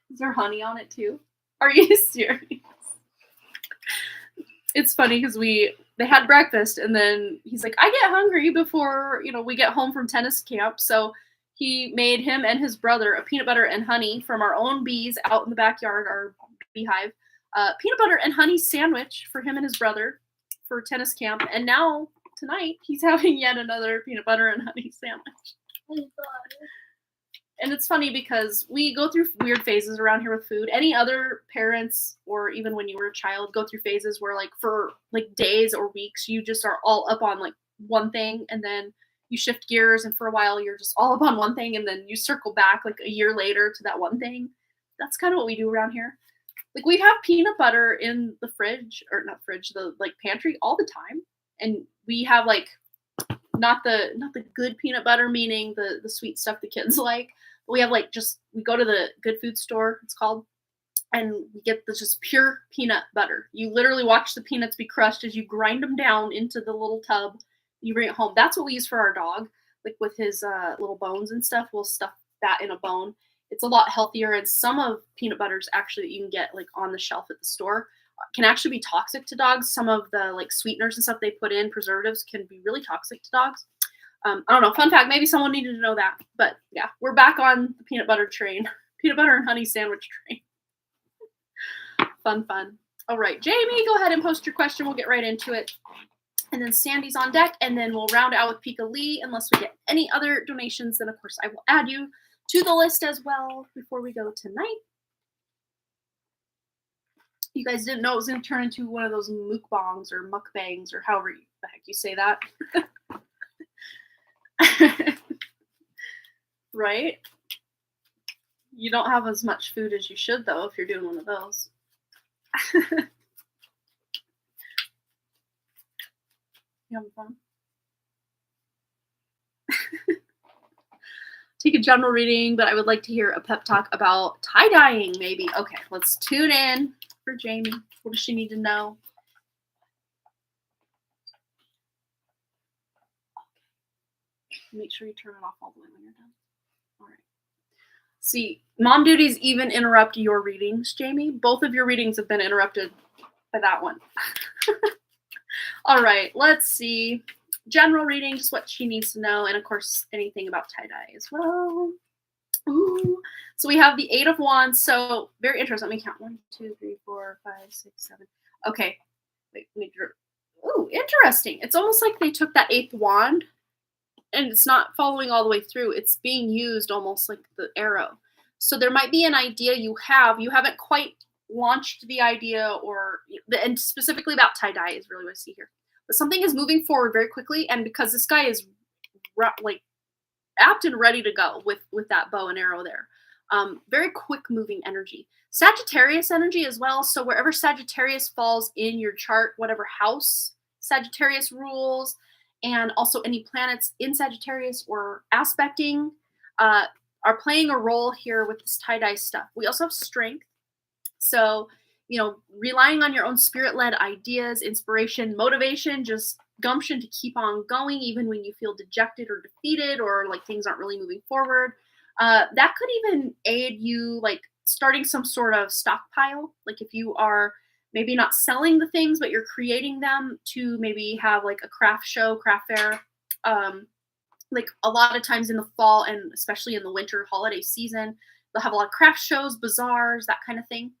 Is there honey on it too? Are you serious? It's funny because they had breakfast and then he's like, I get hungry before, we get home from tennis camp. So he made him and his brother a peanut butter and honey from our own bees out in the backyard, our beehive, peanut butter and honey sandwich for him and his brother for tennis camp. And now tonight he's having yet another peanut butter and honey sandwich. Oh, God. And it's funny because we go through weird phases around here with food. Any other parents, or even when you were a child, go through phases where like for like days or weeks, you just are all up on like one thing and then you shift gears and for a while you're just all up on one thing and then you circle back like a year later to that one thing. That's kind of what we do around here. Like we have peanut butter in the fridge, or not fridge, the like pantry all the time. And we have like not the good peanut butter, meaning the sweet stuff the kids like. But we have like we go to the good food store, it's called, and we get the just pure peanut butter. You literally watch the peanuts be crushed as you grind them down into the little tub. You bring it home. That's what we use for our dog, like with his little bones and stuff. We'll stuff that in a bone. It's a lot healthier, and some of peanut butters actually that you can get like on the shelf at the store can actually be toxic to dogs. Some of the like sweeteners and stuff they put in, preservatives, can be really toxic to dogs. I don't know. Fun fact. Maybe someone needed to know that. But yeah, we're back on the peanut butter train. Peanut butter and honey sandwich train. Fun. All right, Jamie, go ahead and post your question. We'll get right into it. And then Sandy's on deck, and then we'll round out with Pika Lee. Unless we get any other donations, then of course I will add you to the list as well before we go tonight. You guys didn't know it was going to turn into one of those mukbangs or mukbangs or however the heck you say that. Right? You don't have as much food as you should, though, if you're doing one of those. You having fun? Take a general reading, but I would like to hear a pep talk about tie-dyeing, maybe. Okay, let's tune in for Jamie. What does she need to know? Make sure you turn it off all the way when you're done. All right. See, mom duties even interrupt your readings, Jamie. Both of your readings have been interrupted by that one. All right, let's see. General reading, just what she needs to know, and of course, anything about tie-dye as well. Ooh. So we have the 8 of Wands. So very interesting. Let me count. 1, 2, 3, 4, 5, 6, 7. Okay. Wait, ooh, interesting. It's almost like they took that 8th wand and it's not following all the way through. It's being used almost like the arrow. So there might be an idea you haven't quite launched the idea, and specifically about tie-dye is really what I see here. But something is moving forward very quickly, and because this guy is like apt and ready to go with that bow and arrow there. Very quick moving energy. Sagittarius energy as well. So wherever Sagittarius falls in your chart, whatever house Sagittarius rules, and also any planets in Sagittarius or aspecting are playing a role here with this tie-dye stuff. We also have strength. So, relying on your own spirit-led ideas, inspiration, motivation, just gumption to keep on going even when you feel dejected or defeated or like things aren't really moving forward. That could even aid you like starting some sort of stockpile. Like if you are maybe not selling the things, but you're creating them to maybe have like a craft show, craft fair. Like a lot of times in the fall and especially in the winter holiday season, they'll have a lot of craft shows, bazaars, that kind of thing.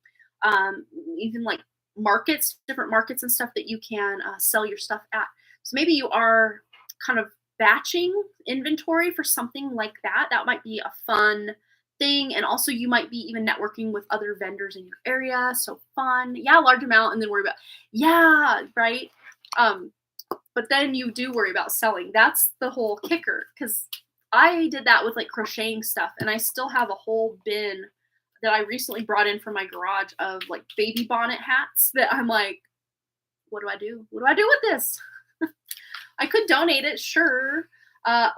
Even like markets, different markets and stuff that you can sell your stuff at. So maybe you are kind of batching inventory for something like that. That might be a fun thing. And also you might be even networking with other vendors in your area. So fun. Yeah, large amount and then worry about, yeah, right. But then you do worry about selling. That's the whole kicker. Because I did that with like crocheting stuff and I still have a whole bin that I recently brought in from my garage of like baby bonnet hats that I'm like, what do I do? What do I do with this? I could donate it, sure.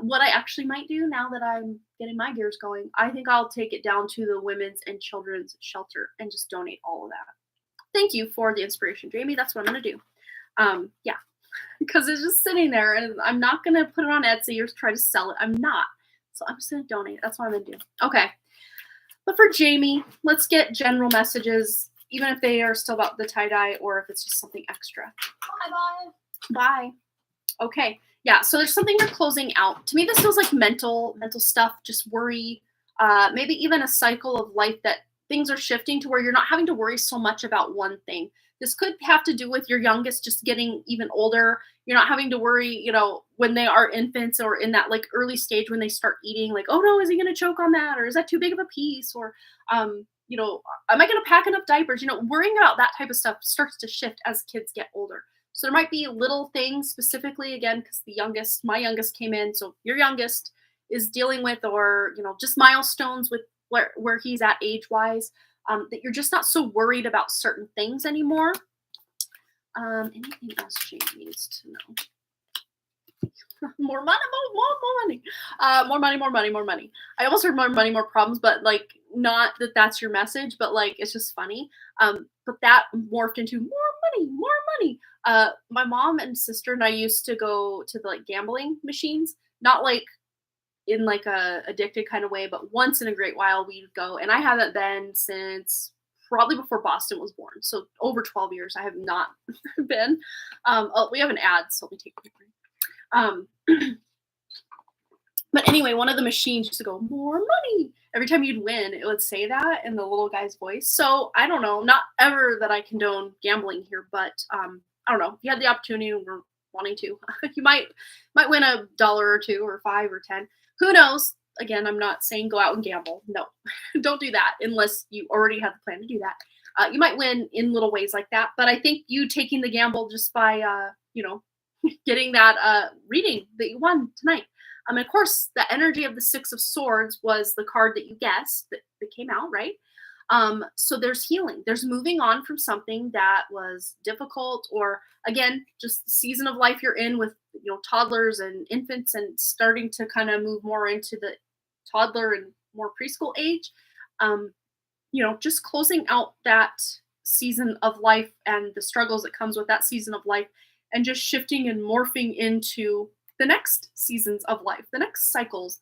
What I actually might do now that I'm getting my gears going, I think I'll take it down to the women's and children's shelter and just donate all of that. Thank you for the inspiration, Jamie. That's what I'm going to do. Yeah, because it's just sitting there and I'm not going to put it on Etsy or try to sell it. I'm not. So I'm just going to donate. That's what I'm going to do. Okay. But for Jamie, let's get general messages. even if they are still about the tie-dye or if it's just something extra. Bye. Bye. Okay. Yeah. So there's something you're closing out. To me, this feels like mental stuff, just worry, maybe even a cycle of life that things are shifting to where you're not having to worry so much about one thing. This could have to do with your youngest just getting even older. You're not having to worry, when they are infants or in that like early stage when they start eating, like, oh no, is he going to choke on that? Or is that too big of a piece? Or, am I going to pack enough diapers? Worrying about that type of stuff starts to shift as kids get older. So there might be little things specifically, again, because my youngest came in. So your youngest is dealing with, or, just milestones with where he's at age-wise, that you're just not so worried about certain things anymore. Anything else she needs to know? More money, more money. I almost heard more money, more problems, but like, not that that's your message, but like, it's just funny. But that morphed into more money. My mom and sister and I used to go to the like gambling machines, not like in like a addicted kind of way, but once in a great while we'd go. And I haven't been since probably before Boston was born. So over 12 years, I have not been. We have an ad, so let me take a picture. But anyway, one of the machines used to go, more money. Every time you'd win, it would say that in the little guy's voice. So I don't know, not ever that I condone gambling here, but I don't know. If you had the opportunity and were wanting to, you might win $1 or $2 or $5 or $10. Who knows? Again, I'm not saying go out and gamble. No, don't do that unless you already have the plan to do that. You might win in little ways like that, but I think you taking the gamble just by, getting that reading that you won tonight. And of course, the energy of the Six of Swords was the card that you guessed that came out, right? So there's healing. There's moving on from something that was difficult, or again, just the season of life you're in with, toddlers and infants and starting to kind of move more into the toddler and more preschool age. Just closing out that season of life and the struggles that comes with that season of life, and just shifting and morphing into the next seasons of life, the next cycles.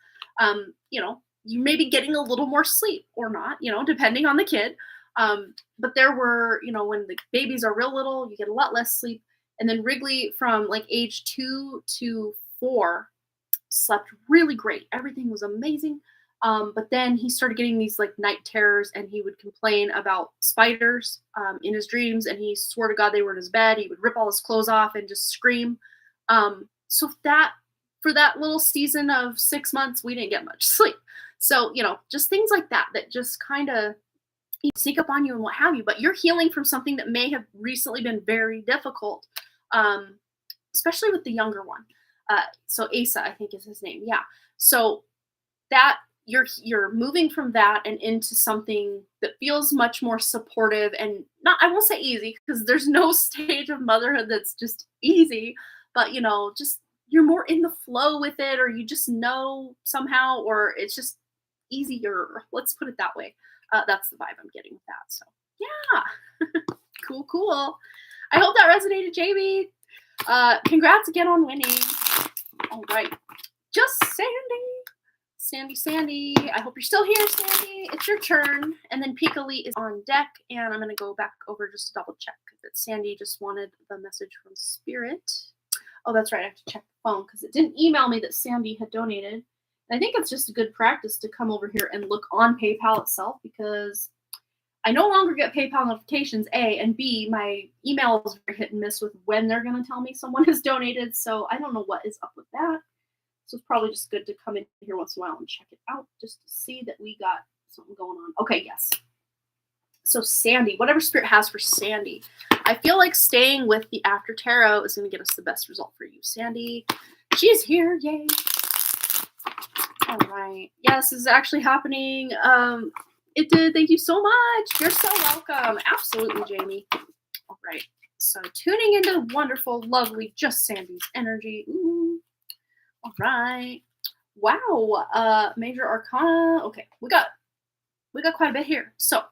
You may be getting a little more sleep or not, depending on the kid. But there were, when the babies are real little, you get a lot less sleep. And then Wrigley from like age 2 to 4 slept really great. Everything was amazing. But then he started getting these like night terrors, and he would complain about spiders in his dreams. And he swore to God they were in his bed. He would rip all his clothes off and just scream. So for that little season of 6 months, we didn't get much sleep. So, just things like that just kind of sneak up on you and what have you. But you're healing from something that may have recently been very difficult, especially with the younger one. So Asa, I think is his name. Yeah. So that you're moving from that and into something that feels much more supportive, and not, I won't say easy, because there's no stage of motherhood that's just easy, but just you're more in the flow with it, or you just know somehow, or it's just easier. Let's put it that way. That's the vibe I'm getting with that. So yeah, cool. I hope that resonated, Jamie. Congrats again on winning. All right, just Sandy. I hope you're still here, Sandy. It's your turn. And then Peak Elite is on deck, and I'm going to go back over just to double check that Sandy just wanted the message from Spirit. Oh, that's right. I have to check the phone because it didn't email me that Sandy had donated. And I think it's just a good practice to come over here and look on PayPal itself, because I no longer get PayPal notifications, A, and B, my email is very hit and miss with when they're going to tell me someone has donated. So I don't know what is up with that. So it's probably just good to come in here once in a while and check it out just to see that we got something going on. Okay, yes. So Sandy, whatever Spirit has for Sandy, I feel like staying with the After Tarot is going to get us the best result for you, Sandy. She's here, yay. All right. Yeah, this is actually happening. It did. Thank you so much. You're so welcome. Absolutely, Jamie. All right. So tuning into wonderful, lovely, just Sandy's energy. Ooh. All right. Wow. Major Arcana. Okay. We got quite a bit here. So,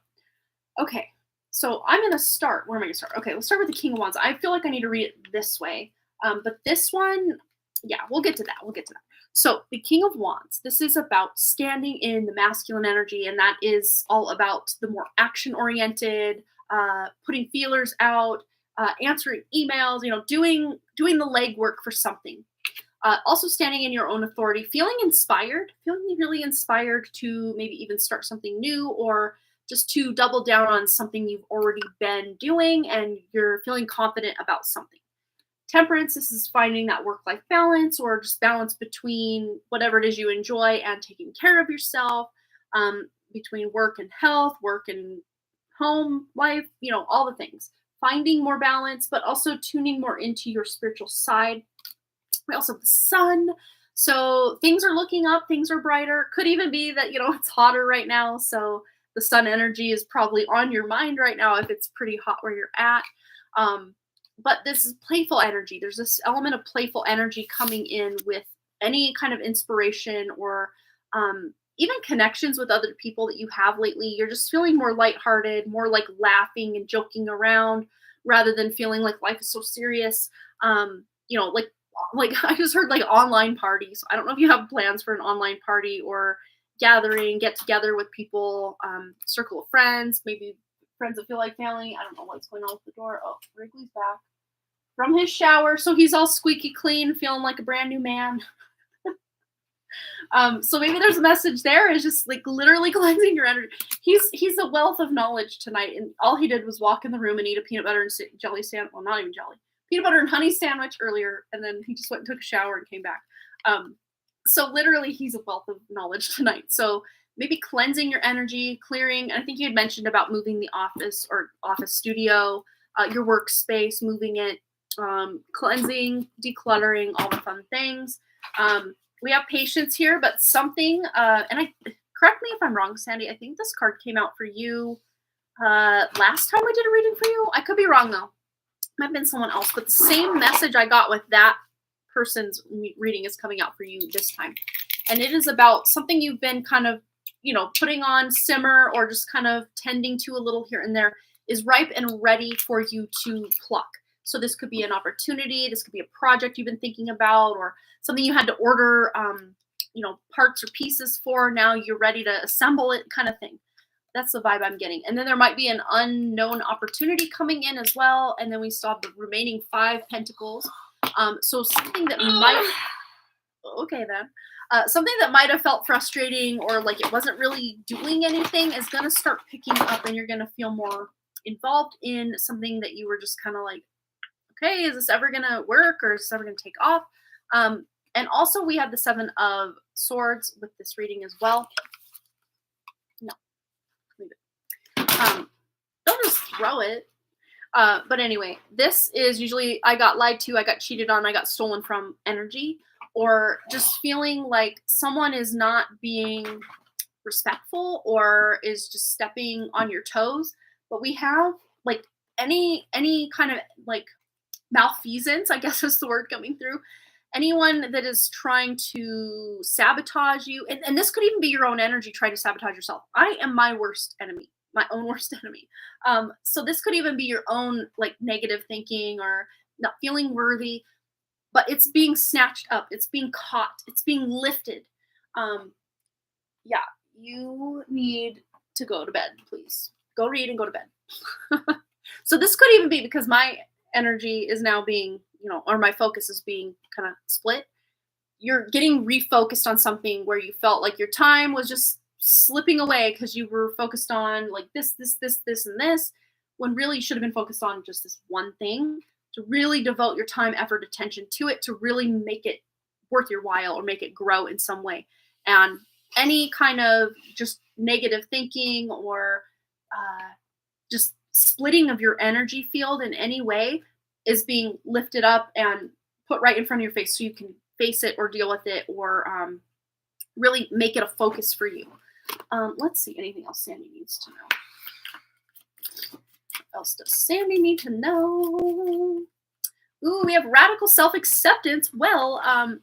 okay. So I'm going to start. Where am I going to start? Okay. Let's start with the King of Wands. I feel like I need to read it this way. But this one, yeah, we'll get to that. So the King of Wands, this is about standing in the masculine energy, and that is all about the more action-oriented, putting feelers out, answering emails, doing the legwork for something. Also standing in your own authority, feeling really inspired to maybe even start something new, or just to double down on something you've already been doing and you're feeling confident about something. Temperance, this is finding that work life balance, or just balance between whatever it is you enjoy and taking care of yourself, between work and health, work and home life, all the things. Finding more balance, but also tuning more into your spiritual side. We also have the sun. So things are looking up, things are brighter. Could even be that, it's hotter right now. So the sun energy is probably on your mind right now if it's pretty hot where you're at. But this is playful energy. There's this element of playful energy coming in with any kind of inspiration, or even connections with other people that you have lately. You're just feeling more lighthearted, more like laughing and joking around rather than feeling like life is so serious. Like I just heard like online parties. I don't know if you have plans for an online party or gathering, get together with people, circle of friends, maybe friends that feel like family. I don't know what's going on with the door. Oh, Wrigley's back from his shower, so he's all squeaky clean, feeling like a brand new man. So maybe there's a message there, is just like literally cleansing your energy. He's a wealth of knowledge tonight, and all he did was walk in the room and eat a peanut butter and jelly sandwich. Well, not even jelly, peanut butter and honey sandwich earlier, and then he just went and took a shower and came back. So literally, he's a wealth of knowledge tonight. So maybe cleansing your energy, clearing. And I think you had mentioned about moving the office or office studio, your workspace, moving it, cleansing, decluttering, all the fun things. We have patience here, but something, correct me if I'm wrong, Sandy, I think this card came out for you last time we did a reading for you. I could be wrong though. Might have been someone else, but the same message I got with that person's reading is coming out for you this time. And it is about something you've been kind of, putting on simmer, or just kind of tending to a little here and there, is ripe and ready for you to pluck. So this could be an opportunity. This could be a project you've been thinking about, or something you had to order, parts or pieces for. Now you're ready to assemble it, kind of thing. That's the vibe I'm getting. And then there might be an unknown opportunity coming in as well. And then we still have the remaining 5 pentacles. So something that might, okay then, something that might have felt frustrating, or like it wasn't really doing anything, is going to start picking up, and you're going to feel more involved in something that you were just kind of like, okay, is this ever going to work, or is this ever going to take off? And also we have the 7 of Swords with this reading as well. No, leave it. Don't just throw it. But anyway, this is usually I got lied to, I got cheated on, I got stolen from energy, or just feeling like someone is not being respectful or is just stepping on your toes. But we have like any kind of like malfeasance, I guess is the word coming through. Anyone that is trying to sabotage you, and this could even be your own energy trying to sabotage yourself. I am my worst enemy, my own worst enemy. So this could even be your own like negative thinking or not feeling worthy, but it's being snatched up, it's being caught, it's being lifted. Yeah, you need to go to bed, please. Go read and go to bed. So this could even be because my energy is now being, or my focus is being kind of split. You're getting refocused on something where you felt like your time was just slipping away because you were focused on like this, and this, when really you should have been focused on just this one thing, to really devote your time, effort, attention to it, to really make it worth your while or make it grow in some way. And any kind of just negative thinking or just splitting of your energy field in any way is being lifted up and put right in front of your face so you can face it or deal with it, or really make it a focus for you. Let's see, anything else Sandy needs to know? What else does Sandy need to know? Ooh, we have radical self-acceptance. Well,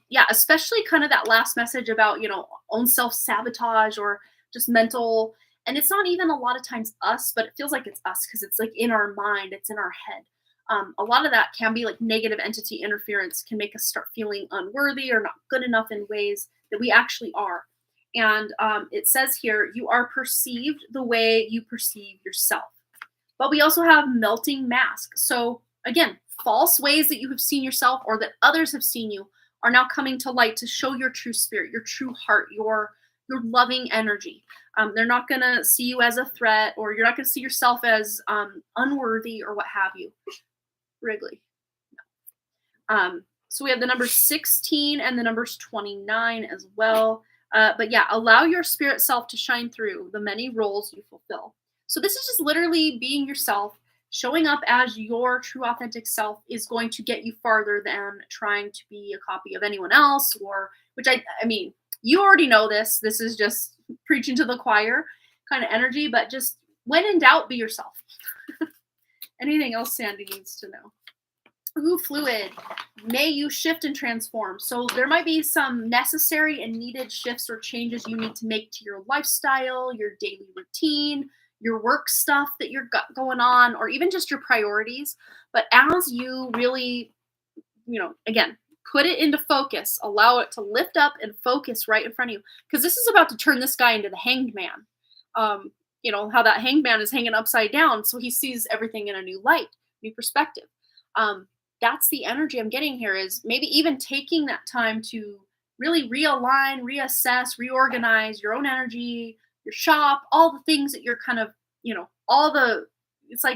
yeah, especially kind of that last message about, own self-sabotage or just mental. And it's not even a lot of times us, but it feels like it's us because it's like in our mind, it's in our head. A lot of that can be like negative entity interference, can make us start feeling unworthy or not good enough in ways that we actually are. And it says here, you are perceived the way you perceive yourself. But we also have melting mask. So again, false ways that you have seen yourself or that others have seen you are now coming to light to show your true spirit, your true heart, your loving energy. They're not going to see you as a threat, or you're not going to see yourself as unworthy or what have you. Wrigley. So we have the numbers 16 and the numbers 29 as well. But yeah, allow your spirit self to shine through the many roles you fulfill. So this is just literally being yourself. Showing up as your true authentic self is going to get you farther than trying to be a copy of anyone else, or which I mean, you already know this. This is just preaching to the choir kind of energy, but just when in doubt, be yourself. Anything else Sandy needs to know? Ooh, fluid. May you shift and transform. So there might be some necessary and needed shifts or changes you need to make to your lifestyle, your daily routine, your work stuff that you're got going on, or even just your priorities. But as you really, again, put it into focus, allow it to lift up and focus right in front of you, because this is about to turn this guy into the hanged man. How that hanged man is hanging upside down, so he sees everything in a new light, new perspective. That's the energy I'm getting here, is maybe even taking that time to really realign, reassess, reorganize your own energy, your shop, all the things that you're kind of,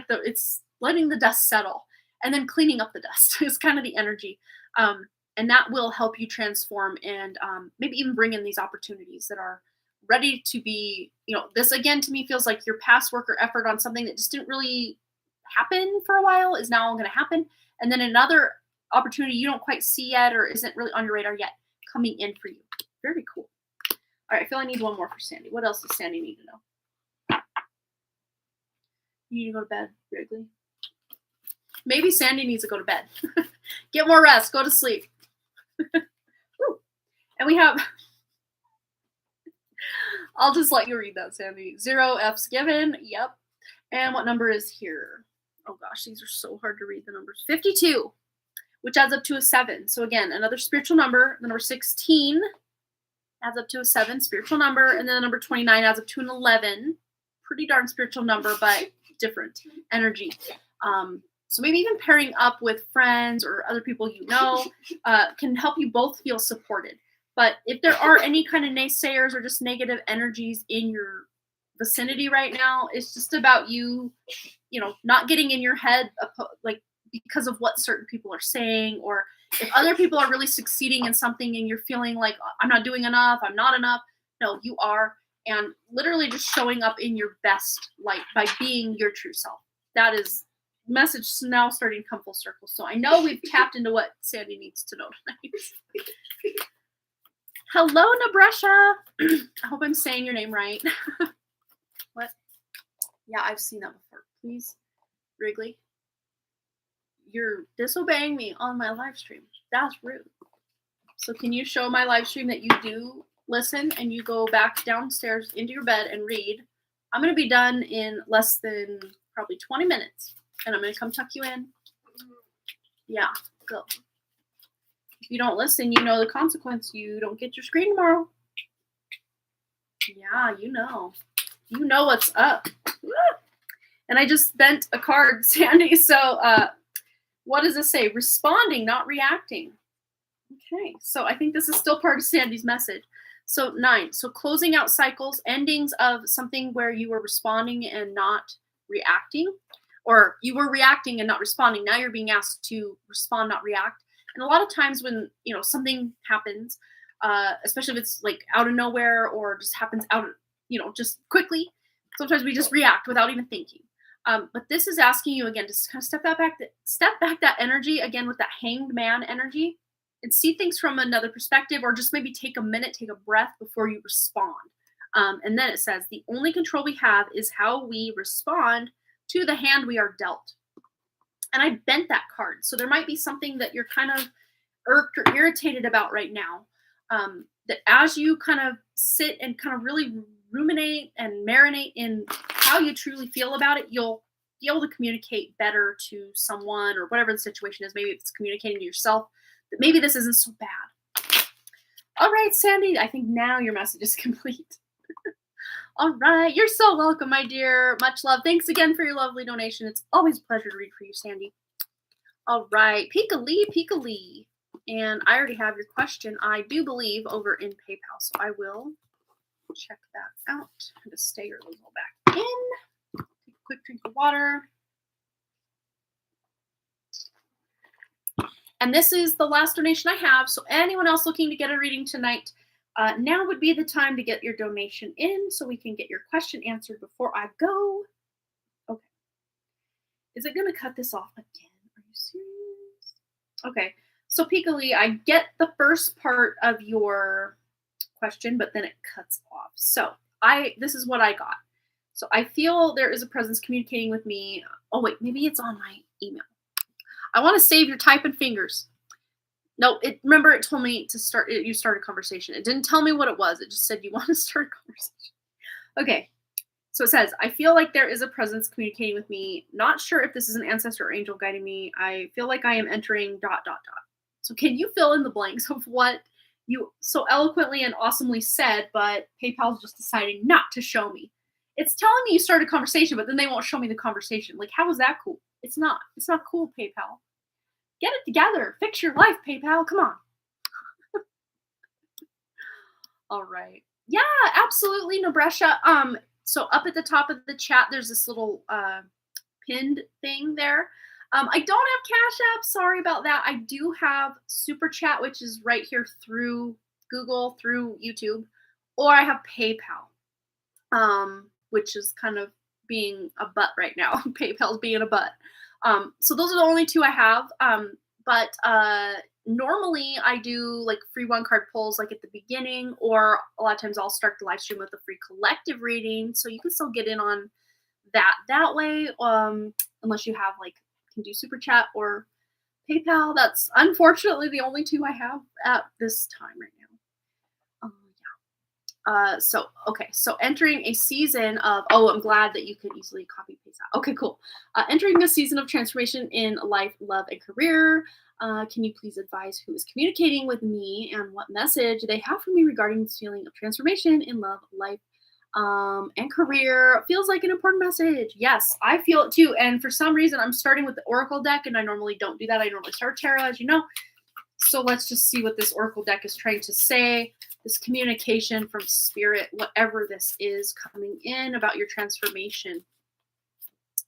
it's letting the dust settle and then cleaning up the dust is kind of the energy. And that will help you transform and maybe even bring in these opportunities that are ready to be, this again to me feels like your past work or effort on something that just didn't really happen for a while is now going to happen. And then another opportunity you don't quite see yet or isn't really on your radar yet coming in for you. Very cool. All right, I feel I need one more for Sandy. What else does Sandy need to know? You need to go to bed, Wrigley. Maybe Sandy needs to go to bed. Get more rest. Go to sleep. And we have... I'll just let you read that, Sandy. 0 F's given. Yep. And what number is here? Oh gosh, these are so hard to read, the numbers. 52, which adds up to a 7. So again, another spiritual number. The number 16 adds up to a 7, spiritual number. And then the number 29 adds up to an 11. Pretty darn spiritual number, but different energy. So maybe even pairing up with friends or other people can help you both feel supported. But if there are any kind of naysayers or just negative energies in your vicinity right now, it's just about you, not getting in your head, because of what certain people are saying, or if other people are really succeeding in something and you're feeling like I'm not doing enough, I'm not enough. No, you are. And literally just showing up in your best light by being your true self. That is message now starting to come full circle. So I know we've tapped into what Sandy needs to know tonight. Hello, Nabresha. I hope I'm saying your name right. What? Yeah, I've seen that before. Please, Wrigley. You're disobeying me on my live stream. That's rude. So can you show my live stream that you do listen and you go back downstairs into your bed and read? I'm going to be done in less than probably 20 minutes. And I'm going to come tuck you in. Yeah, go. If you don't listen, you know the consequence. You don't get your screen tomorrow. Yeah, you know. You know what's up. And I just bent a card, Sandy. So what does this say? Responding, not reacting. Okay, so I think this is still part of Sandy's message. So 9. So closing out cycles, endings of something where you were responding and not reacting. Or you were reacting and not responding. Now you're being asked to respond, not react. And a lot of times when, something happens, especially if it's like out of nowhere or just happens out of, just quickly, sometimes we just react without even thinking. But this is asking you again to kind of step back that energy again with that hanged man energy and see things from another perspective, or just maybe take a minute, take a breath before you respond. And then it says, the only control we have is how we respond to the hand we are dealt. And I bent that card. So there might be something that you're kind of irked or irritated about right now. That as you kind of sit and kind of really ruminate and marinate in how you truly feel about it, you'll be able to communicate better to someone or whatever the situation is. Maybe it's communicating to yourself that maybe this isn't so bad. All right, Sandy, I think now your message is complete. All right. You're so welcome, my dear. Much love. Thanks again for your lovely donation. It's always a pleasure to read for you, Sandy. All right. Peek-a-lee, peek-a-lee. And I already have your question, I do believe, over in PayPal. So I will check that out. Just stay your little back in. Take a quick drink of water. And this is the last donation I have. So anyone else looking to get a reading tonight, now would be the time to get your donation in so we can get your question answered before I go. Okay. Is it going to cut this off again? Are you serious? Okay. So Peekali, I get the first part of your question, but then it cuts off. So this is what I got. So I feel there is a presence communicating with me. Oh wait, maybe it's on my email. I want to save your typing fingers. No, remember it told me to start. You start a conversation. It didn't tell me what it was. It just said you want to start a conversation. Okay. So it says, I feel like there is a presence communicating with me. Not sure if this is an ancestor or angel guiding me. I feel like I am entering ... So can you fill in the blanks of what you so eloquently and awesomely said, but PayPal's just deciding not to show me? It's telling me you start a conversation, but then they won't show me the conversation. Like, how is that cool? It's not. It's not cool, PayPal. Get it together. Fix your life, PayPal. Come on. All right. Yeah, absolutely, Nabresha. So up at the top of the chat, there's this little pinned thing there. I don't have Cash App. Sorry about that. I do have Super Chat, which is right here through Google, through YouTube, or I have PayPal, which is kind of being a butt right now. PayPal's being a butt. So those are the only two I have. But normally I do like free one card pulls like at the beginning, or a lot of times I'll start the live stream with a free collective reading. So you can still get in on that way. Unless you have like, can do Super Chat or PayPal. That's unfortunately the only two I have at this time right now. So entering a season of, I'm glad that you could easily copy paste that. Okay, cool. Entering a season of transformation in life, love, and career. Can you please advise who is communicating with me and what message they have for me regarding this feeling of transformation in love, life, and career? Feels like an important message. Yes, I feel it too. And for some reason, I'm starting with the Oracle deck, and I normally don't do that. I normally start tarot, as you know. So let's just see what this Oracle deck is trying to say. This communication from spirit, whatever this is coming in about your transformation.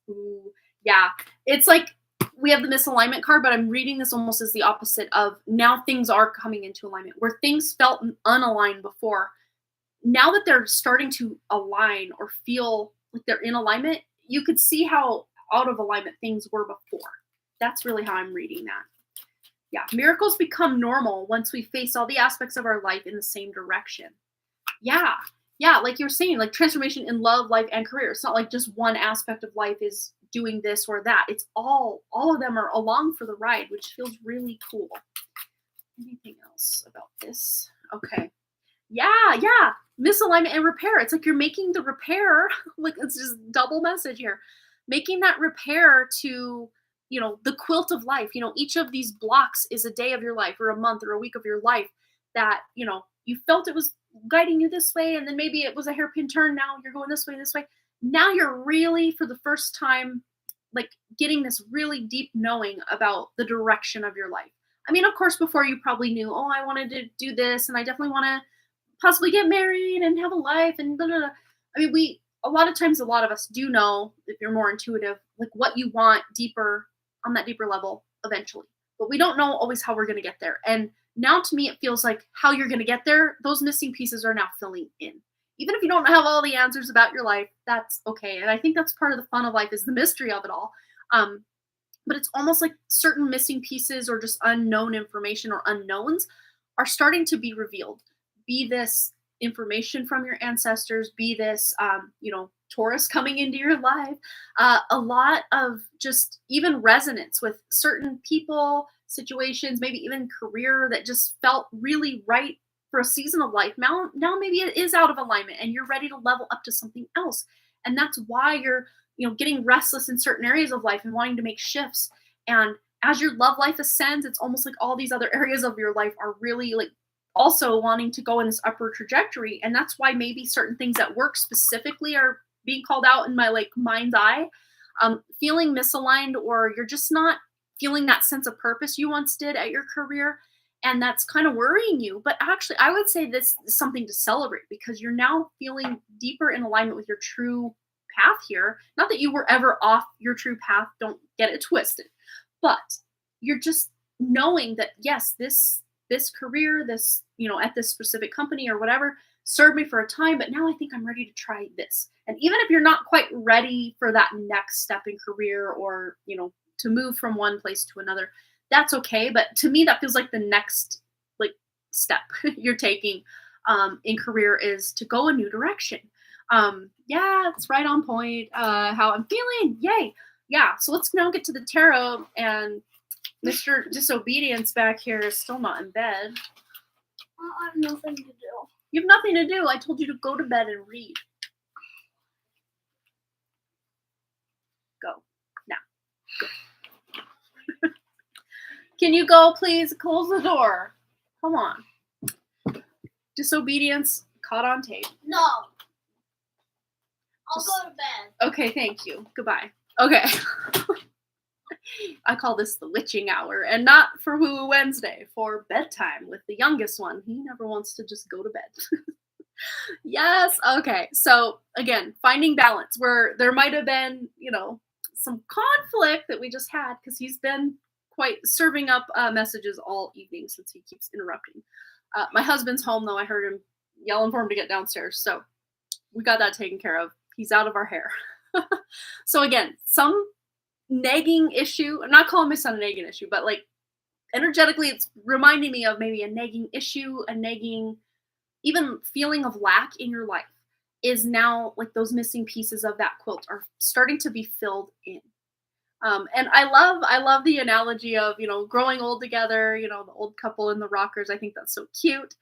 Ooh, yeah, it's like we have the misalignment card, but I'm reading this almost as the opposite of now things are coming into alignment. Where things felt unaligned before, now that they're starting to align or feel like they're in alignment, you could see how out of alignment things were before. That's really how I'm reading that. Yeah, miracles become normal once we face all the aspects of our life in the same direction. Yeah, like you were saying, like transformation in love, life, and career. It's not like just one aspect of life is doing this or that. It's all of them are along for the ride, which feels really cool. Anything else about this? Okay. Yeah. Misalignment and repair. It's like you're making the repair, like it's just double message here. Making that repair to, the quilt of life. Each of these blocks is a day of your life or a month or a week of your life that, you felt it was guiding you this way. And then maybe it was a hairpin turn. Now you're going this way. Now you're really, for the first time, like getting this really deep knowing about the direction of your life. I mean, of course, before you probably knew, I wanted to do this and I definitely want to possibly get married and have a life and blah, blah, blah. I mean, a lot of us do know, if you're more intuitive, like what you want deeper on that deeper level eventually, but we don't know always how we're going to get there. And now to me, it feels like how you're going to get there, those missing pieces are now filling in. Even if you don't have all the answers about your life, that's okay. And I think that's part of the fun of life, is the mystery of it all. But it's almost like certain missing pieces or just unknown information or unknowns are starting to be revealed. Be this information from your ancestors, be this, Taurus coming into your life, a lot of just even resonance with certain people, situations, maybe even career that just felt really right for a season of life. Now maybe it is out of alignment and you're ready to level up to something else. And that's why you're, getting restless in certain areas of life and wanting to make shifts. And as your love life ascends, it's almost like all these other areas of your life are really like also wanting to go in this upward trajectory. And that's why maybe certain things at work specifically are being called out in my like mind's eye. Feeling misaligned, or you're just not feeling that sense of purpose you once did at your career. And that's kind of worrying you. But actually, I would say this is something to celebrate because you're now feeling deeper in alignment with your true path here. Not that you were ever off your true path, don't get it twisted. But you're just knowing that yes, this career, this, at this specific company or whatever, served me for a time, but now I think I'm ready to try this. And even if you're not quite ready for that next step in career, or, to move from one place to another, that's okay. But to me, that feels like the next like step you're taking in career is to go a new direction. Yeah, it's right on point. How I'm feeling. Yay. Yeah. So let's now get to the tarot, and Mr. Disobedience back here is still not in bed. I have nothing to do. You have nothing to do. I told you to go to bed and read. Go. Now. Go. Can you go, please? Close the door. Come on. Disobedience caught on tape. No. I'll go to bed. Okay, thank you. Goodbye. Okay. I call this the witching hour, and not for Woo Wednesday, for bedtime with the youngest one. He never wants to just go to bed. Yes. Okay. So again, finding balance where there might have been, some conflict that we just had because he's been quite serving up messages all evening since he keeps interrupting. My husband's home though. I heard him yelling for him to get downstairs. So we got that taken care of. He's out of our hair. So again, some nagging issue. I'm not calling my son a nagging issue, but like energetically, it's reminding me of maybe a nagging issue, a nagging, even feeling of lack in your life is now like those missing pieces of that quilt are starting to be filled in. And I love the analogy of, growing old together, the old couple in the rockers. I think that's so cute.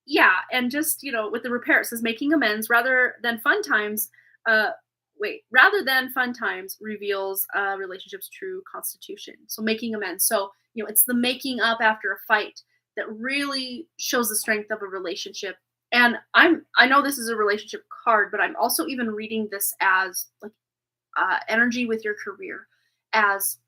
Yeah. And just, with the repair, it says making amends rather than fun times. Rather than fun times reveals a relationship's true constitution. So making amends. So, it's the making up after a fight that really shows the strength of a relationship. And I know this is a relationship card, but I'm also even reading this as like energy with your career, as,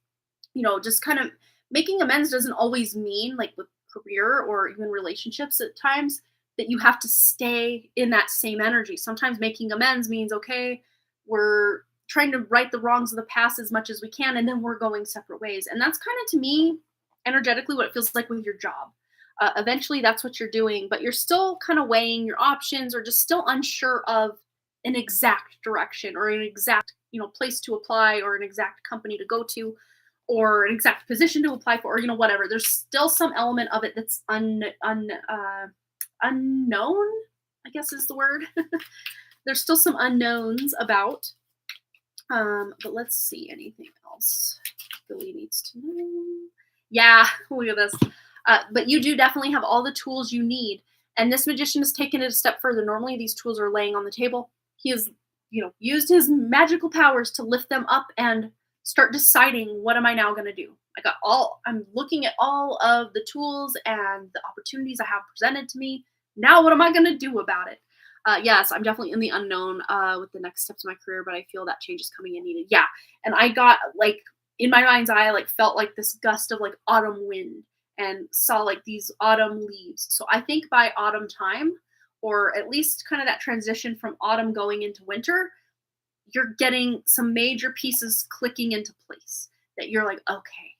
just kind of making amends doesn't always mean like with career or even relationships at times that you have to stay in that same energy. Sometimes making amends means, okay, we're trying to right the wrongs of the past as much as we can, and then we're going separate ways. And that's kind of, to me, energetically what it feels like with your job. Eventually, that's what you're doing, but you're still kind of weighing your options or just still unsure of an exact direction or an exact, place to apply or an exact company to go to or an exact position to apply for, or, whatever. There's still some element of it that's unknown, I guess is the word. There's still some unknowns about. But let's see, anything else Billy needs to know. Yeah, look at this. But you do definitely have all the tools you need. And this magician has taken it a step further. Normally these tools are laying on the table. He has, used his magical powers to lift them up and start deciding, what am I now going to do? I'm looking at all of the tools and the opportunities I have presented to me. Now, what am I going to do about it? Yes, I'm definitely in the unknown with the next steps of my career, but I feel that change is coming and needed. Yeah. And I got like in my mind's eye, like felt like this gust of like autumn wind and saw like these autumn leaves. So I think by autumn time, or at least kind of that transition from autumn going into winter, you're getting some major pieces clicking into place that you're like, okay,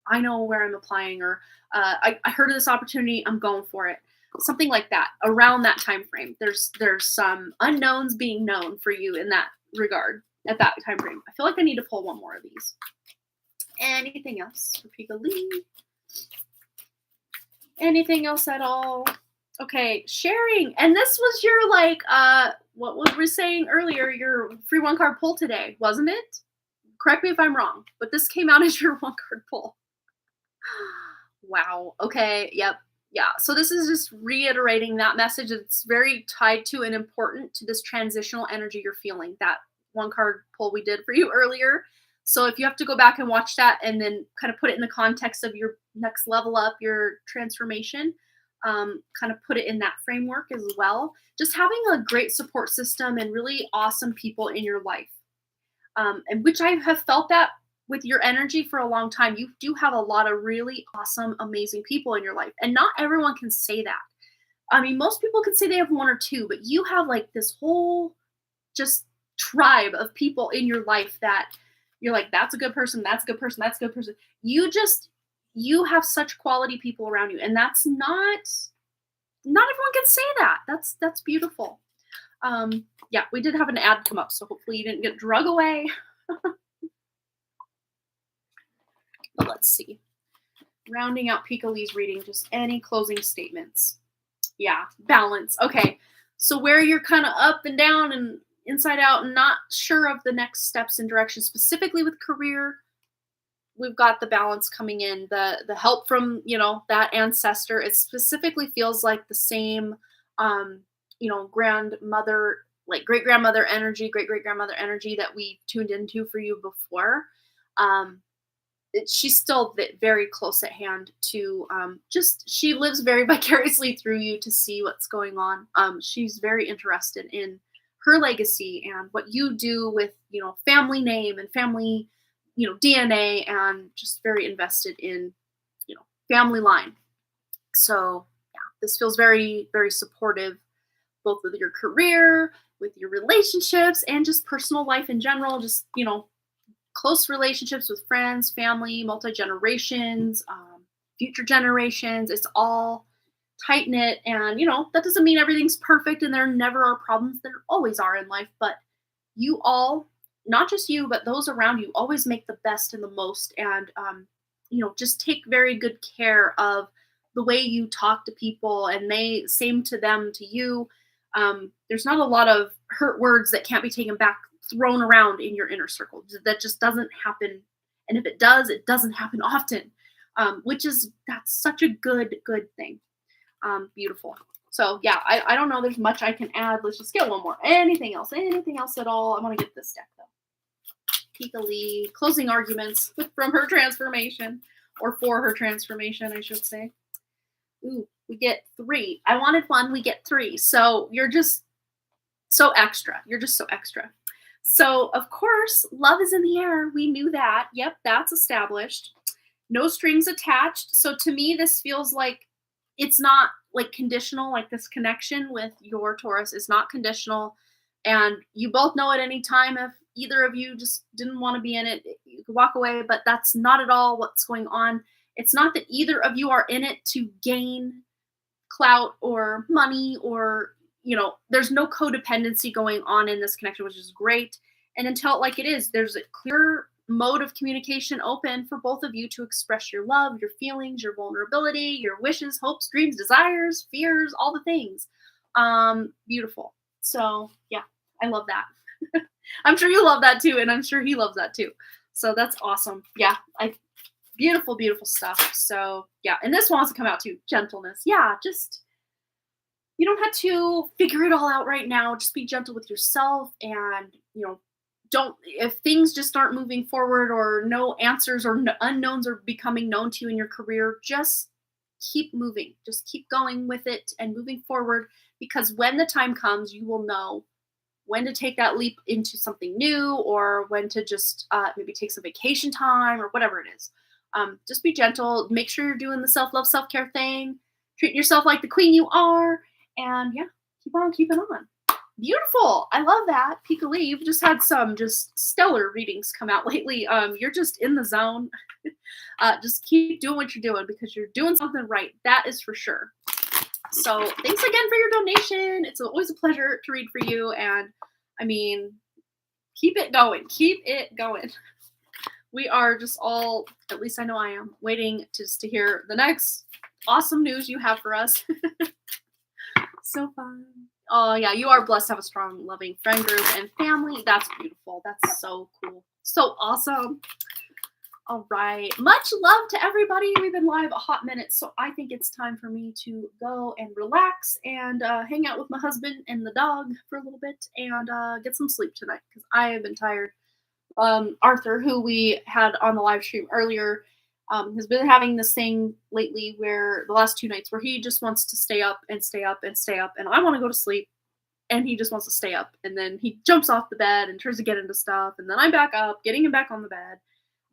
I know where I'm applying, or I heard of this opportunity, I'm going for it. Something like that around that time frame. There's some unknowns being known for you in that regard at that time frame. I feel like I need to pull one more of these. Anything else for Pika Lee? Anything else at all? Okay, sharing. And this was your what we were saying earlier, your free one card pull today, wasn't it? Correct me if I'm wrong, but this came out as your one card pull. Wow. Okay. Yep. Yeah. So this is just reiterating that message. It's very tied to and important to this transitional energy you're feeling. That one card pull we did for you earlier. So if you have to go back and watch that and then kind of put it in the context of your next level up, your transformation, kind of put it in that framework as well. Just having a great support system and really awesome people in your life, and which I have felt that with your energy for a long time. You do have a lot of really awesome, amazing people in your life, and not everyone can say that. I mean, most people can say they have one or two, but you have like this whole just tribe of people in your life that you're like, that's a good person, that's a good person, that's a good person. You have such quality people around you, and that's not everyone can say that. That's beautiful. Yeah, we did have an ad come up, so hopefully you didn't get drug away. But let's see. Rounding out Pika Lee's reading, just any closing statements. Yeah, balance. Okay, so where you're kind of up and down and inside out and not sure of the next steps and direction, specifically with career, we've got the balance coming in, the help from, that ancestor. It specifically feels like the same, grandmother, like great grandmother energy, great great grandmother energy that we tuned into for you before. She's still very close at hand to, just she lives very vicariously through you to see what's going on. She's very interested in her legacy and what you do with, family name and family, DNA, and just very invested in, family line. So yeah, this feels very, very supportive, both with your career, with your relationships, and just personal life in general. Just, close relationships with friends, family, multi-generations, future generations. It's all tight knit, and that doesn't mean everything's perfect and there never are problems. There always are in life, but you all, not just you, but those around you, always make the best and the most, and just take very good care of the way you talk to people, and they same to them to you. There's not a lot of hurt words that can't be taken back, thrown around in your inner circle. That just doesn't happen, and if it does, it doesn't happen often. That's such a good thing. Beautiful. So yeah, I don't know. There's much I can add. Let's just get one more. Anything else at all? I want to get this deck though. Pika Lee, closing arguments from her transformation, or for her transformation, I should say. Ooh, we get 3. I wanted 1, we get 3. So you're just so extra. You're just so extra. So of course, love is in the air. We knew that. Yep, that's established. No strings attached. So to me, this feels like it's not like conditional, like this connection with your Taurus is not conditional. And you both know at any time if either of you just didn't want to be in it, you could walk away, but that's not at all what's going on. It's not that either of you are in it to gain clout or money or, there's no codependency going on in this connection, which is great. And until like it is, there's a clear mode of communication open for both of you to express your love, your feelings, your vulnerability, your wishes, hopes, dreams, desires, fears, all the things. Beautiful. So yeah, I love that. I'm sure you love that too, and I'm sure he loves that too. So that's awesome. Yeah, beautiful, beautiful stuff. So yeah, and this wants to come out too. Gentleness. Yeah, just you don't have to figure it all out right now. Just be gentle with yourself, and don't, if things just aren't moving forward or no answers or unknowns are becoming known to you in your career, just keep moving. Just keep going with it and moving forward, because when the time comes, you will know when to take that leap into something new, or when to just maybe take some vacation time or whatever it is. Just be gentle. Make sure you're doing the self-love, self-care thing. Treat yourself like the queen you are. And yeah, keep on keeping on. Beautiful. I love that. Pika Lee, you've just had some just stellar readings come out lately. You're just in the zone. Just keep doing what you're doing, because you're doing something right. That is for sure. So thanks again for your donation. It's always a pleasure to read for you. And I mean, keep it going. Keep it going. We are just all, at least I know I am, waiting to hear the next awesome news you have for us. So fun. Oh yeah, you are blessed to have a strong, loving friend group and family. That's beautiful. That's so cool. So awesome. All right. Much love to everybody. We've been live a hot minute, so I think it's time for me to go and relax and hang out with my husband and the dog for a little bit and get some sleep tonight, because I have been tired. Arthur, who we had on the live stream earlier, Has been having this thing lately where the last 2 nights where he just wants to stay up and stay up and stay up, and I wanna go to sleep, and he just wants to stay up, and then he jumps off the bed and tries to get into stuff, and then I'm back up, getting him back on the bed.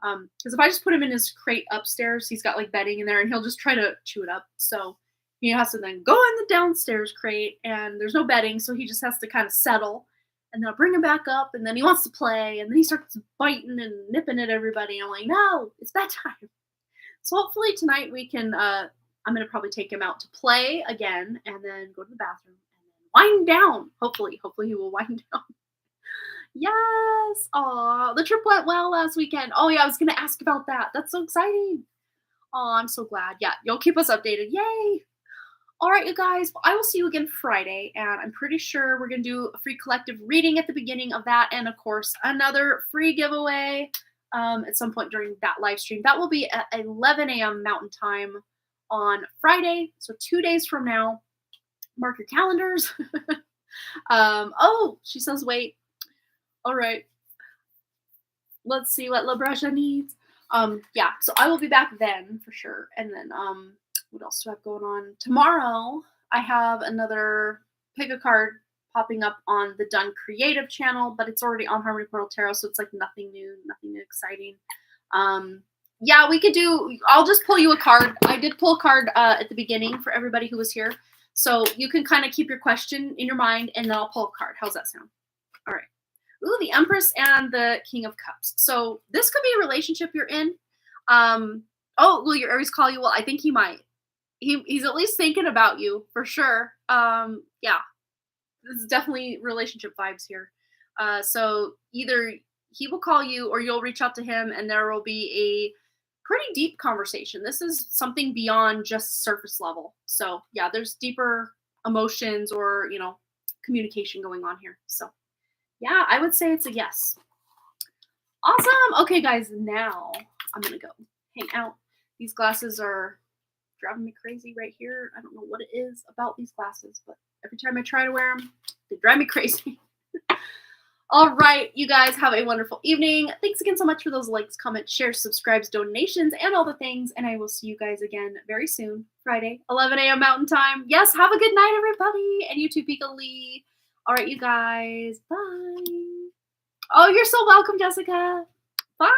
Because if I just put him in his crate upstairs, he's got, like, bedding in there, and he'll just try to chew it up, so he has to then go in the downstairs crate, and there's no bedding, so he just has to kinda settle, and then I'll bring him back up, and then he wants to play, and then he starts biting and nipping at everybody, and I'm like, "No, it's bedtime." So hopefully tonight we can, I'm gonna probably take him out to play again, and then go to the bathroom, and then wind down, hopefully he will wind down. Yes! Aw, the trip went well last weekend. Oh, yeah, I was gonna ask about that. That's so exciting. Oh, I'm so glad. Yeah, you'll keep us updated. Yay! All right, you guys. Well, I will see you again Friday, and I'm pretty sure we're gonna do a free collective reading at the beginning of that, and of course, another free giveaway at some point during that live stream. That will be at 11 a.m. Mountain Time on Friday, so 2 days from now. Mark your calendars. Oh, she says wait. All right. Let's see what LaBrescia needs. Yeah, so I will be back then for sure. And then what else do I have going on? Tomorrow I have another pick a card popping up on the Done Creative channel, but it's already on Harmony Portal Tarot, so it's like nothing new exciting. Yeah, we could do, I'll just pull you a card. I did pull a card at the beginning for everybody who was here. So you can kind of keep your question in your mind, and then I'll pull a card. How's that sound? All right. Ooh, the Empress and the King of Cups. So this could be a relationship you're in. Oh, will your Aries call you? Well, I think he might. He's at least thinking about you for sure. Yeah, this is definitely relationship vibes here. So either he will call you or you'll reach out to him, and there will be a pretty deep conversation. This is something beyond just surface level. So yeah, there's deeper emotions or, communication going on here. So yeah, I would say it's a yes. Awesome. Okay, guys, now I'm going to go hang out. These glasses are driving me crazy right here. I don't know what it is about these glasses, but every time I try to wear them, they drive me crazy. All right, you guys have a wonderful evening. Thanks again so much for those likes, comments, shares, subscribes, donations, and all the things. And I will see you guys again very soon, Friday, 11 a.m. Mountain Time. Yes, have a good night, everybody. And you too, Pika Lee. All right, you guys. Bye. Oh, you're so welcome, Jessica. Bye.